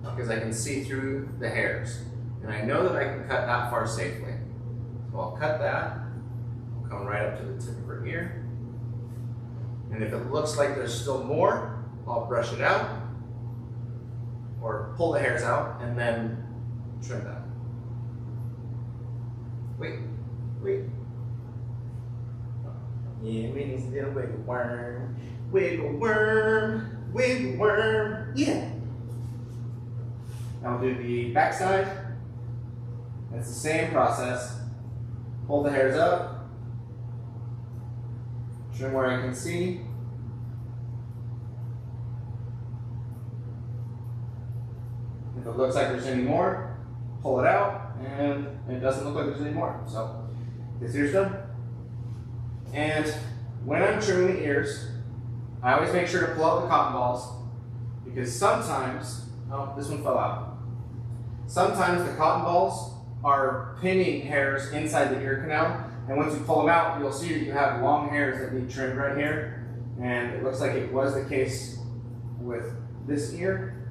because I can see through the hairs. And I know that I can cut that far safely. So I'll cut that, I'll come right up to the tip of her ear. And if it looks like there's still more, I'll brush it out or pull the hairs out and then trim that. Wait. Yeah, we need a little wiggle worm. Wiggle worm, wiggle worm, yeah. Now we'll do the back side. It's the same process. Pull the hairs up, trim where I can see. If it looks like there's any more, pull it out, and it doesn't look like there's any more. So this ear's done. And when I'm trimming the ears, I always make sure to pull out the cotton balls because sometimes, oh, this one fell out. Sometimes the cotton balls are pinning hairs inside the ear canal, and once you pull them out, you'll see that you have long hairs that need trimmed right here, and it looks like it was the case with this ear.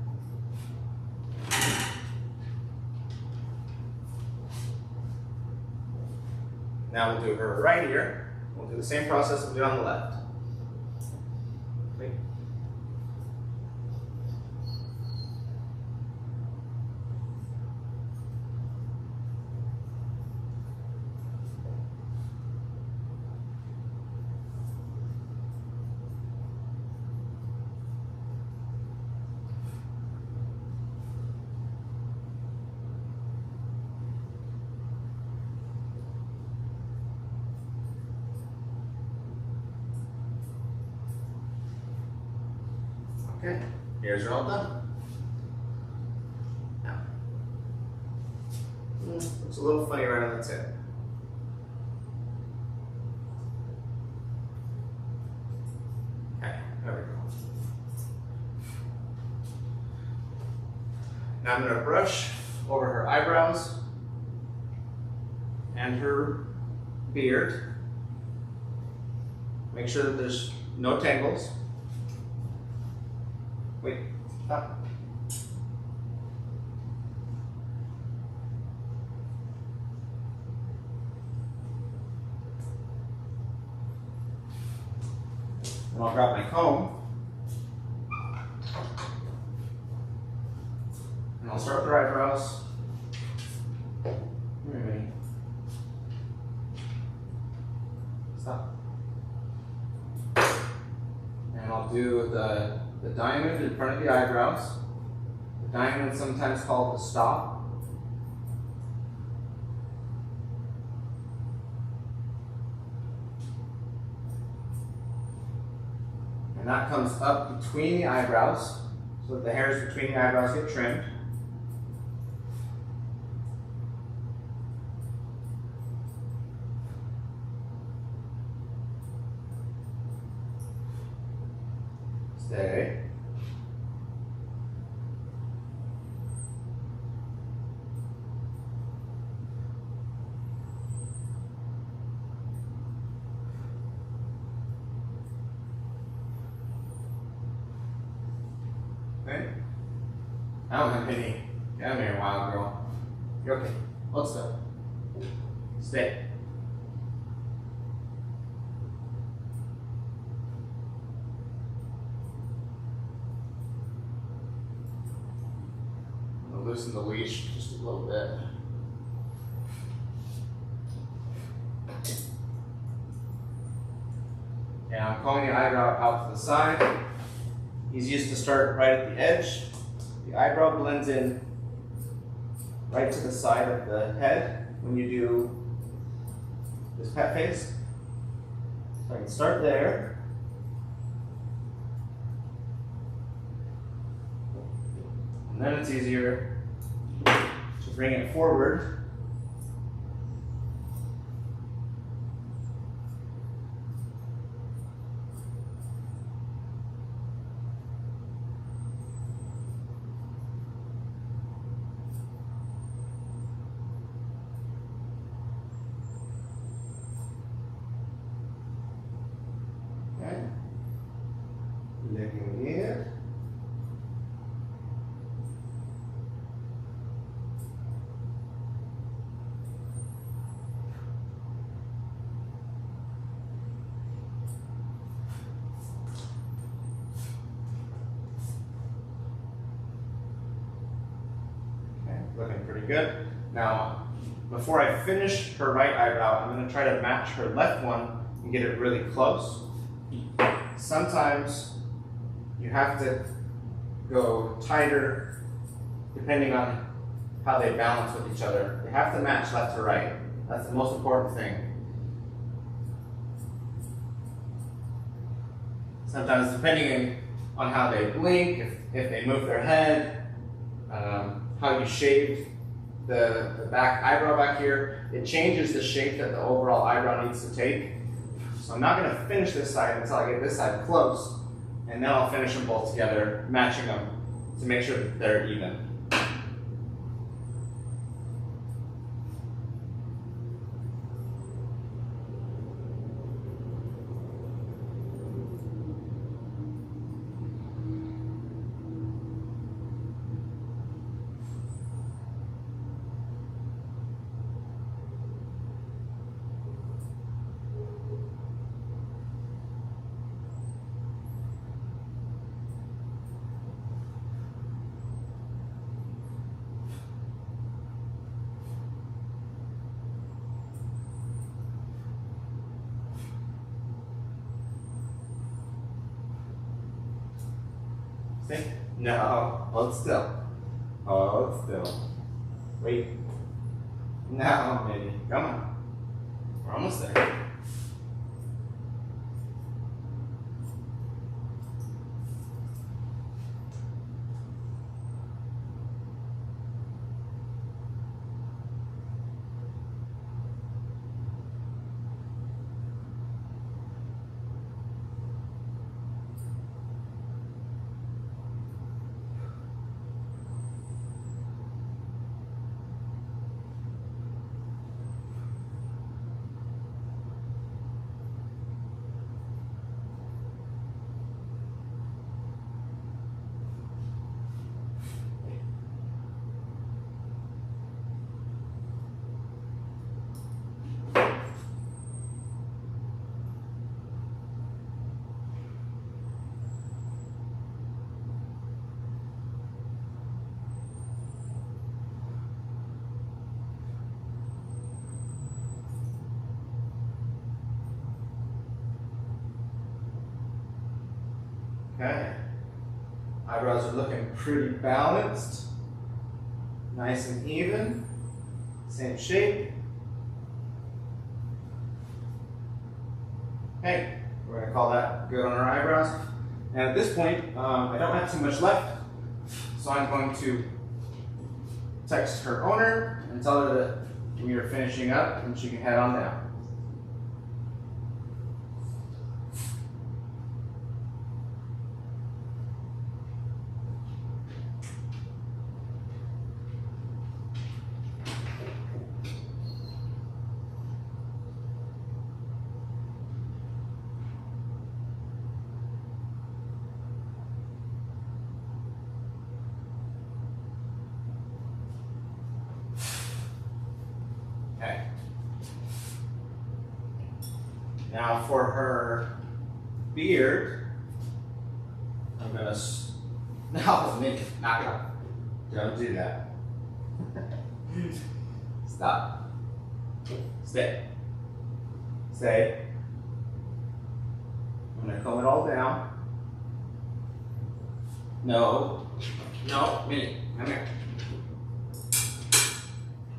Now we'll do her right ear. We'll do the same process we'll do on the left. Wait. Okay, ears are all done. Now, looks a little funny right on the tip. Okay, there we go. Now I'm going to brush over her eyebrows and her beard. Make sure that there's no tangles. Wait, stop. And I'll grab my comb. And I'll start with her eyebrows. Wait a minute. Stop. And I'll do the diamond in front of the eyebrows. The diamond is sometimes called the stop. And that comes up between the eyebrows, so that the hairs between the eyebrows get trimmed. Stay. Okay. Now I'm Penny. Come here, wild girl. You're okay. Let's go. Stay. loosen the leash just a little bit. And I'm calling the eyebrow out to the side. Easiest to start right at the edge. The eyebrow blends in right to the side of the head when you do this pet face. So I can start there. And then it's easier to bring it forward. Okay. Looking here. Looking pretty good. Now, before I finish her right eyebrow, I'm going to try to match her left one and get it really close. Sometimes you have to go tighter depending on how they balance with each other. They have to match left to right. That's the most important thing. Sometimes depending on how they blink, if they move their head, how you shave the back eyebrow back here, it changes the shape that the overall eyebrow needs to take. So I'm not going to finish this side until I get this side close, and then I'll finish them both together, matching them to make sure that they're even. See? No, hold still. Hold still. Wait. Now, maybe. Come on. We're almost there. Okay. Eyebrows are looking pretty balanced. Nice and even. Same shape. Okay, we're going to call that good on our eyebrows. And at this point, I don't have too much left, so I'm going to text her owner and tell her that we are finishing up and she can head on down. Okay. Now for her beard, I'm gonna, no, knock it off. Don't do that. Stop. Stay. Stay. I'm gonna comb it all down. No. No, Minnie, come here.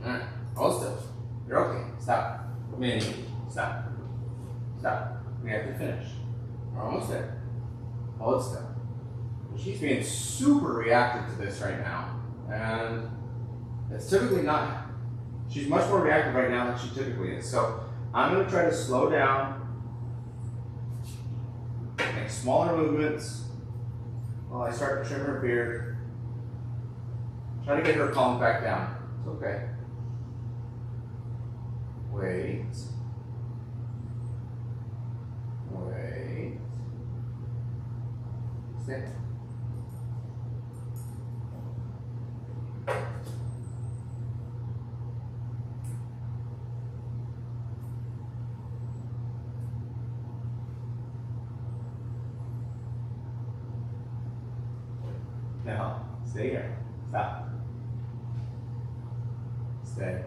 Alright, hold still. You're okay. Stop. Minnie, stop. Stop. We have to finish. We're almost there. Hold still. She's being super reactive to this right now. And it's typically not. She's much more reactive right now than she typically is. So I'm going to try to slow down, make smaller movements while I start to trim her beard. Try to get her calmed back down. It's okay. Wait. Wait. Stay. No, stay here. Stop. Stay.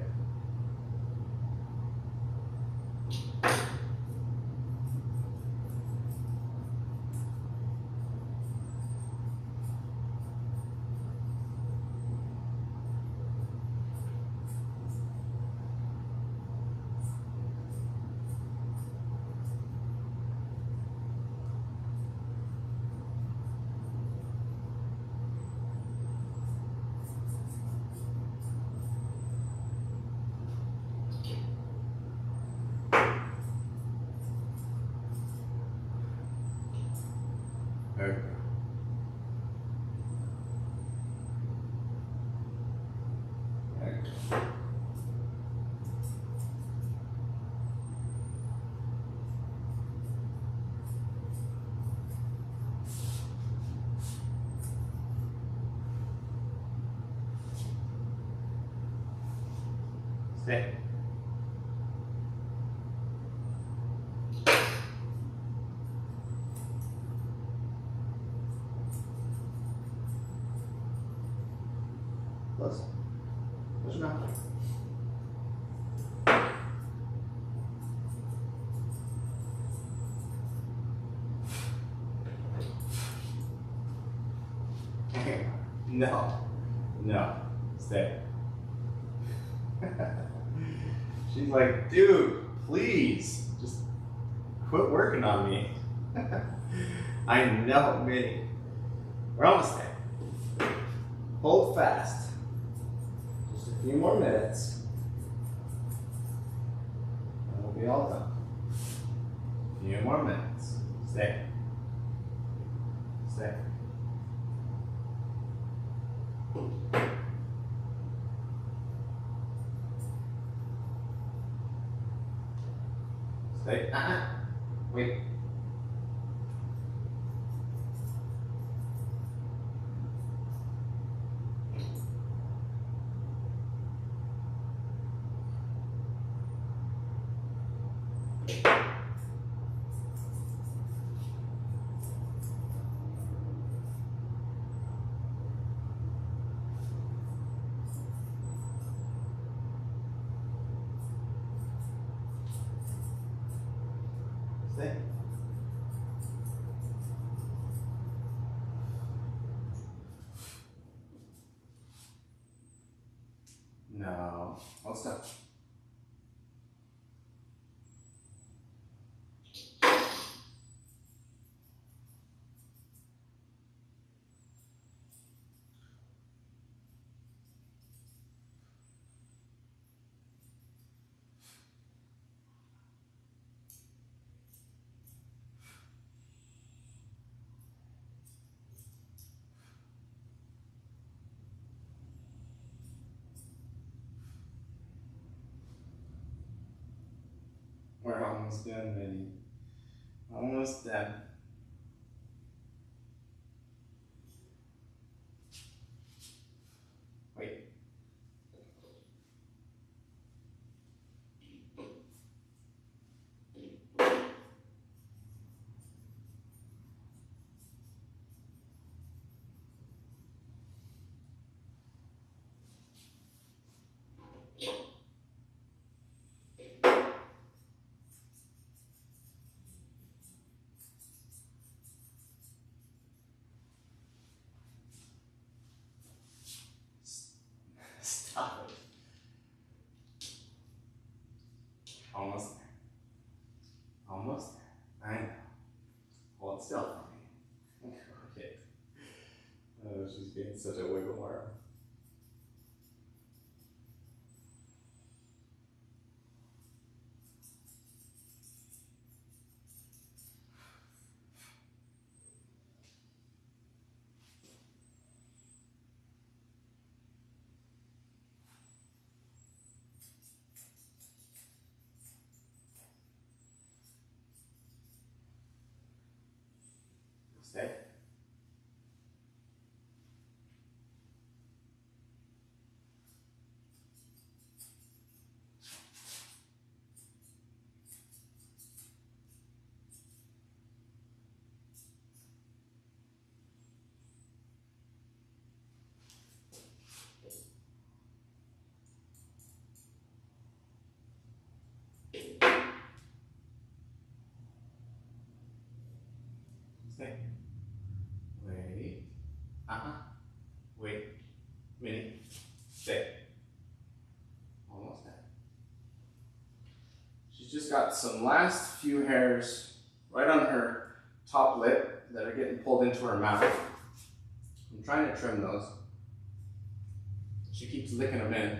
There we go. There we go. Stay. Close. Close your mouth. No. No. Stay. She's like, dude, please, just quit working on me. I know, Minnie. We're almost there. Hold fast. Just a few more minutes. And we'll be all done. A few more minutes. Stay. Stay. Stay. Wait. Stay. No. Hold still. We're almost done, Minnie. Almost done. Wait. Almost there. Almost there. I know. Hold still for me. Okay. Oh, she's being such a wiggle worm. Stay. Stay. Wait. Wait. Minnie. Stay. Almost there. She's just got some last few hairs right on her top lip that are getting pulled into her mouth. I'm trying to trim those. She keeps licking them in.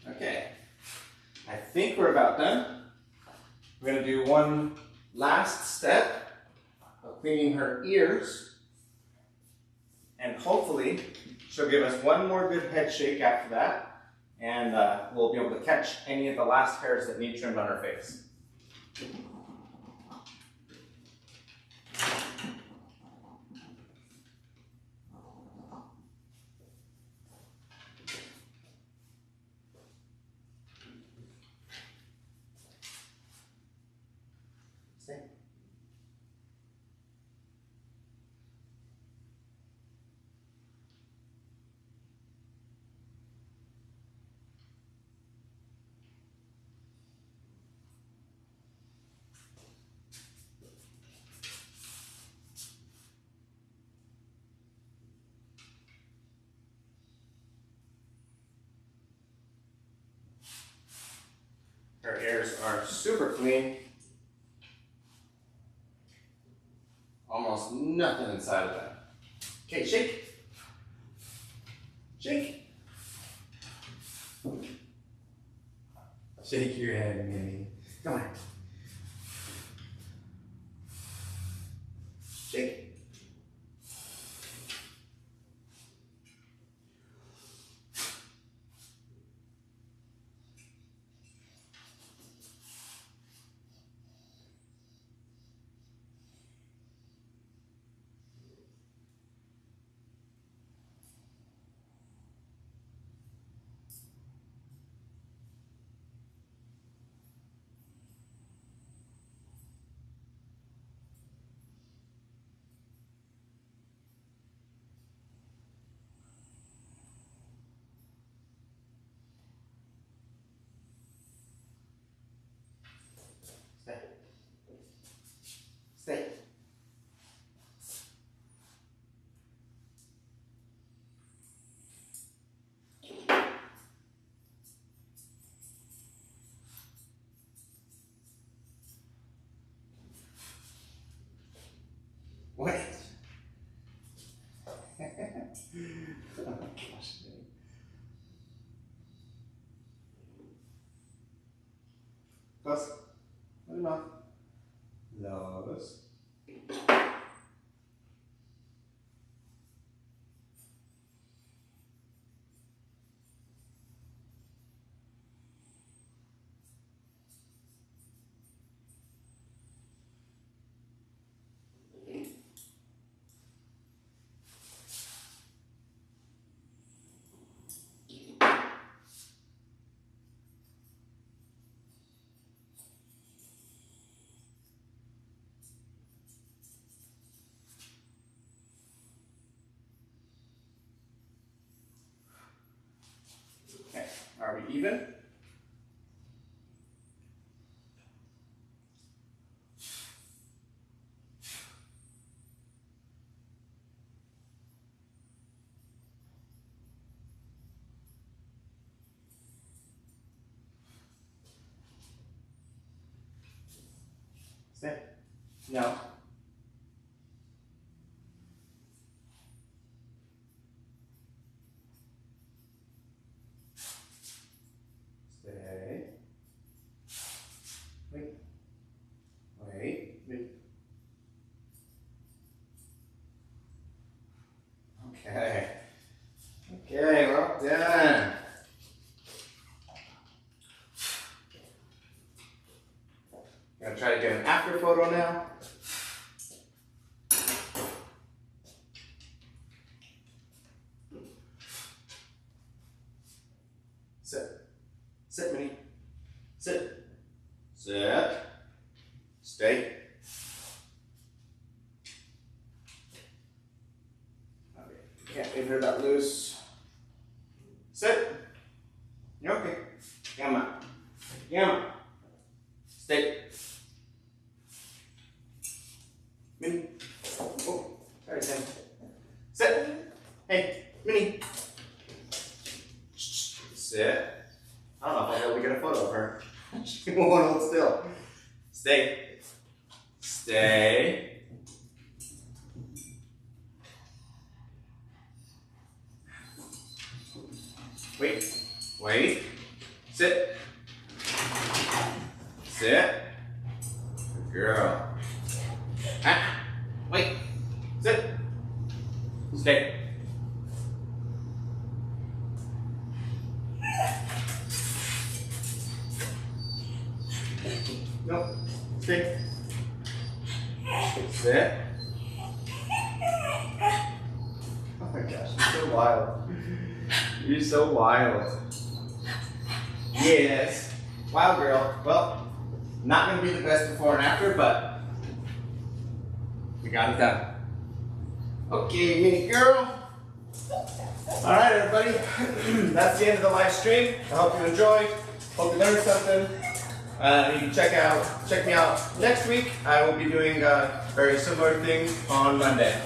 Okay, I think we're about done. We're going to do one last step of cleaning her ears, and hopefully she'll give us one more good head shake after that, and we'll be able to catch any of the last hairs that need trimmed on her face. Stay. Her ears are super clean. Almost nothing inside of them. Okay, shake. Shake. Shake your head, Minnie. Come on. Shake. Stay. Stay. Wait. Oh gosh. Close. Put him up. Close. Okay, are we even? Sit. No. Stay. Wait. Wait. Wait. Okay. Okay, well done. Gonna try to get an after photo now. Sit. Sit, Minnie. Sit. Sit. Stay. Okay. Can't leave her that loose. Sit. You're okay. Gamma. Gamma. Stay. Minnie. Oh, sorry, Sam. Sit. Hey, Minnie. Sit. I don't know if I'll be able to get a photo of her. She won't hold still. Stay. Stay. Wait. Wait. Sit. Sit. Good girl. Ah. Wait. Sit. Stay. Nope. Stay. Sit. Oh my gosh, you're so wild. You're so wild. Yes. Wild girl. Well, not going to be the best before and after, but we got it done. Okay, mini girl. Alright, everybody. That's the end of the live stream. I hope you enjoyed. Hope you learned something. You can check me out next week. I will be doing a very similar thing on Monday.